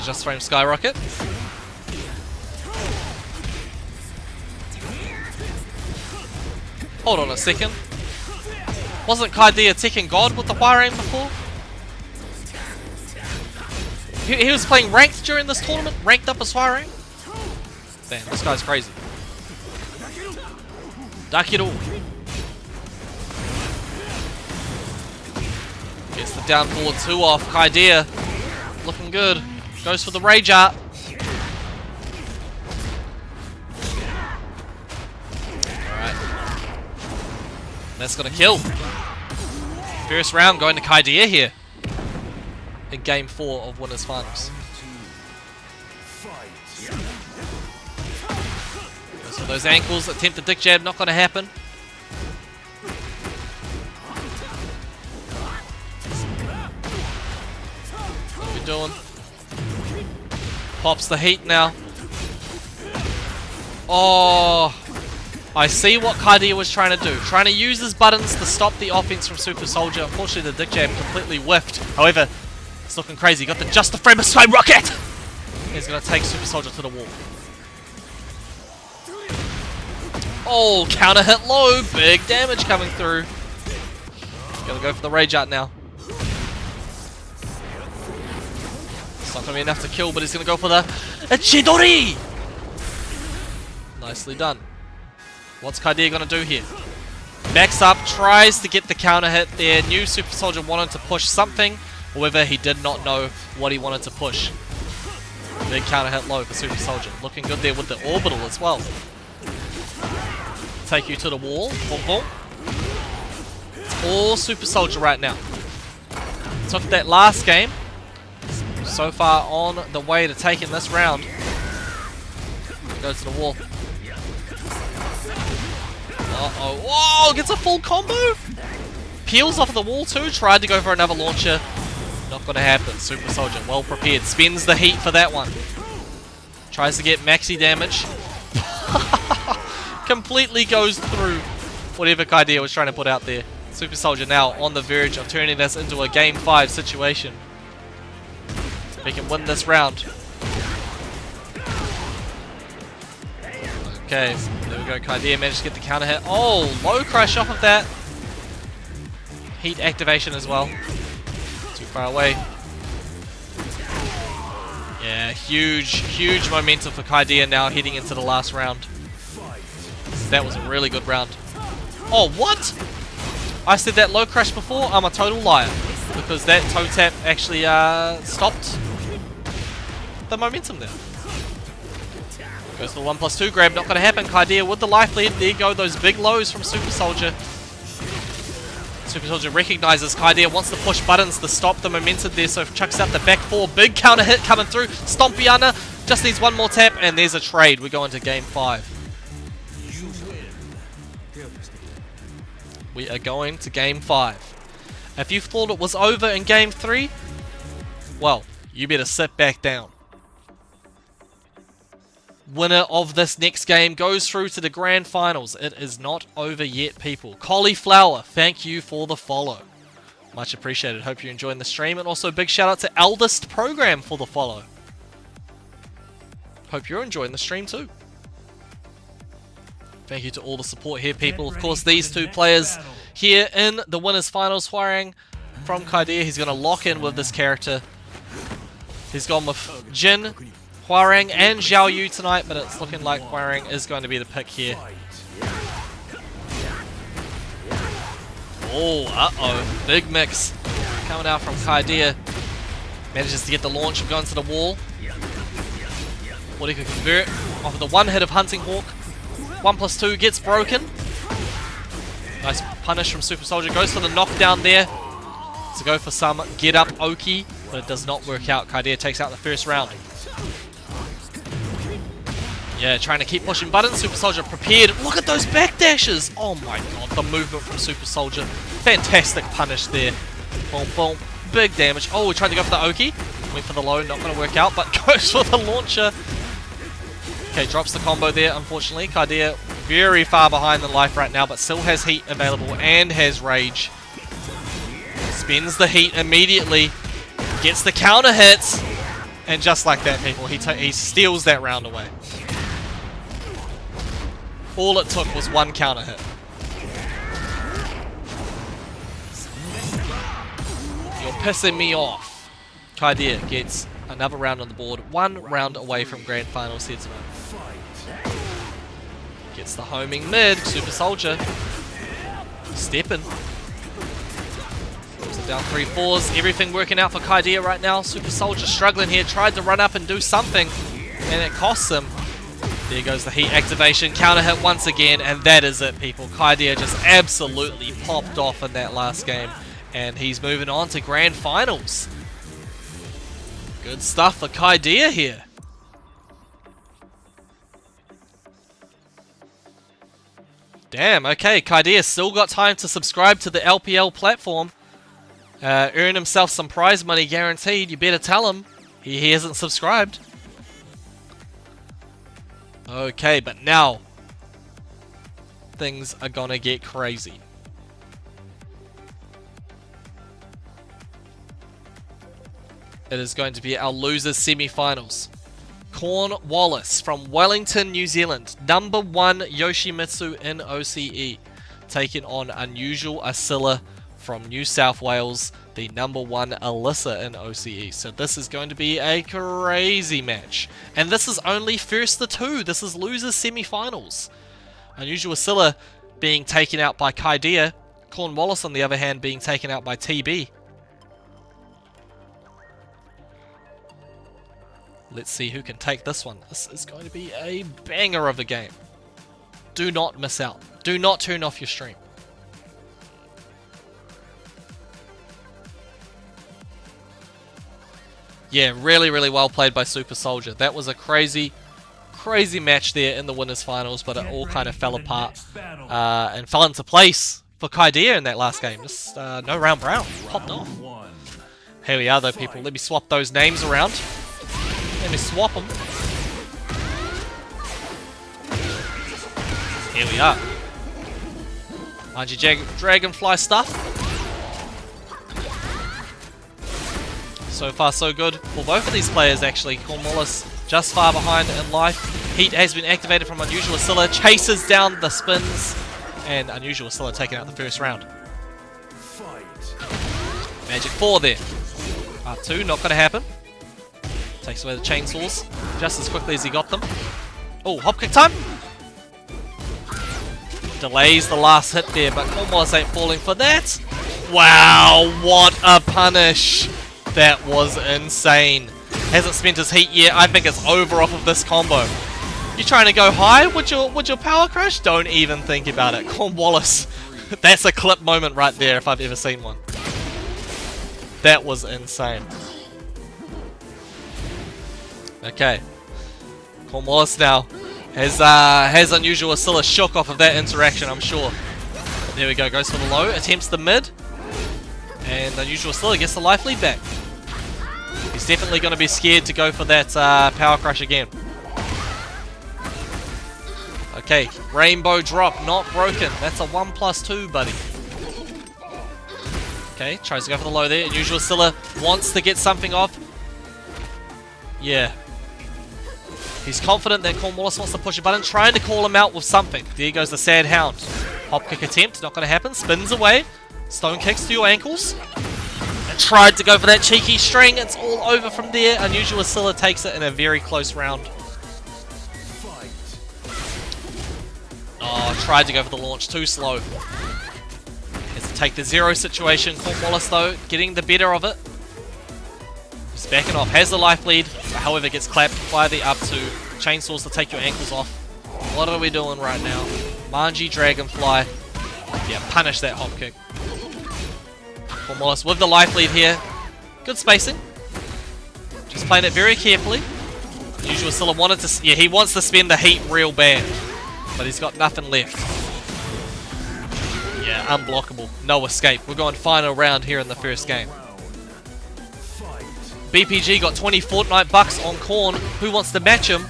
Just frame Skyrocket. Hold on a second. Wasn't Kaidia Tekken God with the Hwarang before? He was playing ranked during this tournament, ranked up as Hwarang. Damn, this guy's crazy. Dakido. Gets the down forward 2 off. Kaidia looking good. Goes for the Rage Art. Alright. That's gonna kill. First round going to Kaidia here. In game 4 of Winners Finals. Goes for those ankles. Attempt the dick jab. Not gonna happen. What are we doing? Pops the heat now. Oh, I see what Kaidia was trying to do. Trying to use his buttons to stop the offense from Super Soldier. Unfortunately, the dick jab completely whiffed. However, it's looking crazy. Got the just the frame of Skyrocket. He's going to take Super Soldier to the wall. Oh, counter hit low. Big damage coming through. Going to go for the Rage Art now. It's not going to be enough to kill, but he's going to go for the Chidori! Nicely done. What's Kaidia going to do here? Backs up, tries to get the counter hit there. Knew Super Soldier wanted to push something. However, he did not know what he wanted to push. Big counter hit low for Super Soldier. Looking good there with the orbital as well. Take you to the wall. Boom, boom. It's all Super Soldier right now. Took that last game. So far on the way to taking this round. Goes to the wall. Uh-oh. Whoa! Gets a full combo! Peels off of the wall too. Tried to go for another launcher. Not going to happen. Super Soldier well prepared. Spends the heat for that one. Tries to get maxi damage. Completely goes through whatever Kaidia was trying to put out there. Super Soldier now on the verge of turning this into a Game 5 situation. He can win this round. Okay, there we go. Kaidia managed to get the counter hit. Oh, low crush off of that. Heat activation as well. Too far away. Yeah, huge momentum for Kaidia now heading into the last round. That was a really good round. Oh, what? I said that low crush before. I'm a total liar. Because that toe tap actually stopped the momentum there. Goes for the 1+2 grab, not going to happen. Kaidia with the life lead. There you go, those big lows from Super Soldier. Super Soldier recognizes Kaidia wants to push buttons to stop the momentum there, so chucks out the back 4. Big counter hit coming through. Stompiana just needs one more tap, and there's a trade. We go into Game 5. We are going to Game 5. If you thought it was over in Game 3, well, you better sit back down. Winner of this next game goes through to the grand finals. It is not over yet, people. Cauliflower, thank you for the follow. Much appreciated. Hope you're enjoying the stream. And also a big shout out to Eldest Program for the follow. Hope you're enjoying the stream too. Thank you to all the support here, people. Of course, these two players here in the winners finals. Hwarang from Kaidia. He's going to lock in with this character. He's gone with Jin, Hwarang, and Xiao Yu tonight, but it's looking like Hwarang is going to be the pick here. Oh, uh-oh. Big mix coming out from Kaidia. Manages to get the launch of going to the wall. What he could convert off of the one hit of Hunting Hawk. 1+2 gets broken. Nice punish from Super Soldier. Goes for the knockdown there to go for some get up Oki, but it does not work out. Kaidea takes out the first round. Yeah, trying to keep pushing buttons. Super Soldier prepared. Look at those backdashes. Oh my god, the movement from Super Soldier. Fantastic punish there. Boom, boom. Big damage. Oh, we tried to go for the Oki. Went for the low, not going to work out, but goes for the launcher. Okay, drops the combo there, unfortunately. Kaidea very far behind in life right now, but still has heat available and has rage. Spends the heat immediately. Gets the counter hits. And just like that, people, he steals that round away. All it took was one counter hit. You're pissing me off. Kaidea gets another round on the board. 1 round away from Grand Finals here tonight. Gets the homing mid. Super Soldier. Stepping. Down 3-4s. Everything working out for Kaidea right now. Super Soldier struggling here. Tried to run up and do something. And it costs him. There goes the heat activation. Counter hit once again. And that is it, people. Kaidea just absolutely popped off in that last game. And he's moving on to Grand Finals. Good stuff for Kaidea here. Damn, okay. Kaidea still got time to subscribe to the LPL platform. Earn himself some prize money guaranteed. You better tell him he hasn't subscribed. Okay, but now things are gonna get crazy. It is going to be our losers semi-finals. Cornwallis from Wellington, New Zealand. Number 1 Yoshimitsu in OCE. Taking on Unusual Asilla from New South Wales. The number 1 Alyssa in OCE. So this is going to be a crazy match. And this is only first to 2. This is losers semi-finals. Unusual Asilla being taken out by Kaidea. Cornwallis on the other hand being taken out by TB. Let's see who can take this one. This is going to be a banger of a game. Do not miss out. Do not turn off your stream. Yeah, really, really well played by Super Soldier. That was a crazy, crazy match there in the winners finals, but it all kind of fell apart and fell into place for Kaidea in that last game. Just no round brown. Popped off. Here we are though, people. Let me swap those names around. Let me swap them. Here we are. Dragonfly stuff. So far so good for both of these players actually. Cornwallis just far behind in life. Heat has been activated from Unusual Asilla. Chases down the spins. And Unusual Asilla taking out the first round. Magic 4 there. R2, not going to happen. Takes away the chainsaws just as quickly as he got them. Oh, hop kick time! Delays the last hit there, but Cornwallis ain't falling for that. Wow, what a punish! That was insane. Hasn't spent his heat yet. I think it's over off of this combo. You trying to go high with your power crush? Don't even think about it. Cornwallis, that's a clip moment right there if I've ever seen one. That was insane. Okay, Cornwallis now has Unusual Asilla shook off of that interaction, I'm sure. There we go, goes for the low, attempts the mid, and Unusual Asilla gets the life lead back. He's definitely going to be scared to go for that power crush again. Okay, rainbow drop, not broken. That's a 1+2, buddy. Okay, tries to go for the low there. Unusual Asilla wants to get something off. Yeah. He's confident that Cornwallis wants to push a button, trying to call him out with something. There goes the Sad Hound. Hop kick attempt, not going to happen. Spins away. Stone kicks to your ankles. And tried to go for that cheeky string. It's all over from there. Unusual Asilla takes it in a very close round. Oh, tried to go for the launch. Too slow. Has to take the 0 situation. Cornwallis, though, getting the better of it. He's backing off. Has the life lead. However, gets clapped by the up 2. Chainsaws to take your ankles off. What are we doing right now? Manji Dragonfly Yeah, punish that hop kick. Cornwallis with the life lead here. Good spacing. Just playing it very carefully. Usual Scylla wanted to... Yeah, he wants to spend the heat real bad. But he's got nothing left. Yeah, unblockable. No escape. We're going final round here in the first game. BPG got 20 Fortnite bucks on Corn. Who wants to match him?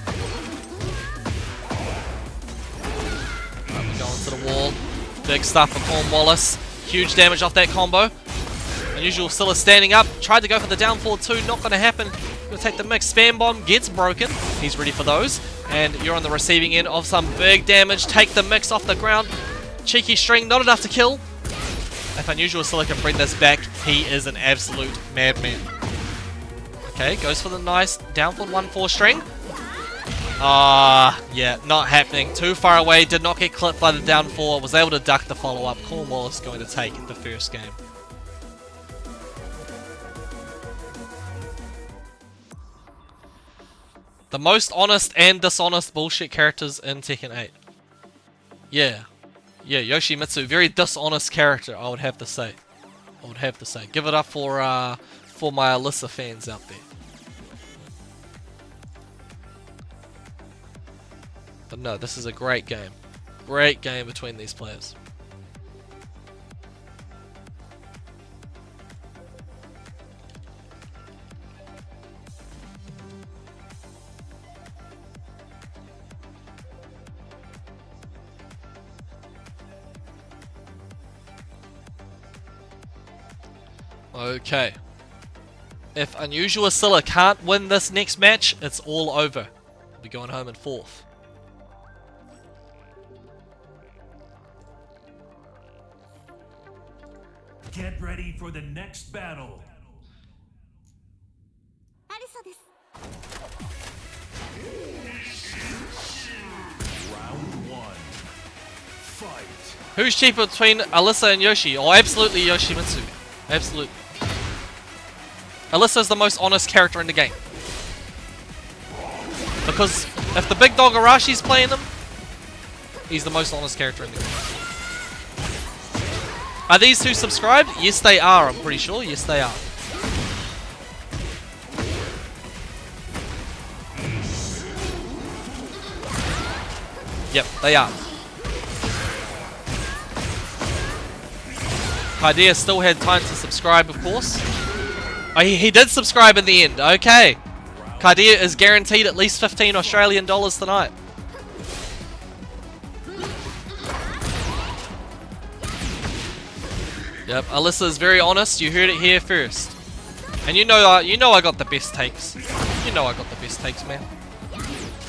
Right, we're going to the wall. Big stuff for Cornwallis. Huge damage off that combo. Unusual Scylla standing up. Tried to go for the down forward too. Not going to happen. Going to take the mix. Spam bomb gets broken. He's ready for those. And you're on the receiving end of some big damage. Take the mix off the ground. Cheeky string. Not enough to kill. If Unusual Scylla can bring this back, he is an absolute madman. Okay, goes for the nice down forward 1-4 string. Yeah, not happening. Too far away. Did not get clipped by the down 4. Was able to duck the follow-up. Cornwallis going to take the first game. The most honest and dishonest bullshit characters in Tekken 8. Yeah. Yeah, Yoshimitsu, very dishonest character, I would have to say. Give it up for my Alyssa fans out there. But no, this is a great game. Great game between these players. Okay. If Unusual Scylla can't win this next match, it's all over. We'll be going home in 4th. Get ready for the next battle. Round 1. Fight. Who's cheaper between Alyssa and Yoshi? Oh, absolutely Yoshimitsu. Absolutely. Alyssa is the most honest character in the game. Because if the big dog Arashi's playing him, he's the most honest character in the game. Are these two subscribed? Yes, they are, I'm pretty sure. Yes, they are. Yep, they are. Kaidia still had time to subscribe, of course. Oh, he did subscribe in the end. Okay. Kaidia is guaranteed at least 15 Australian dollars tonight. Yep, Alyssa is very honest. You heard it here first. And you know I got the best takes. You know I got the best takes, man.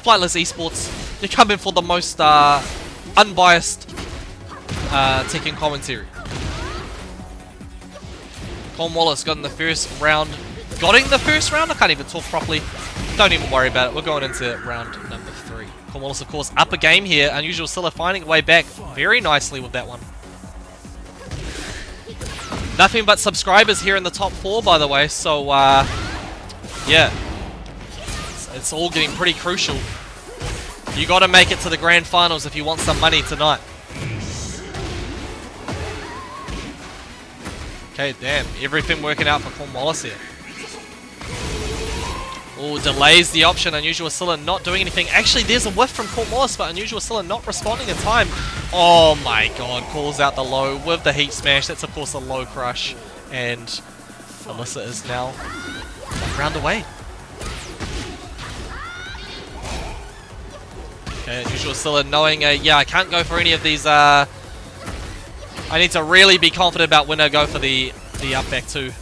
Flightless Esports. You come in for the most unbiased Tekken commentary. Cornwallis got in the first round. Got in the first round? I can't even talk properly. Don't even worry about it. We're going into round number 3. Cornwallis, of course, up a game here. Unusual Scylla finding a way back very nicely with that one. Nothing but subscribers here in the top 4, by the way. So, yeah. It's all getting pretty crucial. You got to make it to the grand finals if you want some money tonight. Okay, damn. Everything working out for Cornwallis here. Oh, delays the option. Unusual Scylla not doing anything. Actually, there's a whiff from Cornwallis, but Unusual Scylla not responding in time. Oh my god, calls out the low with the heat smash. That's, of course, a low crush. And Alyssa is now 1 round away. Okay, Unusual Scylla knowing, yeah, I can't go for any of these, I need to really be confident about when I go for the up back 2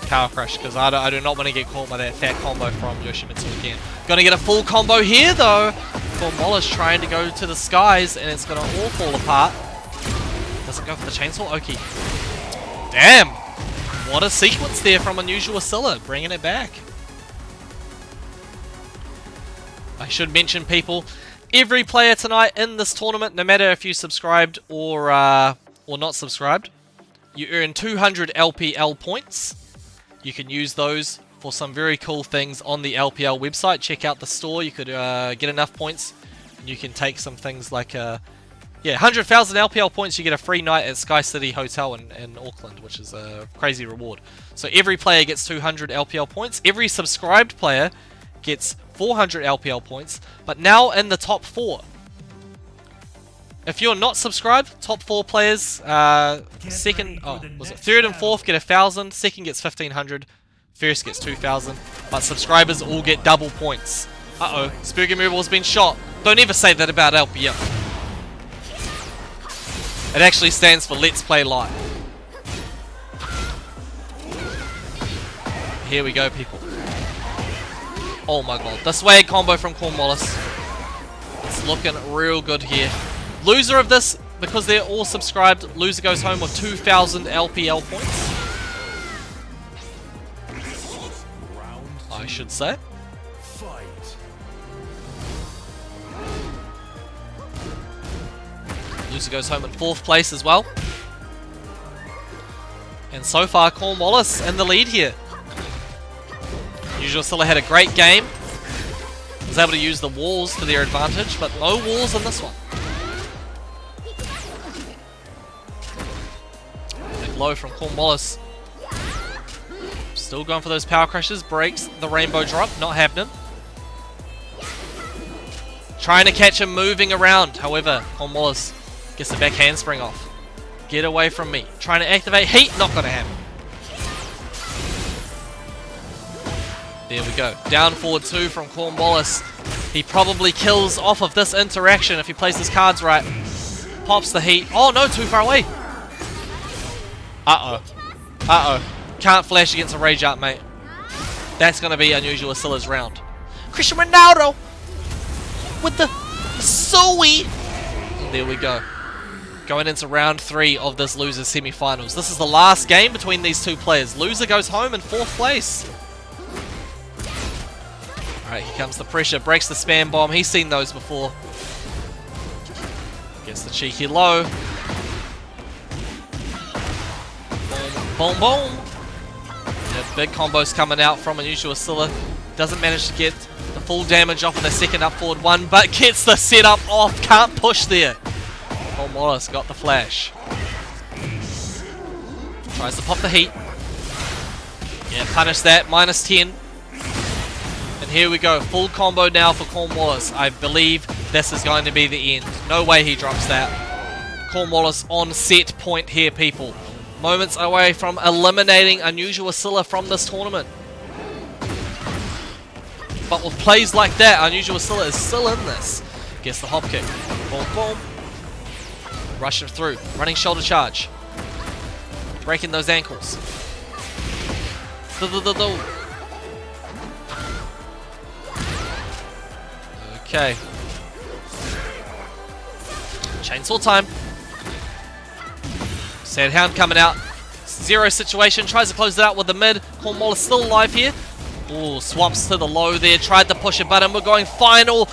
power crush, because I do not want to get caught by that fat combo from Yoshimitsu again. Gonna get a full combo here though. Cornwallis trying to go to the skies, and it's gonna all fall apart. Doesn't go for the chainsaw. Okay. Damn! What a sequence there from Unusual Scylla, bringing it back. I should mention, people, every player tonight in this tournament, no matter if you subscribed or not subscribed, you earn 200 LPL points. You can use those for some very cool things on the LPL website. Check out the store. You could get enough points, and you can take some things like Yeah, 100,000 LPL points, you get a free night at Sky City Hotel in Auckland, which is a crazy reward. So every player gets 200 LPL points. Every subscribed player gets 400 LPL points. But now in the top 4. If you're not subscribed, top 4 players, second, third and fourth get 1,000, second gets 1,500, first gets 2,000, but subscribers all get double points. Uh-oh, Spooky Move has been shot. Don't ever say that about LPL. It actually stands for Let's Play Live. Here we go, people. Oh my god, this way combo from Cornwallis. It's looking real good here. Loser of this, because they're all subscribed, loser goes home with 2,000 LPL points. I should say. Loser goes home in 4th place as well. And so far, Cornwallis in the lead here. Usual Silla had a great game. Was able to use the walls to their advantage, but no walls in this one. Big low from Cornwallis. Still going for those power crushes. Breaks the rainbow drop. Not happening. Trying to catch him moving around. However, Cornwallis gets the back handspring off. Get away from me. Trying to activate heat. Not going to happen. There we go. Down forward 2 from Cornwallis. He probably kills off of this interaction if he plays his cards right. Pops the heat. Oh no, too far away. Uh-oh. Uh-oh. Can't flash against a Rage Art, mate. That's going to be Unusual Silla's round. Cristiano Ronaldo with the OCE. There we go. Going into round 3 of this loser's semi-finals. This is the last game between these two players. Loser goes home in 4th place. Alright, here comes the pressure. Breaks the spam bomb. He's seen those before. Gets the cheeky low. Boom, boom, boom. Yeah, big combos coming out from Unusual Silla. Doesn't manage to get the full damage off of the second up forward one, but gets the setup off. Can't push there. Cornwallis got the flash. Tries to pop the heat. Yeah, punish that. Minus 10. And here we go. Full combo now for Cornwallis. I believe this is going to be the end. No way he drops that. Cornwallis on set point here, people. Moments away from eliminating Unusual Silla from this tournament. But with plays like that, Unusual Silla is still in this. Gets the hop kick. Boom, boom. Rushing through. Running shoulder charge. Breaking those ankles. Okay. Chainsaw time. Sandhound coming out. Zero situation. Tries to close it out with the mid. Cornwallis still alive here. Ooh, swaps to the low there. Tried to push a button. We're going final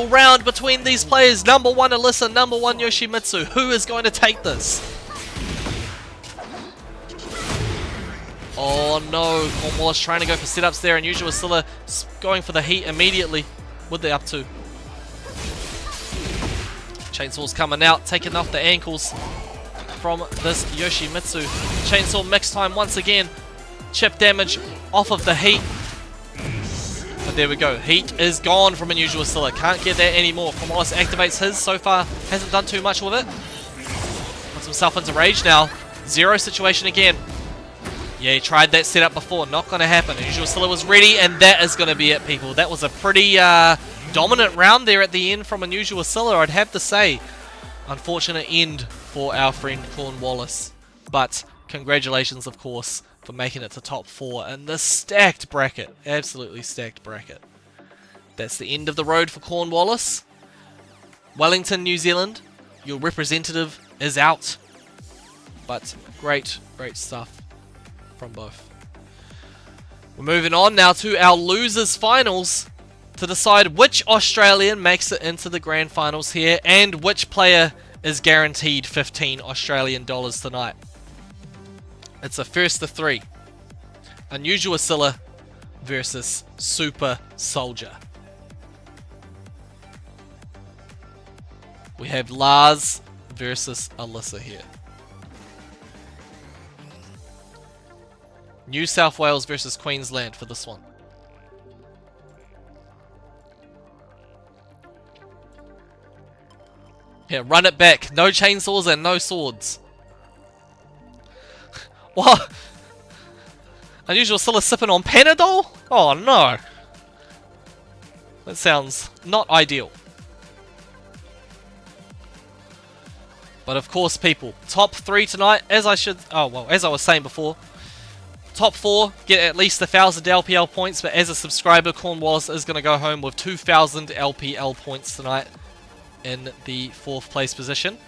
round between these players. Number 1 Alyssa, number 1 Yoshimitsu. Who is going to take this? Oh no, Cornwallis trying to go for setups there. Unusual Silla going for the heat immediately with the up 2. Chainsaw's coming out, taking off the ankles from this Yoshimitsu. Chainsaw mix time once again. Chip damage off of the heat. But there we go. Heat is gone from Unusual Silla. Can't get that anymore. Cornwallis activates his. So far, hasn't done too much with it. Puts himself into rage now. Zero situation again. Yeah, he tried that setup before. Not going to happen. Unusual Silla was ready, and that is going to be it, people. That was a pretty dominant round there at the end from Unusual Silla, I'd have to say. Unfortunate end for our friend Cornwallis. But congratulations, of course, for making it to top 4 in this stacked bracket. Absolutely stacked bracket. That's the end of the road for Cornwallis. Wellington, New Zealand, your representative is out. But great stuff from both. We're moving on now to our losers finals to decide which Australian makes it into the grand finals here and which player is guaranteed 15 Australian dollars tonight. It's a first to 3. Unusual Silla versus Super Soldier. We have Lars versus Alyssa here. New South Wales versus Queensland for this one. Yeah, run it back. No chainsaws and no swords. What? Unusual Scylla sipping on Panadol? Oh no. That sounds not ideal. But of course, people, top 3 tonight, as I was saying before, top 4 get at least 1,000 LPL points, but as a subscriber, Cornwallis is going to go home with 2,000 LPL points tonight in the 4th place position.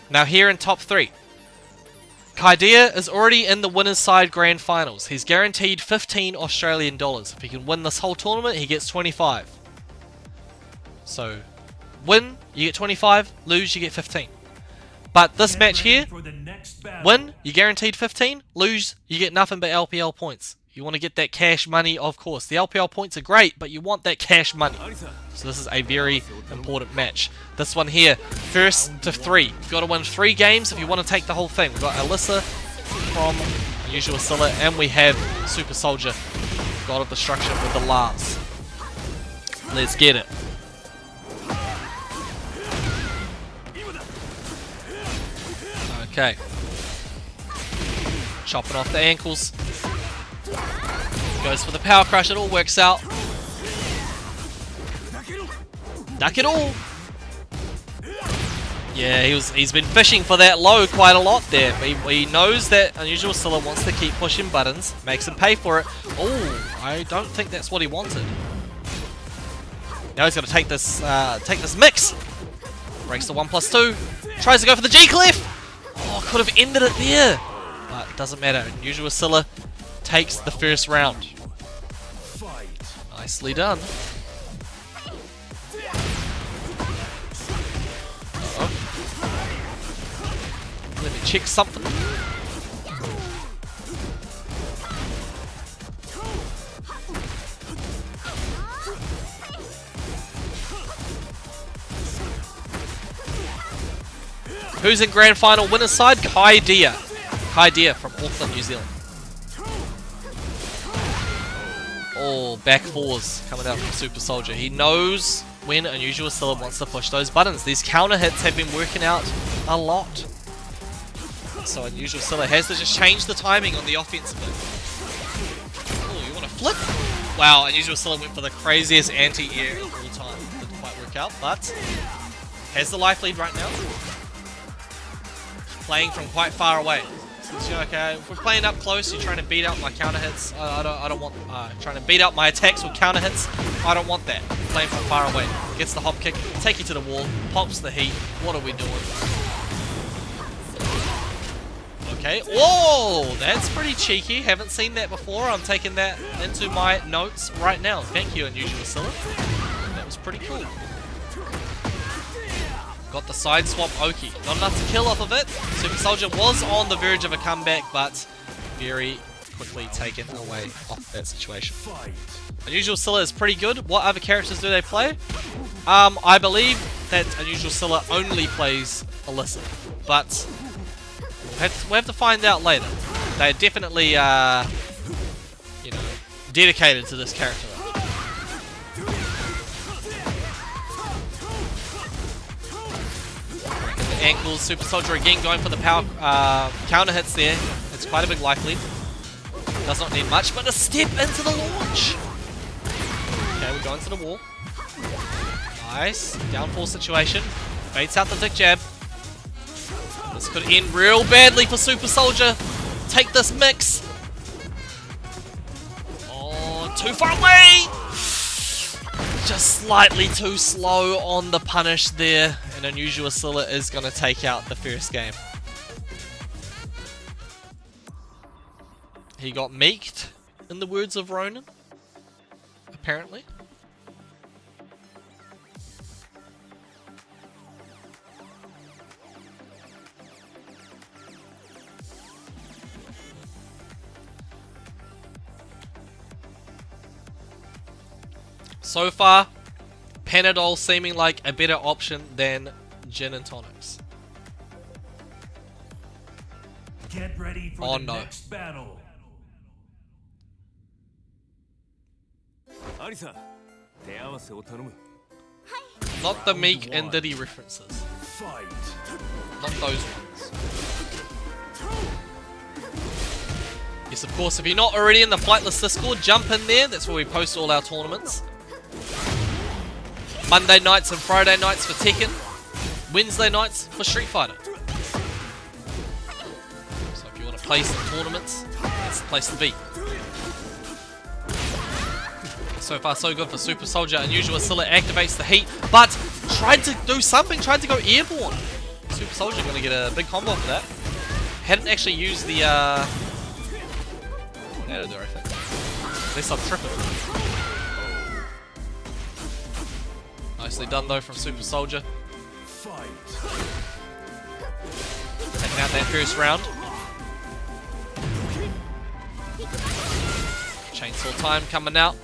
Now here in top 3, Kaidea is already in the winner's side grand finals. He's guaranteed 15 Australian dollars. If he can win this whole tournament, he gets 25. So, win, you get 25, lose, you get 15. But this match here, win, you're guaranteed 15, lose, you get nothing but LPL points. You want to get that cash money, of course. The LPL points are great, but you want that cash money. So this is a very important match. This one here, first to 3. You've got to win 3 games if you want to take the whole thing. We've got Alyssa from Unusual Scylla, and we have Super Soldier, God of Destruction, with the Lars. Let's get it. Okay. Chopping off the ankles. Goes for the power crush, it all works out. Duck it all. Yeah, he's been fishing for that low quite a lot there. He knows that Unusual Scylla wants to keep pushing buttons, makes him pay for it. Oh, I don't think that's what he wanted. Now he's going to take this mix. Breaks the 1+2. Tries to go for the G-Clef. Oh, could have ended it there. But it doesn't matter. Unusual Scylla takes the first round. Nicely done. Uh-oh. Let me check something. Who's in grand final winner's side? Kaidea. Kaidea from Auckland, New Zealand. Oh, back fours coming out from Super Soldier. He knows when Unusual Scylla wants to push those buttons. These counter hits have been working out a lot. So Unusual Scylla has to just change the timing on the offensive bit. Oh, you want to flip? Wow, Unusual Scylla went for the craziest anti-air of all time. Didn't quite work out, but has the life lead right now. Playing from quite far away. So, okay, if we're playing up close, you're trying to beat out my counter hits. I don't want trying to beat out my attacks with counter hits. I don't want that. Playing from far away. Gets the hop kick, take you to the wall, pops the heat. What are we doing? Okay. Whoa, that's pretty cheeky. Haven't seen that before. I'm taking that into my notes right now. Thank you, Unusual Scylla. That was pretty cool. Got the side swap Oki. Not enough to kill off of it. Super Soldier was on the verge of a comeback, but very quickly taken away off that situation. Unusual Scylla is pretty good. What other characters do they play? I believe that Unusual Scylla only plays Alyssa, but we'll have to find out later. They're definitely, dedicated to this character. Ankles, Super Soldier again going for the power counter hits there. It's quite a big life lead. Does not need much, but a step into the launch. Okay, we're going to the wall. Nice. Downfall situation. Baits out the dick jab. This could end real badly for Super Soldier. Take this mix. Oh, too far away. Just slightly too slow on the punish there. And Unusual Scylla is going to take out the first game. He got meeked, in the words of Ronan, apparently. So far, Panadol seeming like a better option than gin and tonics. Get ready for the next battle. Not the Meek and Diddy references. Fight. Not those ones. Yes, of course, if you're not already in the Flightless Discord, jump in there. That's where we post all our tournaments. Monday nights and Friday nights for Tekken. Wednesday nights for Street Fighter. So if you want to play some tournaments, that's the place to be. So far so good for Super Soldier. Unusual Scylla activates the heat, but tried to do something, tried to go airborne. Super Soldier gonna get a big combo for that. Hadn't actually used the tornado there, I think. Unless I'm tripping. Nicely done though from Super Soldier. Taking out that first round. Chainsaw time coming out.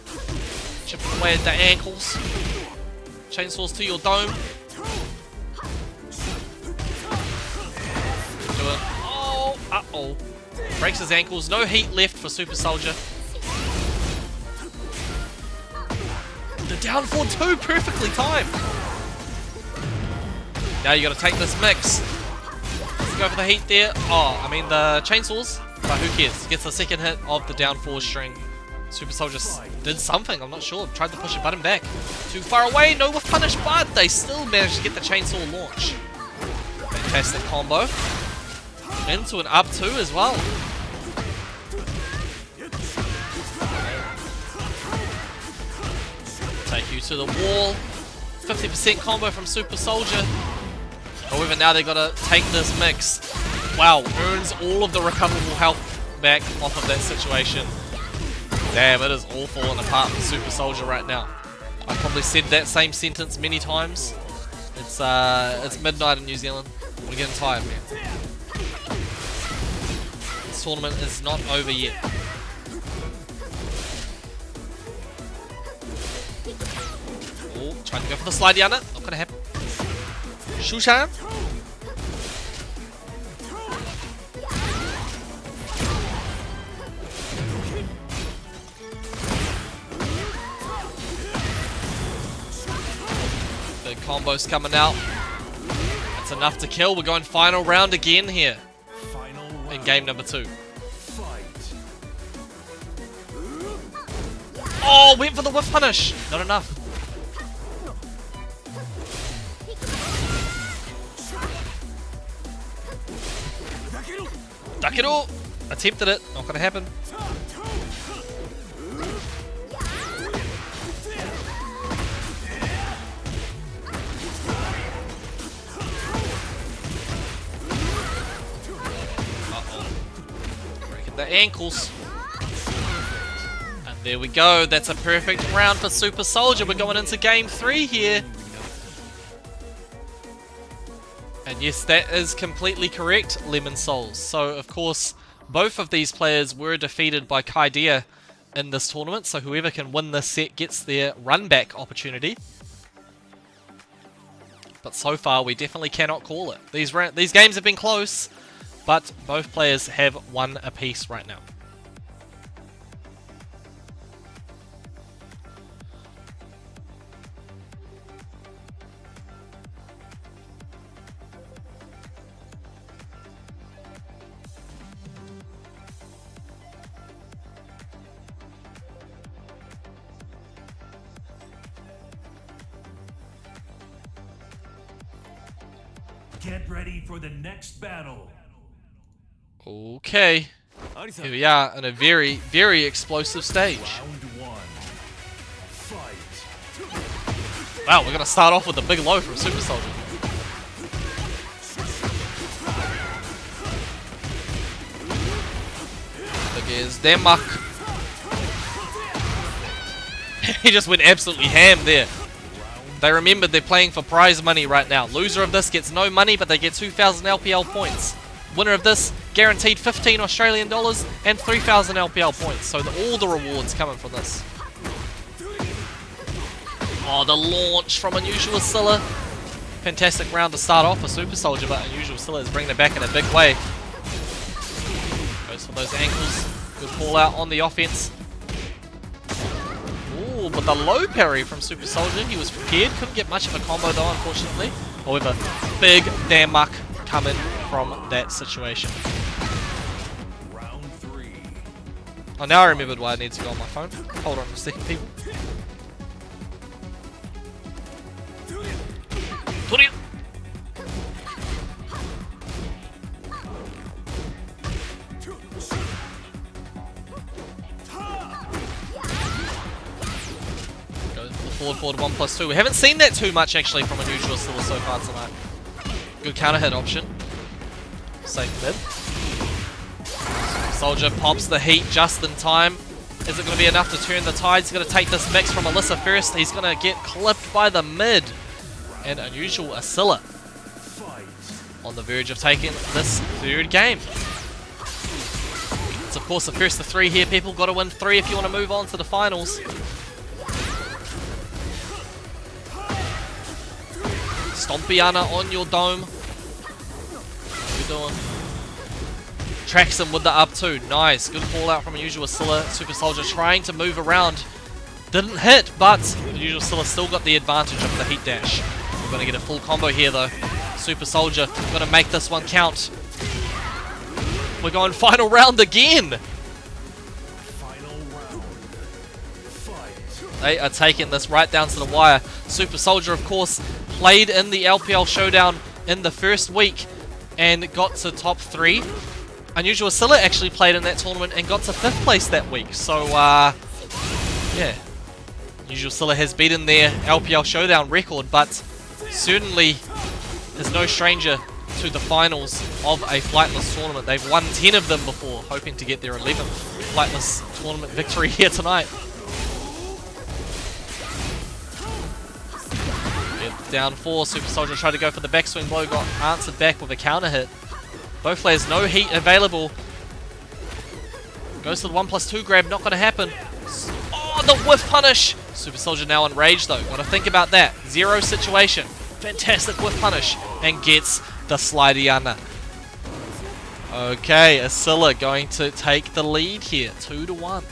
Chipping away at the ankles. Chainsaws to your dome. Do it. Oh, uh-oh. Breaks his ankles. No heat left for Super Soldier. The down 4-2, perfectly timed. Now you got to take this mix. Let's go for the heat there. Oh, I mean the chainsaws, but who cares? Gets the second hit of the down 4 string. Super Soldier did something, I'm not sure. Tried to push a button back. Too far away, no with punish, but they still managed to get the chainsaw launch. Fantastic combo. Into an up 2 as well. Take you to the wall. 50% combo from Super Soldier. However, now they gotta take this mix. Wow, earns all of the recoverable health back off of that situation. Damn, it is all falling apart for Super Soldier right now. I've probably said that same sentence many times. It's midnight in New Zealand. We're getting tired, man. This tournament is not over yet. Oh, trying to go for the slide down it. Not gonna happen. Showdown. Big combos coming out. That's enough to kill. We're going final round again here. In game number 2. Oh, went for the whiff punish. Not enough. Duck it all. Attempted it. Not gonna happen. Breaking the ankles. And there we go. That's a perfect round for Super Soldier. We're going into game 3 here. And yes, that is completely correct, Lemon Souls. So, of course, both of these players were defeated by Kaidea in this tournament. So whoever can win this set gets their run-back opportunity. But so far, we definitely cannot call it. These games have been close, but both players have one apiece right now. Get ready for the next battle. Okay. Here we are in a very, very explosive stage. Round 1. Fight. Wow, we're going to start off with a big low from Super Soldier. Look at Denmark. He just went absolutely ham there. They remembered they're playing for prize money right now. Loser of this gets no money, but they get 2,000 LPL points. Winner of this, guaranteed 15 Australian dollars and 3,000 LPL points. So all the rewards coming from this. Oh, the launch from Unusual Scylla. Fantastic round to start off for Super Soldier, but Unusual Scylla is bringing it back in a big way. Goes for those ankles. Good call out on the offense. Ooh, but the low parry from Super Soldier, he was prepared. Couldn't get much of a combo though, unfortunately. However, big damn muck coming from that situation. Round 3. Oh, now I remembered why I need to go on my phone. Hold on a second, people. 20. Forward 1+2. We haven't seen that too much actually from Unusual Scylla so far tonight. Good counter hit option. Safe mid. Soldier pops the heat just in time. Is it going to be enough to turn the tide? He's going to take this mix from Alyssa first. He's going to get clipped by the mid. And Unusual Scylla on the verge of taking this third game. It's of course the first of 3 here, people. Got to win 3 if you want to move on to the finals. Stompiana on your dome. What are you doing? Tracks him with the up 2. Nice. Good call out from Unusual Scylla. Super Soldier trying to move around. Didn't hit, but Unusual Scylla still got the advantage of the heat dash. We're going to get a full combo here though. Super Soldier going to make this one count. We're going final round again. Final round. Fight. They are taking this right down to the wire. Super Soldier, of course, played in the LPL Showdown in the first week and got to top 3. Unusual Scylla actually played in that tournament and got to 5th place that week. So, yeah. Unusual Scylla has beaten their LPL Showdown record, but certainly is no stranger to the finals of a flightless tournament. They've won 10 of them before, hoping to get their 11th flightless tournament victory here tonight. Down 4, Super Soldier tried to go for the backswing blow, got answered back with a counter hit. Both players, no heat available. Goes to the 1+2 grab, not going to happen. Oh, the whiff punish! Super Soldier now enraged though, got to think about that. 0 situation, fantastic whiff punish, and gets the Slidiana. Okay, Scylla going to take the lead here, 2-1.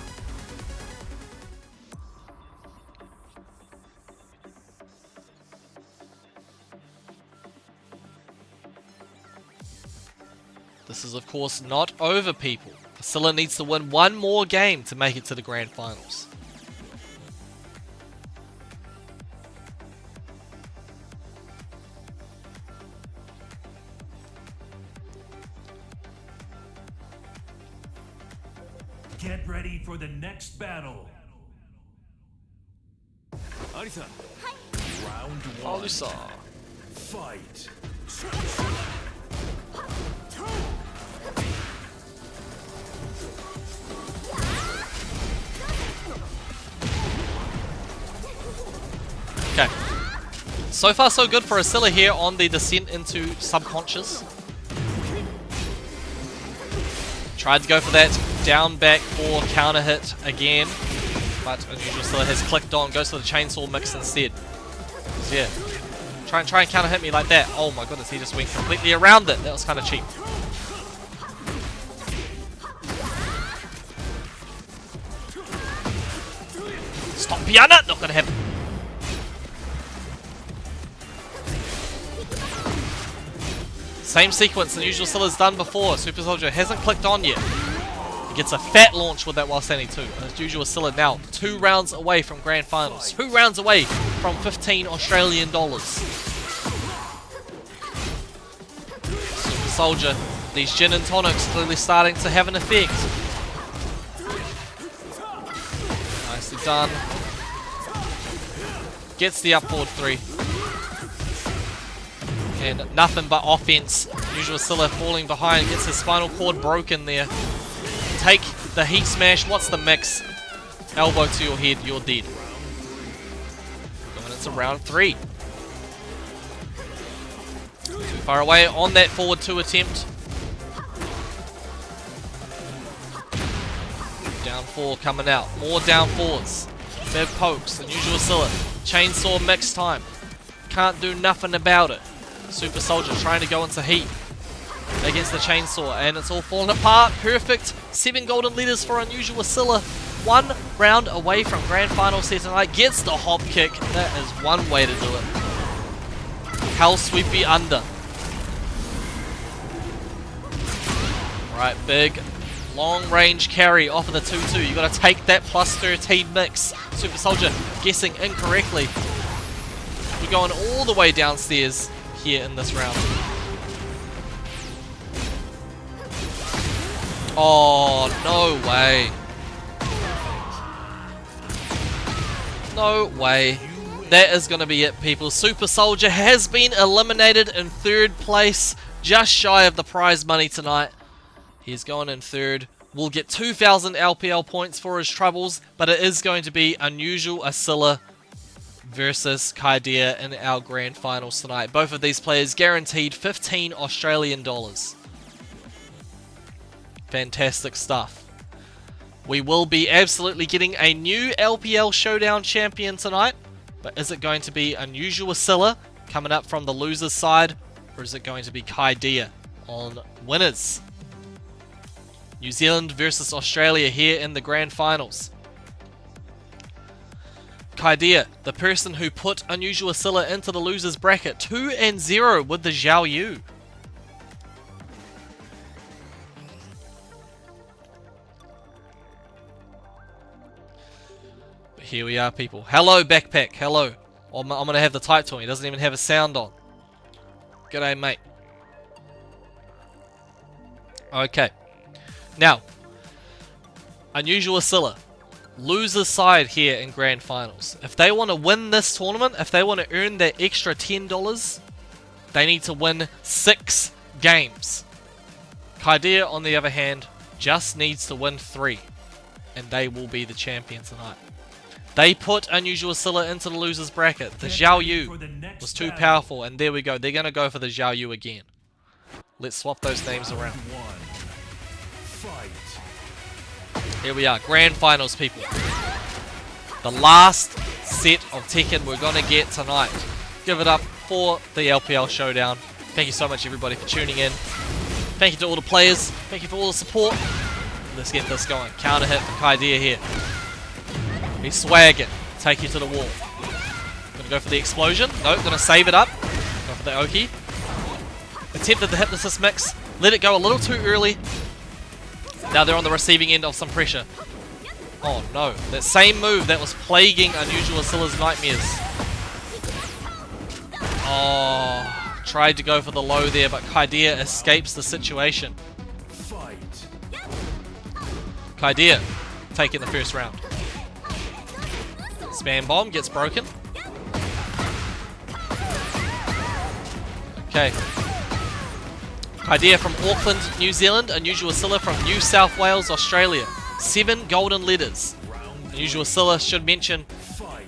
This is, of course, not over, people. Scylla needs to win 1 more game to make it to the grand finals. Get ready for the next battle. Arisa. Round 1. Arisa. Fight. Okay. So far so good for Scylla here on the descent into subconscious. Tried to go for that down back 4 counter hit again, but Unusual Scylla has clicked on, goes for the chainsaw mix instead. So yeah, try and counter hit me like that. Oh my goodness, he just went completely around it. That was kind of cheap. Stompiana, not gonna happen. Same sequence Unusual Scylla's done before. Super Soldier hasn't clicked on yet. He gets a fat launch with that while standing 2. Unusual Scylla now 2 rounds away from grand finals. 2 rounds away from 15 Australian dollars. Super Soldier, these gin and tonics clearly starting to have an effect. Nicely done. Gets the up forward 3. And nothing but offense. Unusual Scylla falling behind, gets his spinal cord broken there. Take the heat smash. What's the mix? Elbow to your head, you're dead. Going into round 3. Too far away on that forward 2 attempt. Down 4 coming out. More down 4s. Big pokes. Unusual Scylla. Chainsaw mix time. can't do nothing about it. Super Soldier trying to go into heat against the chainsaw, and it's all falling apart. Perfect. 7 golden leaders for Unusual Asilla. 1 round away from grand finals here tonight. Gets the hop kick. That is one way to do it. Hell sweepy under. Right, big long range carry off of the 2-2. You got to take that plus 13 mix. Super Soldier guessing incorrectly. We're going all the way downstairs here in this round. Oh, no way. No way. That is going to be it, people. Super Soldier has been eliminated in 3rd place. Just shy of the prize money tonight. He's going in 3rd. We'll get 2,000 LPL points for his troubles, but it is going to be Unusual Asilla versus Kaidea in our grand finals tonight. Both of these players guaranteed 15 Australian dollars. Fantastic stuff. We will be absolutely getting a new LPL Showdown champion tonight, but is it going to be Unusual Asilla coming up from the loser's side, or is it going to be Kaidea on winners? New Zealand versus Australia here in the grand finals. Kaidea, the person who put Unusual Asilla into the losers bracket, 2-0 with the Xiao Yu. But here we are, people. Hello, Backpack. Hello. I'm going to have the type to him. He doesn't even have a sound on. G'day, mate. Okay. Now, Unusual Asilla, loser's side here in grand finals. If they want to win this tournament, if they want to earn that extra $10, they need to win 6 games. Kaidea, on the other hand, just needs to win 3, and they will be the champion tonight. They put Unusual Asilla into the loser's bracket. The Xiao Yu was too powerful, and there we go. They're going to go for the Xiao Yu again. Let's swap those names around. Here we are, grand finals, people. The last set of Tekken we're going to get tonight. Give it up for the LPL Showdown. Thank you so much, everybody, for tuning in. Thank you to all the players. Thank you for all the support. Let's get this going. Counter hit for Kaidea here. He's swagging. Take you to the wall. Gonna go for the explosion. Nope, gonna save it up. Go for the Oki. Attempted the Hypnosis mix. Let it go a little too early. Now they're on the receiving end of some pressure. Oh no, that same move that was plaguing Unusual Asilla's nightmares. Oh, tried to go for the low there, but Kaidea escapes the situation. Kaidea taking the first round. Spam bomb gets broken. Okay. Kaidea from Auckland, New Zealand. Unusual Asilla from New South Wales, Australia. 7 golden letters. Unusual Asilla, should mention,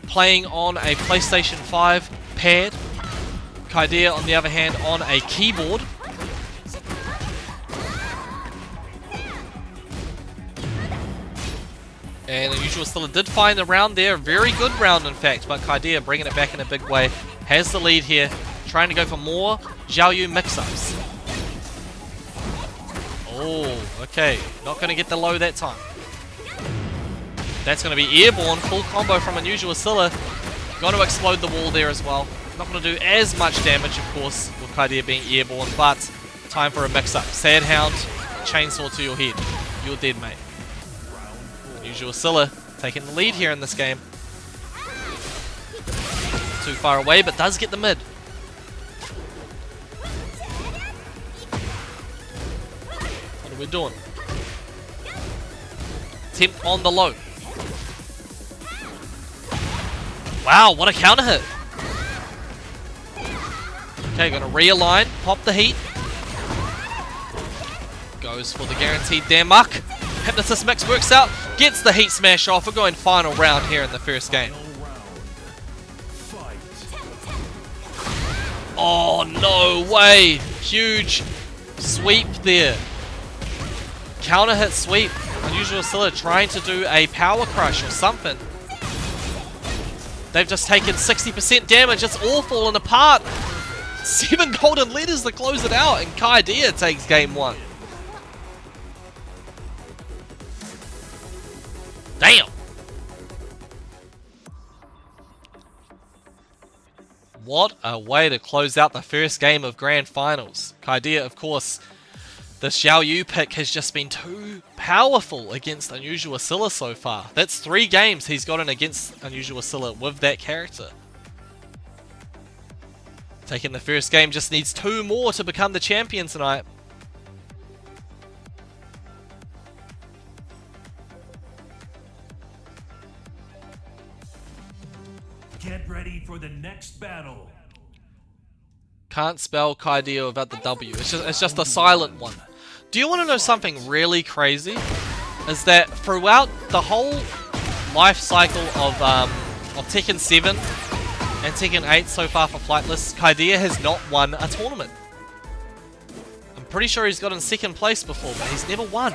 playing on a PlayStation 5 pad. Kaidea, on the other hand, on a keyboard. And Unusual Asilla did find the round there. Very good round, in fact. But Kaidea bringing it back in a big way. Has the lead here. Trying to go for more Xiao Yu mix-ups. Oh, okay. Not going to get the low that time. That's going to be airborne. Full combo from Unusual Asilla. Going to explode the wall there as well. Not going to do as much damage, of course, with Kaidea being airborne, but time for a mix-up. Sad Hound, chainsaw to your head. You're dead, mate. Unusual Asilla taking the lead here in this game. Too far away, but does get the mid. What are we doing? Attempt on the low. Wow, what a counter hit. Okay, gonna realign, pop the heat. Goes for the guaranteed damage. Hypnosis mix works out, gets the heat smash off. We're going final round here in the first game. Oh, no way. Huge sweep there. Counter hit sweep. Unusual Asilla trying to do a power crush or something. They've just taken 60% damage. It's all falling apart. 7 golden letters to close it out, and Kaidia takes game 1. Damn. What a way to close out the first game of Grand Finals. Kaidia, of course, the Xiaoyu pick has just been too powerful against Unusual Scylla so far. That's 3 games he's gotten against Unusual Scylla with that character. Taking the first game, just needs 2 more to become the champion tonight. Get ready for the next battle. Can't spell Kaidia without the W. It's just a silent one. Do you want to know something really crazy? Is that throughout the whole life cycle of Tekken 7 and Tekken 8 so far for Flightless, Kaidia has not won a tournament. I'm pretty sure he's gotten 2nd place before, but he's never won.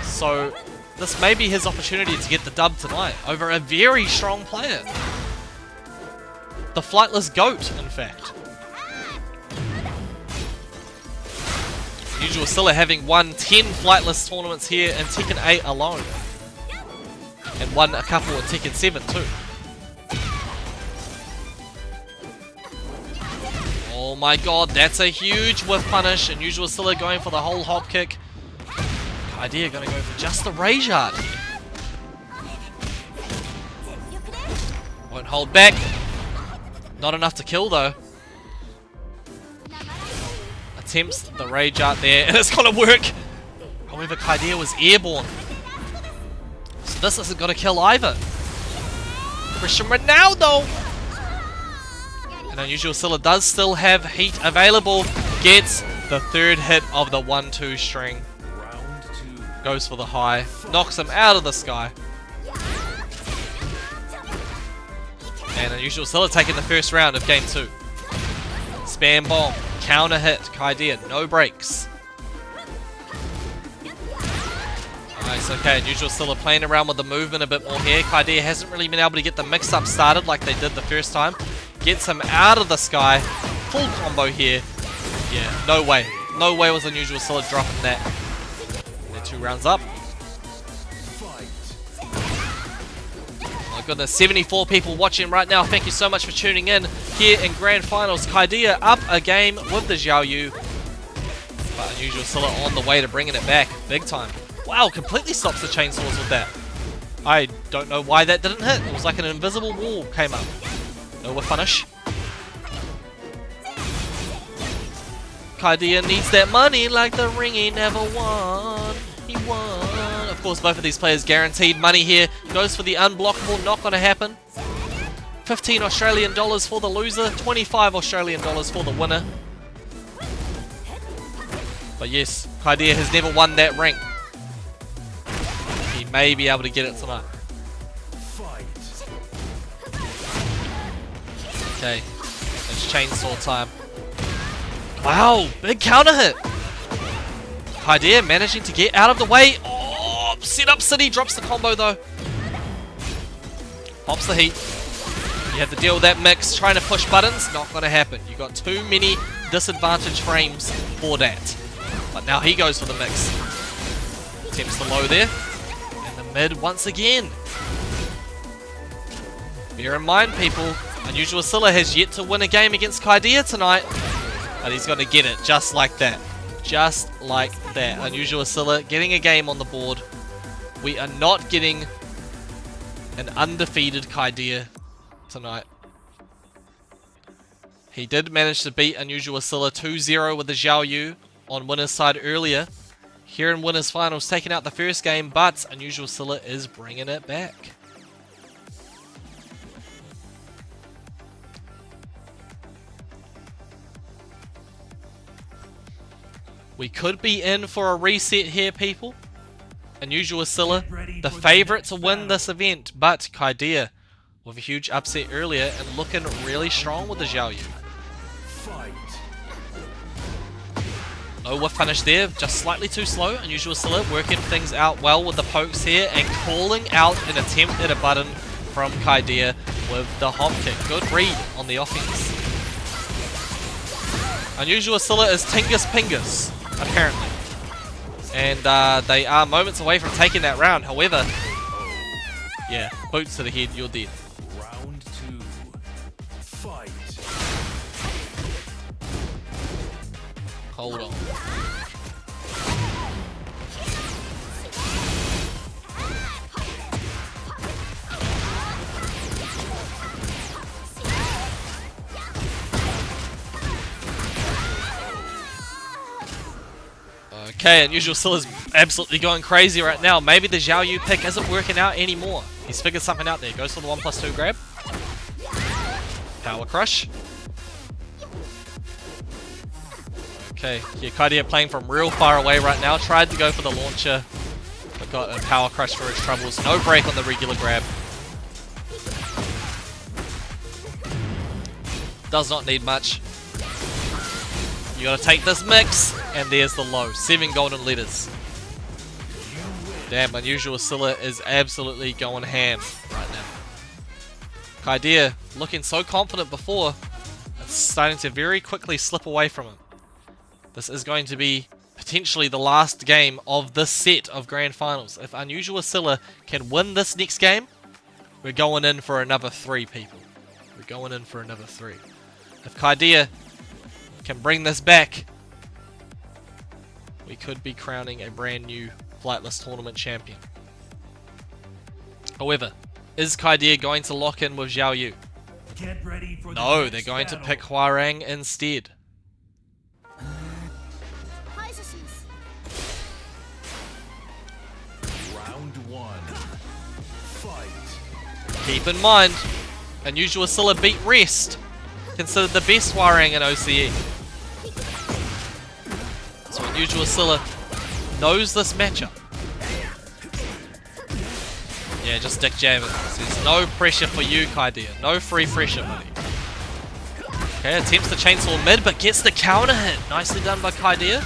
So this may be his opportunity to get the dub tonight over a very strong player. The Flightless GOAT, in fact. Unusual Scylla having won 10 Flightless tournaments here in Tekken 8 alone. And won a couple at Tekken 7 too. Oh my god, that's a huge whiff punish. Unusual Scylla going for the whole hop kick. Kaidia gonna go for just the rage art here. Won't hold back. Not enough to kill though. Attempts the rage art there, and it's gonna work. However, Kaidia was airborne, so this isn't gonna kill either. Cristiano Ronaldo! And Unusual Scylla does still have heat available. Gets the 3rd hit of the 1-2 string. Goes for the high. Knocks him out of the sky. And Unusual Scylla taking the first round of game 2. Spam bomb. Counter hit. Kaidia. No breaks. Nice, okay. Unusual Scylla playing around with the movement a bit more here. Kaidia hasn't really been able to get the mix-up started like they did the first time. Gets him out of the sky. Full combo here. Yeah, no way. No way was Unusual Scylla dropping that. They're 2 rounds up. Oh my goodness, 74 people watching right now. Thank you so much for tuning in here in Grand Finals. Kaidia up a game with the Xiaoyu. But Unusual Scylla on the way to bringing it back. Big time. Wow, completely stops the chainsaws with that. I don't know why that didn't hit. It was like an invisible wall came up. No whiff punish. Kaidia needs that money like the ring he never won. He won. Of course, both of these players guaranteed money here. Goes for the unblockable, not going to happen. 15 Australian dollars for the loser, 25 Australian dollars for the winner. But yes, Kaidia has never won that ring. He may be able to get it tonight. Okay, it's chainsaw time. Wow, big counter hit. Kaidia managing to get out of the way. Oh, set up City, drops the combo though. Pops the heat. You have to deal with that mix. Trying to push buttons, not going to happen. You got too many disadvantage frames for that. But now he goes for the mix. Attempts the low there. And the mid once again. Bear in mind, people, Unusual Scylla has yet to win a game against Kaidia tonight. But he's going to get it just like that. Just like that. Unusual Scylla getting a game on the board. We are not getting an undefeated Kaidia tonight. He did manage to beat Unusual Scylla 2-0 with the Xiaoyu on winner's side earlier. Here in winners finals, taking out the first game, but Unusual Scylla is bringing it back. We could be in for a reset here, people. Unusual Scylla, the favourite to win this event, but Kaidia with a huge upset earlier and looking really strong with the Xiaoyu. No whiff punish there, just slightly too slow. Unusual Scylla working things out well with the pokes here and calling out an attempt at a button from Kaidea with the hop kick. Good read on the offense. Unusual Scylla is Tingus Pingus, apparently. And they are moments away from taking that round. However, yeah, boots to the head, you're dead. Round 2. Fight. Hold on. Okay, Unusual Scylla's absolutely going crazy right now. Maybe the Xiao Yu pick isn't working out anymore. He's figured something out there. Goes for the 1+2 grab. Power crush. Okay, yeah, Kaidea playing from real far away right now. Tried to go for the launcher, but got a power crush for his troubles. No break on the regular grab. Does not need much. You gotta take this mix, and there's the low. 7 golden letters. Damn, Unusual Scylla is absolutely going ham right now. Kaidea looking so confident before, it's starting to very quickly slip away from him. This is going to be potentially the last game of this set of Grand Finals. If Unusual Scylla can win this next game, we're going in for another 3, people. We're going in for another 3. If Kaidea can bring this back, we could be crowning a brand new Flightless Tournament champion. However, is Kaidea going to lock in with Xiao Yu? Get ready for the No, next they're going to battle. pick Hwarang instead. Round 1. Fight. Keep in mind, Unusual Scylla beat Rest, considered the best Hwarang in OCE. So Unusual Scylla knows this matchup. Yeah, just dick jamming. There's no pressure for you, Kaidea. No free pressure, buddy. Okay, attempts the chainsaw mid, but gets the counter hit. Nicely done by Kaidea.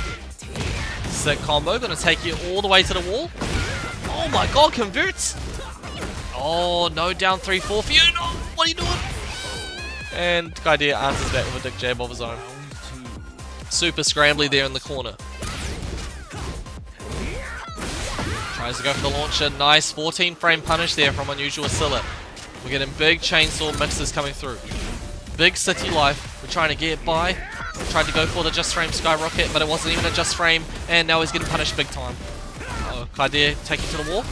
Sick combo, gonna take you all the way to the wall. Oh my god, converts! Oh, no down 3-4 for you. No, what are you doing? And Kaidea answers back with a dick jab of his own. Super scrambly there in the corner. Tries to go for the launcher. Nice 14 frame punish there from Unusual Scylla. We're getting big chainsaw mixes coming through. Big city life. We're trying to get by. Tried to go for the just frame skyrocket, but it wasn't even a just frame. And now he's getting punished big time. Oh, Kaidea taking to the wall.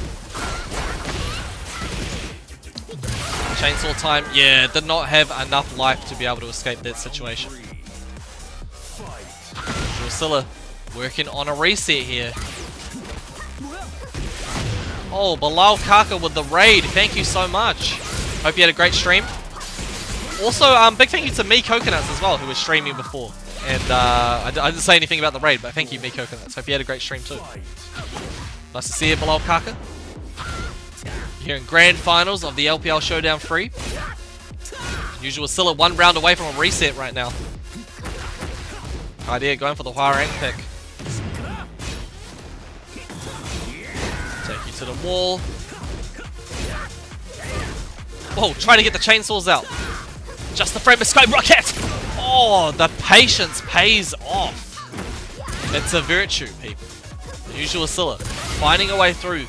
Chainsaw time. Yeah, did not have enough life to be able to escape that situation. Unusual Scylla working on a reset here. Oh, Bilal Kaka with the raid. Thank you so much. Hope you had a great stream. Also, big thank you to Me Coconuts as well, who was streaming before. And I didn't say anything about the raid, but thank you, Me Coconuts. Hope you had a great stream too. Nice to see you, Bilal Kaka. Here in Grand Finals of the LPL Showdown 3. Unusual Scylla 1 round away from a reset right now. Kaidea going for the Hwarang pick. Take you to the wall. Oh, trying to get the chainsaws out. Just the frame of skyrocket. Oh, the patience pays off. It's a virtue, people. Unusual Scylla finding a way through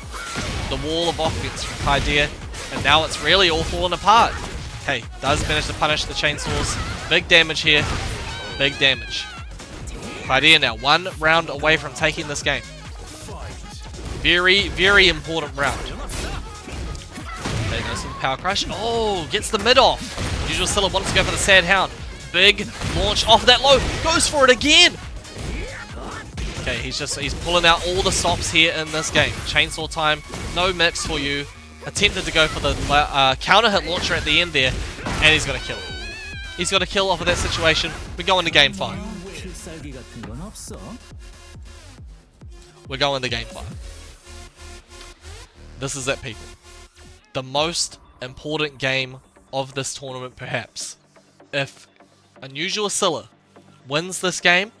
the wall of offense from Kaidea, and now it's really all falling apart. Okay, does manage to punish the chainsaws. Big damage here. Big damage. Kaidea now 1 round away from taking this game. Very, very important round. There goes some power crush. Oh, gets the mid off. Unusual Scylla wants to go for the Sad Hound. Big launch off that low. Goes for it again. Okay, he's pulling out all the stops here in this game. Chainsaw time, no mix for you. Attempted to go for the counter hit launcher at the end there, and he's gonna kill it. He's got a kill off of that situation. We're going to game 5. We're going to game 5. This is it, people. The most important game of this tournament, perhaps. If Unusual Scylla wins this game,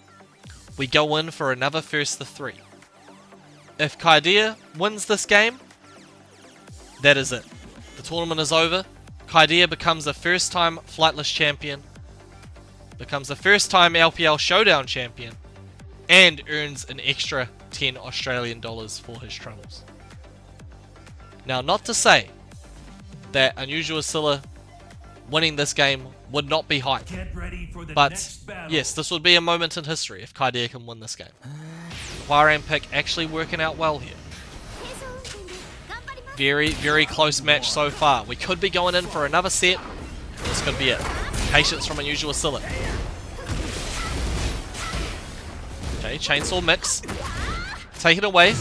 we go in for another first to 3. If Kaidea wins this game, that is it. The tournament is over. Kaidea becomes a first-time Flightless champion, becomes the first-time LPL Showdown champion, and earns an extra 10 Australian dollars for his troubles. Now, not to say that Unusual Scylla winning this game would not be hype, but yes, this would be a moment in history if Kaidea can win this game. The Bahrain pick actually working out well here. Very, very close match so far. We could be going in for another set. This could be it. Patience from Unusual Scylla. Okay, chainsaw mix. Take it away.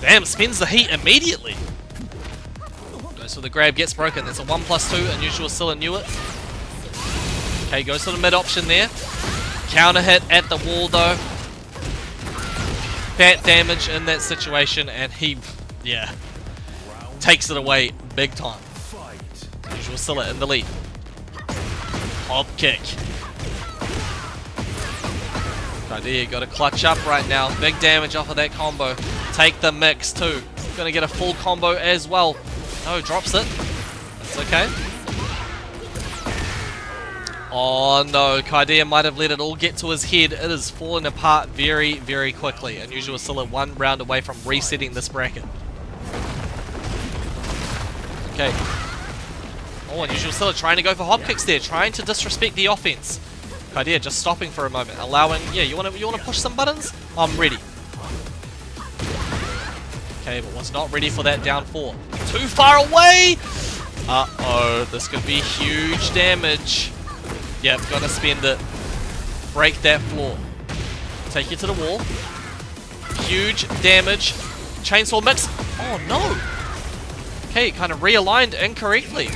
Damn, spins the heat immediately. Goes for the grab, gets broken. That's a 1+2. Unusual Scylla knew it. Okay, goes for the mid option there. Counter hit at the wall though. Fat damage in that situation, and he, yeah, takes it away big time. Unusual Scylla in the lead. Hop kick. Kaidea got to clutch up right now. Big damage off of that combo. Take the mix too. Gonna get a full combo as well. No, drops it. That's okay. Oh no, Kaidea might have let it all get to his head. It is falling apart very, very quickly. Unusual Scylla 1 round away from resetting this bracket. Okay. Oh, Unusual Scylla trying to go for hop kicks there, trying to disrespect the offense. Kaidea just stopping for a moment, allowing, yeah, you wanna push some buttons? I'm ready. Okay, but was not ready for that down 4. Too far away! Uh-oh, this could be huge damage. Yep, gotta spend it. Break that floor. Take you to the wall. Huge damage. Chainsaw mix. Oh no! Okay, kind of realigned incorrectly.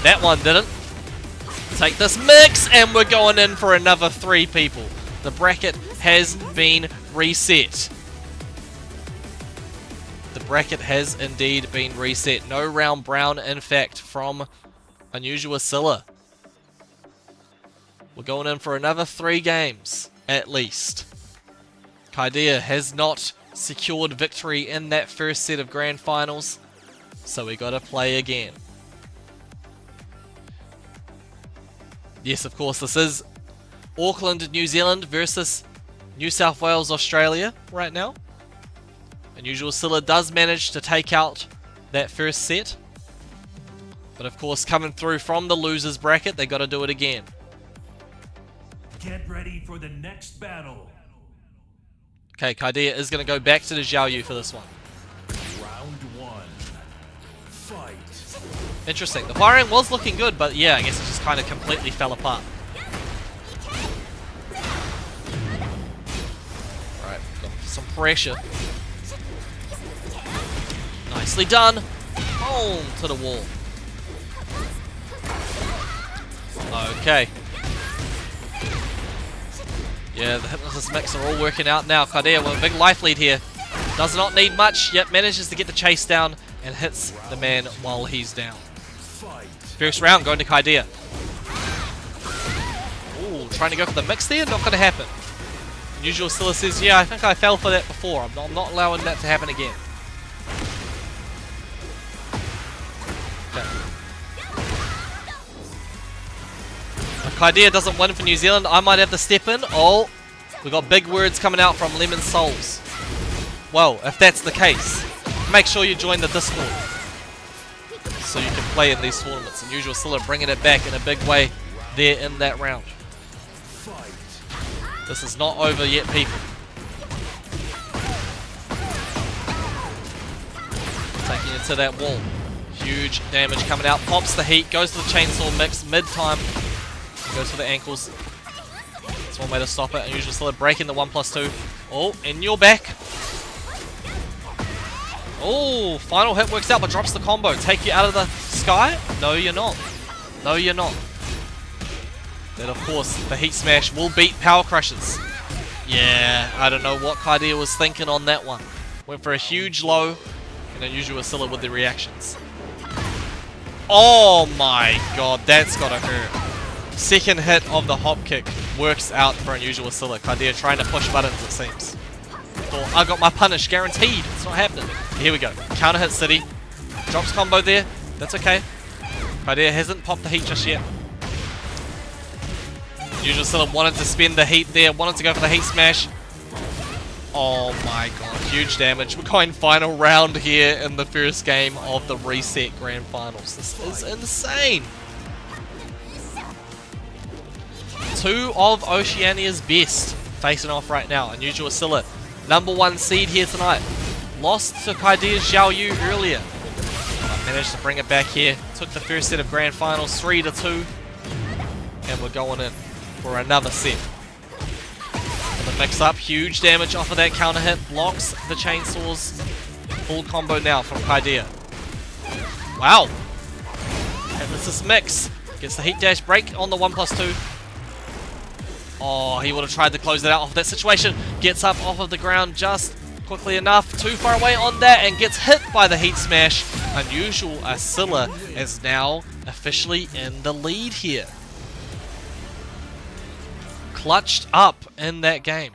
That one didn't. Take this mix, and we're going in for another 3 people. The bracket has been reset. The bracket has indeed been reset. No round brown, in fact, from Unusual Scylla. We're going in for another 3 games, at least. Kaidea has not secured victory in that first set of grand finals, so we gotta play again. Yes, of course, this is Auckland, New Zealand versus New South Wales, Australia right now. Unusual Scylla does manage to take out that first set, but of course, coming through from the losers bracket, they gotta do it again. Get ready for the next battle. Okay, Kaidea is going to go back to the Xiao Yu for this one. Round 1. Fight. Interesting. The firing was looking good, but yeah, I guess it just kind of completely fell apart. Alright, got some pressure. Nicely done. Home to the wall. Okay. Yeah, the Hypnosis mix are all working out now. Kaidea with a big life lead here. Does not need much, yet manages to get the chase down and hits the man while he's down. First round going to Kaidea. Ooh, trying to go for the mix there? Not going to happen. Unusual Scylla says, yeah, I think I fell for that before. I'm not allowing that to happen again. If Kaidea doesn't win for New Zealand, I might have to step in. Oh, we got big words coming out from Lemon Souls. Well, if that's the case, make sure you join the Discord so you can play in these tournaments. Unusual Scylla bringing it back in a big way there in that round. This is not over yet, people. Taking it to that wall. Huge damage coming out. Pops the heat. Goes to the chainsaw mix mid-time. Goes for the ankles. That's one way to stop it. Unusual Scylla breaking the 1+2. Oh, in your back. Oh, final hit works out but drops the combo. Take you out of the sky? No, you're not. No, you're not. Then, of course, the Heat Smash will beat Power Crushes. Yeah, I don't know what Kaidea was thinking on that one. Went for a huge low, and Unusual Scylla with the reactions. Oh my god, that's gotta hurt. Second hit of the hop kick works out for Unusual Scylla. Kaidea trying to push buttons, it seems. thought, I got my punish guaranteed. It's not happening. Here we go. Counter hit City. Drops combo there. That's okay. Kaidea hasn't popped the heat just yet. Usual Silla wanted to spend the heat there. Wanted to go for the heat smash. Oh my god. Huge damage. We're going final round here in the first game of the Reset Grand Finals. This is insane. Two of Oceania's best facing off right now. Unusual Silla, #1 seed here tonight. Lost to Kaidea's Xiao Yu earlier. But managed to bring it back here. Took the first set of Grand Finals 3-2. And we're going in for another set. The mix up, huge damage off of that counter hit. Blocks the chainsaws. Full combo now from Kaidea. Wow. And this is mix. Gets the heat dash break on the 1+2. Oh, he would have tried to close it out off of that situation. Gets up off of the ground just quickly enough. Too far away on that and gets hit by the heat smash. Unusual Silla is now officially in the lead here. Clutched up in that game.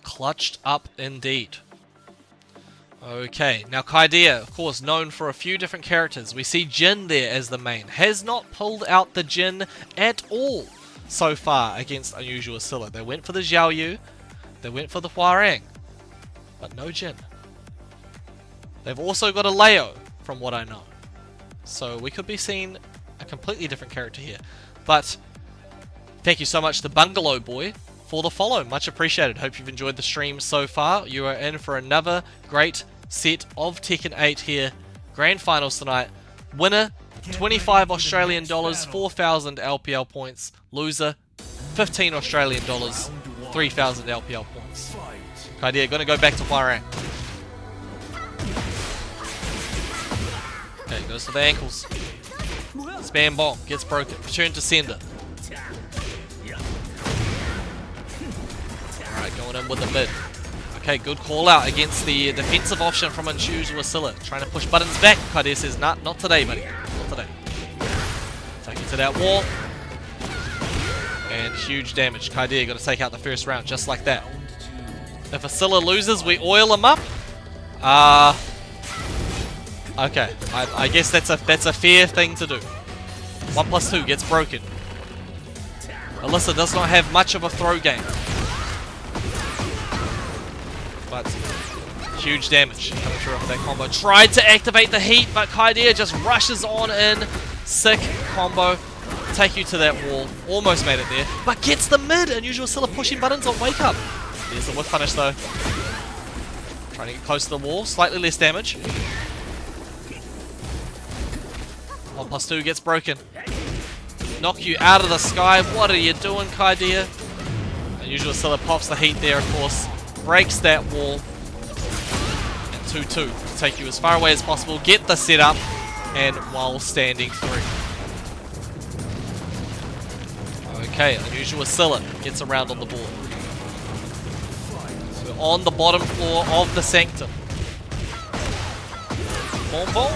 Clutched up indeed. Okay, now Kaidea, of course, known for a few different characters. We see Jin there as the main. Has not pulled out the Jin at all so far against Unusual Silla. They went for the Xiao Yu, they went for the Huarang, but no Jin. They've also got a Leo, from what I know. So we could be seeing a completely different character here. But thank you so much to Bungalow Boy for the follow. Much appreciated. Hope you've enjoyed the stream so far. You are in for another great set of Tekken 8 here. Grand Finals tonight. Winner, 25 Australian dollars, 4,000 LPL points. Loser, 15 Australian dollars, 3,000 LPL points. Kaidea going to go back to Huarang. Okay, goes for the ankles. Spam bomb, gets broken. Return to sender. Alright, going in with the mid. Okay, good call out against the defensive option from Unusual Silla. Trying to push buttons back. Kaidea says, nah, not today, buddy. Not today. Take it to that wall. And huge damage. Kaidea going to take out the first round just like that. If a Silla loses, we oil him up. Okay, I guess that's a fair thing to do. 1+2 gets broken. Alyssa does not have much of a throw game. But huge damage coming through off that combo. Tried to activate the heat, but Kaidea just rushes on in. Sick combo. Take you to that wall. Almost made it there. But gets the mid. Unusual Silla pushing buttons on wake up. There's the whiff punish though. Trying to get close to the wall. Slightly less damage. 1+2 gets broken. Knock you out of the sky. What are you doing, Kaidea? Unusual Silla pops the heat there, of course. Breaks that wall. And 2-2. Take you as far away as possible. Get the setup. And while standing through. Okay, Unusual Silla gets around on the board. We're on the bottom floor of the Sanctum. Boom, boom.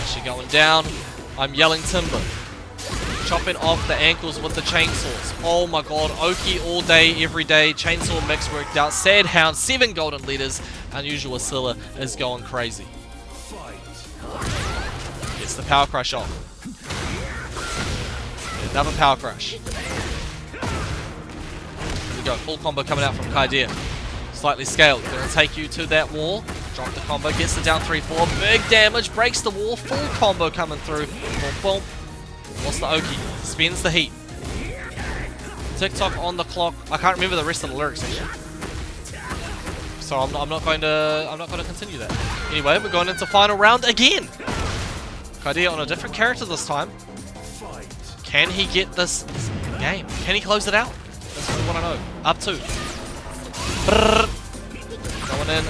Actually going down. I'm yelling timber. Chopping off the ankles with the chainsaws. Oh my god, Oki all day, every day. Chainsaw mix worked out. Sad Hound, 7 golden leaders. Unusual Silla is going crazy. Gets the power crush off. Another power crush. Here we go, full combo coming out from Kaidea. Slightly scaled. Gonna take you to that wall. Drop the combo, gets the down 3-4. Big damage, breaks the wall. Full combo coming through. Boom, boom. Lost the Oki. Spins the heat. TikTok on the clock. I can't remember the rest of the lyrics actually. So I'm not going to continue that. Anyway, we're going into final round again. Kaidea on a different character this time. Can he get this game? Can he close it out? That's what I want to know. Up 2. Brrr. Going in.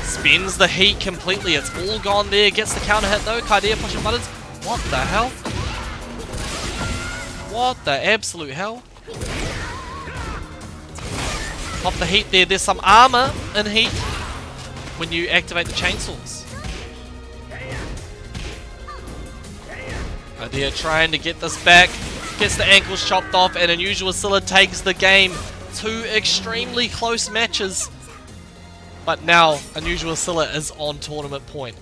Spins the heat completely. It's all gone there. Gets the counter hit though. Kaidea pushing buttons. What the hell? What the absolute hell? Pop the heat there. There's some armor in heat when you activate the chainsaws. Kaidea trying to get this back. Gets the ankles chopped off, and Unusual Scylla takes the game. 2 extremely close matches. But now, Unusual Scylla is on tournament point.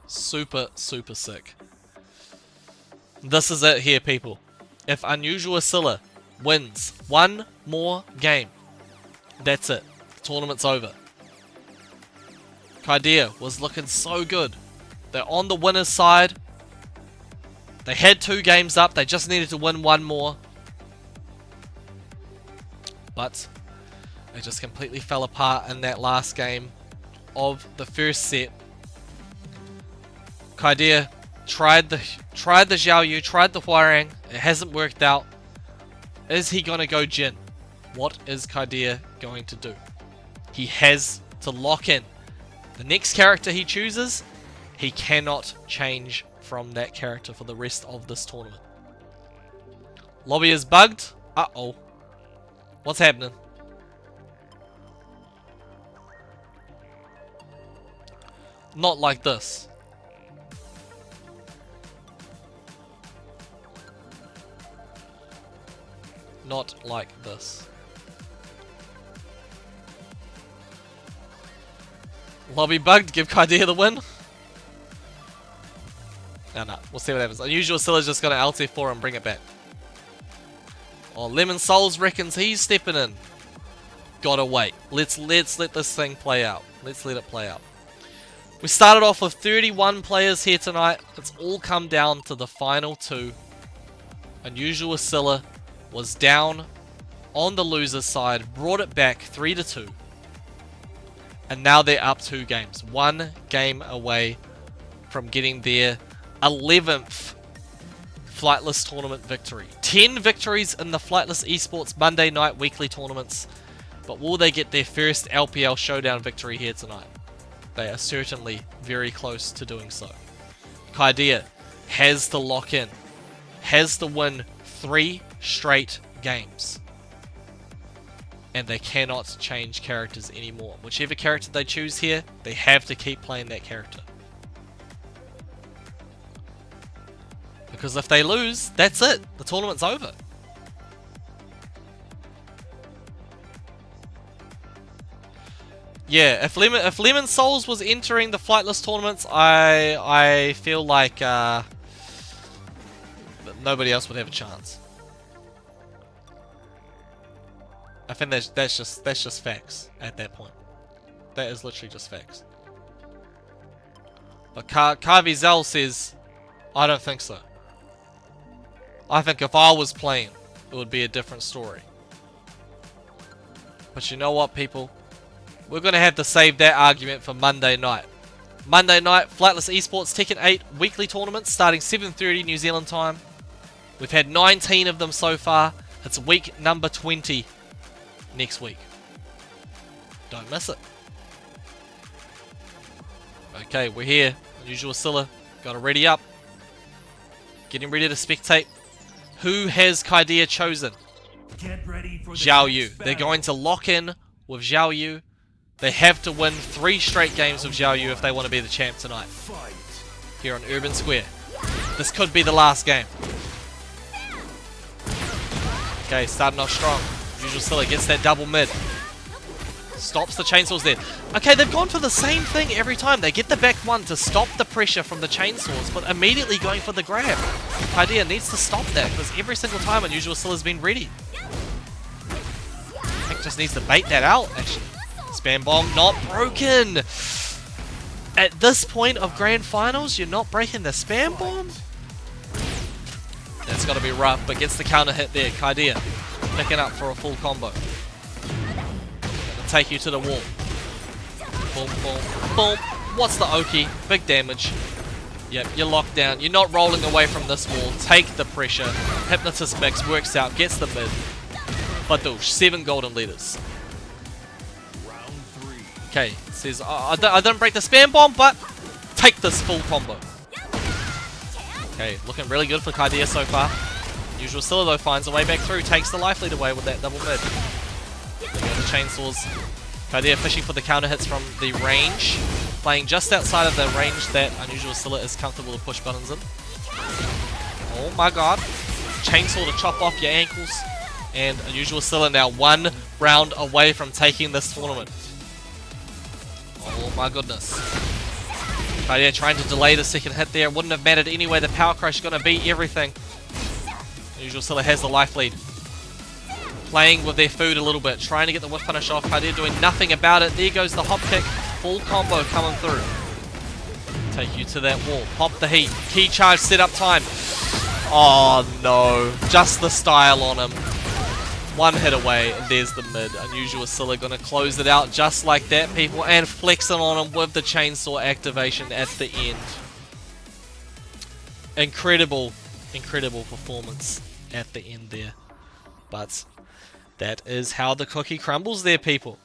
Super, super sick. This is it here, people. If Unusual Scylla wins one more game, that's it. The tournament's over. Kaidea was looking so good. They're on the winner's side. They had 2 games up. They just needed to win 1 more. But they just completely fell apart in that last game of the first set. Kaidea tried the Xiao Yu, tried the Huarang. It hasn't worked out. Is he going to go Jin? What is Kaidea going to do? He has to lock in. The next character he chooses, he cannot change from that character for the rest of this tournament. Lobby is bugged. Uh-oh. What's happening? Not like this. Not like this. Lobby bugged, give Kaidea the win. No, we'll see what happens. Unusual Scylla's just gonna LT4 and bring it back. Oh, Lemon Souls reckons he's stepping in. Gotta wait. Let's let this thing play out. Let's let it play out. We started off with 31 players here tonight. It's all come down to the final 2. Unusual Scylla was down on the loser's side, brought it back 3-2. And now they're up 2 games. 1 game away from getting their 11th Flightless tournament victory. 10 victories in the Flightless Esports Monday night weekly tournaments. But will they get their first LPL Showdown victory here tonight? They are certainly very close to doing so. Kaidea has to lock in. Has to win 3 straight games. And they cannot change characters anymore. Whichever character they choose here, they have to keep playing that character. Because if they lose, that's it. The tournament's over. Yeah, if Lemon Souls was entering the Flightless tournaments, I feel like nobody else would have a chance. I think that's just facts at that point. That is literally just facts. But Carvizel says, I don't think so. I think if I was playing, it would be a different story. But you know what, people? We're going to have to save that argument for Monday night. Monday night, Flightless Esports Tekken 8 weekly tournaments starting 7:30 New Zealand time. We've had 19 of them so far. It's week number 20 next week. Don't miss it. Okay, we're here. Unusual Scylla. Got to ready up. Getting ready to spectate. Who has Kaidea chosen? Get ready for the Xiao Yu. next They're battle. going to lock in with Xiao Yu. They have to win 3 straight games with Xiao Yu if they want to be the champ tonight. Fight. Here on Urban Square. This could be the last game. Okay, starting off strong. Unusual Scylla gets that double mid. Stops the chainsaws there. Okay, they've gone for the same thing every time. They get the back 1 to stop the pressure from the chainsaws, but immediately going for the grab. Kaidea needs to stop that, because every single time Unusual Scylla's been ready. I think just needs to bait that out, actually. Spam bomb not broken. At this point of grand finals, you're not breaking the spam bomb? That's got to be rough, but gets the counter hit there. Kaidea picking up for a full combo. Gonna take you to the wall. Boom, boom, boom. What's the Oki? Big damage. Yep, you're locked down. You're not rolling away from this wall. Take the pressure. Hypnotist mix works out, gets the mid. Badoosh, 7 golden leaders. Round 3. Okay, it says, I didn't break the spam bomb, but take this full combo. Okay, looking really good for Kaidea so far. Usual Scylla though finds a way back through, takes the life lead away with that double mid. There go the chainsaws. Kaidea fishing for the counter hits from the range. playing just outside of the range that Unusual Scylla is comfortable to push buttons in. Oh my god. Chainsaw to chop off your ankles. And Unusual Scylla now 1 round away from taking this tournament. Oh my goodness. But yeah, trying to delay the second hit there. Wouldn't have mattered anyway. The Power Crush is going to beat everything. Unusual Scylla has the life lead. Playing with their food a little bit. Trying to get the whiff punish off. Kadir doing nothing about it. There goes the hop kick. Full combo coming through. Take you to that wall. Pop the heat. Key charge setup time. Oh no. Just the style on him. 1 hit away, and there's the mid. Unusual Scylla gonna close it out just like that, people, and flexing on him with the chainsaw activation at the end. Incredible, incredible performance at the end there. But that is how the cookie crumbles there, people.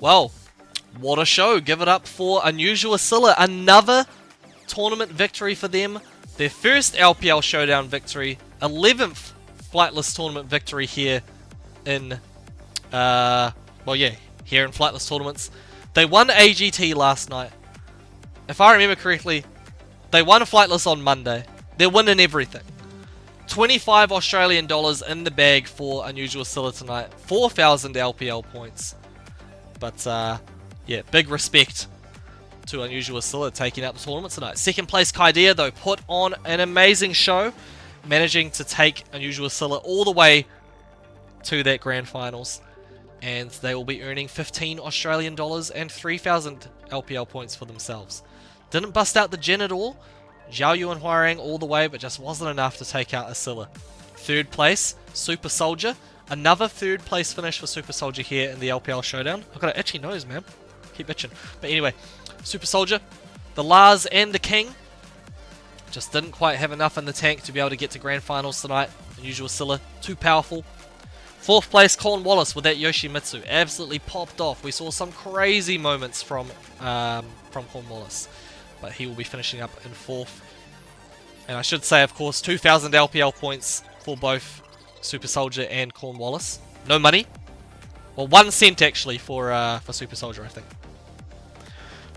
Well, what a show. Give it up for Unusual Scylla. Another tournament victory for them. Their first LPL Showdown victory. 11th Flightless Tournament victory here in, well yeah, here in Flightless Tournaments. They won AGT last night. If I remember correctly, they won Flightless on Monday. They're winning everything. 25 Australian dollars in the bag for Unusual Scylla tonight. 4,000 LPL points. But, yeah, big respect to Unusual Scylla taking out the tournament tonight. Second place Kadir, though, put on an amazing show. Managing to take Unusual Scylla all the way to that grand finals, and they will be earning 15 Australian dollars and 3,000 LPL points for themselves. Didn't bust out the Jin at all. Xiao Yu and Huarang all the way, but just wasn't enough to take out Scylla. Third place, Super Soldier. Another third place finish for Super Soldier here in the LPL Showdown. I've got an itchy nose, man. Keep itching. But anyway, Super Soldier, the Lars and the King. Just didn't quite have enough in the tank to be able to get to grand finals tonight. Unusual Scylla, too powerful. Fourth place, Cornwallis with that Yoshimitsu. Absolutely popped off. We saw some crazy moments from Cornwallis. But he will be finishing up in fourth. And I should say, of course, 2,000 LPL points for both Super Soldier and Cornwallis. No money. Well, 1 cent actually for Super Soldier, I think.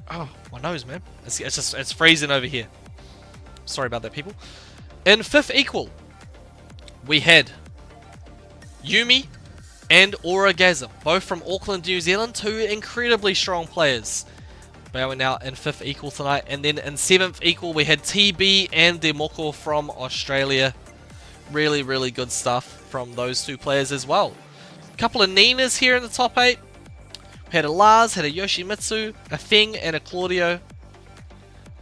Oh, my nose, man. It's freezing over here. Sorry about that, people. In fifth equal, we had Yumi and Orgasm, both from Auckland, New Zealand. 2 incredibly strong players. Bowing out in fifth equal tonight. And then in seventh equal, we had TB and Demoko from Australia. Really, really good stuff from those 2 players as well. A couple of Ninas here in the top 8. We had a Lars, had a Yoshimitsu, a Feng, and a Claudio.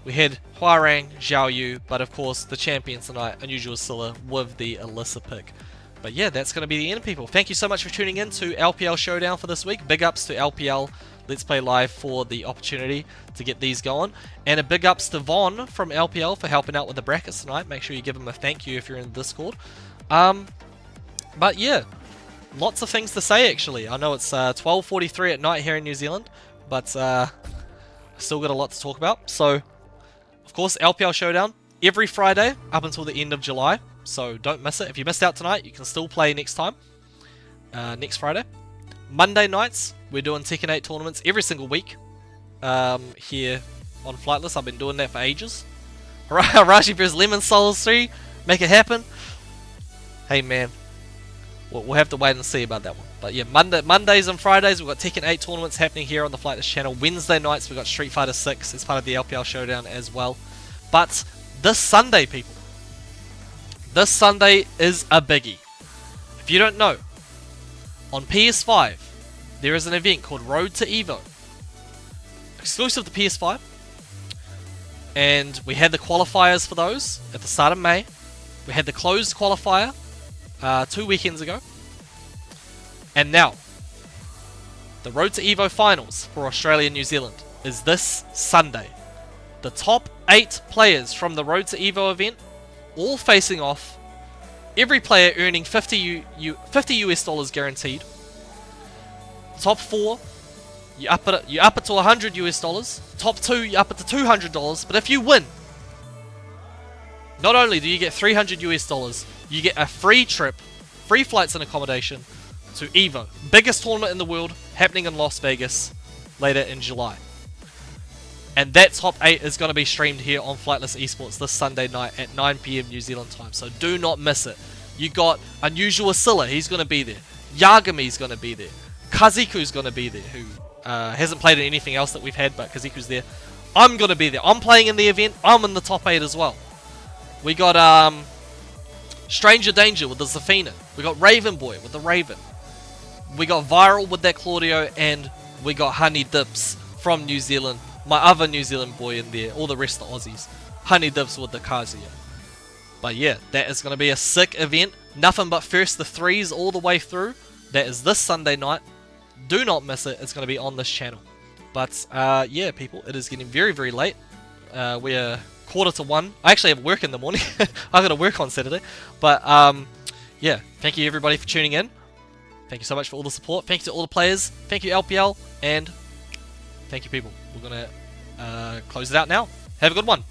We had Huarang, Xiao Yu, but of course the champion tonight, Unusual Scylla, with the Alyssa pick. But yeah, that's going to be the end, people. Thank you so much for tuning in to LPL Showdown for this week. Big ups to LPL Let's Play Live for the opportunity to get these going. And a big ups to Von from LPL for helping out with the brackets tonight. Make sure you give him a thank you if you're in the Discord. But yeah, lots of things to say actually. I know it's 12:43 at night here in New Zealand, but still got a lot to talk about. So, of course, LPL Showdown every Friday up until the end of July. So don't miss it. If you missed out tonight, you can still play next time. Next Friday. Monday nights, we're doing Tekken 8 tournaments every single week. Here on Flightless. I've been doing that for ages. Rashi vs Lemon Souls 3. Make it happen. Hey man. We'll have to wait and see about that one. But yeah, Mondays and Fridays, we've got Tekken 8 tournaments happening here on the Flightless channel. Wednesday nights, we've got Street Fighter 6 as part of the LPL Showdown as well. But this Sunday, people. This Sunday is a biggie. If you don't know, on PS5, there is an event called Road to Evo. Exclusive to PS5. And we had the qualifiers for those at the start of May. We had the closed qualifier 2 weekends ago. And now, the Road to Evo finals for Australia and New Zealand is this Sunday. The top 8 players from the Road to Evo event, all facing off. Every player earning 50 US dollars guaranteed. Top 4, you up it to 100 US dollars. Top 2, you up it to $200. But if you win, not only do you get 300 US dollars, you get a free trip, free flights and accommodation to Evo. Biggest tournament in the world, happening in Las Vegas later in July. And that top 8 is going to be streamed here on Flightless Esports this Sunday night at 9 PM New Zealand time. So do not miss it. You got Unusual Asilla, he's going to be there. Yagami's going to be there. Kaziku's going to be there, who hasn't played in anything else that we've had, but Kaziku's there. I'm going to be there. I'm playing in the event. I'm in the top 8 as well. We got Stranger Danger with the Zafina. We got Raven Boy with the Raven. We got Viral with that Claudio, and we got Honey Dips from New Zealand. My other New Zealand boy in there, all the rest of the Aussies. Honey Dips with the Kazuya. But yeah, that is going to be a sick event. Nothing but first the threes all the way through. That is this Sunday night. Do not miss it. It's going to be on this channel. But yeah, people, it is getting very, very late. We're 1:45. I actually have work in the morning. I got to work on Saturday. But yeah, thank you everybody for tuning in. Thank you so much for all the support. Thank you to all the players. Thank you LPL, and thank you people. We're gonna close it out now. Have a good one.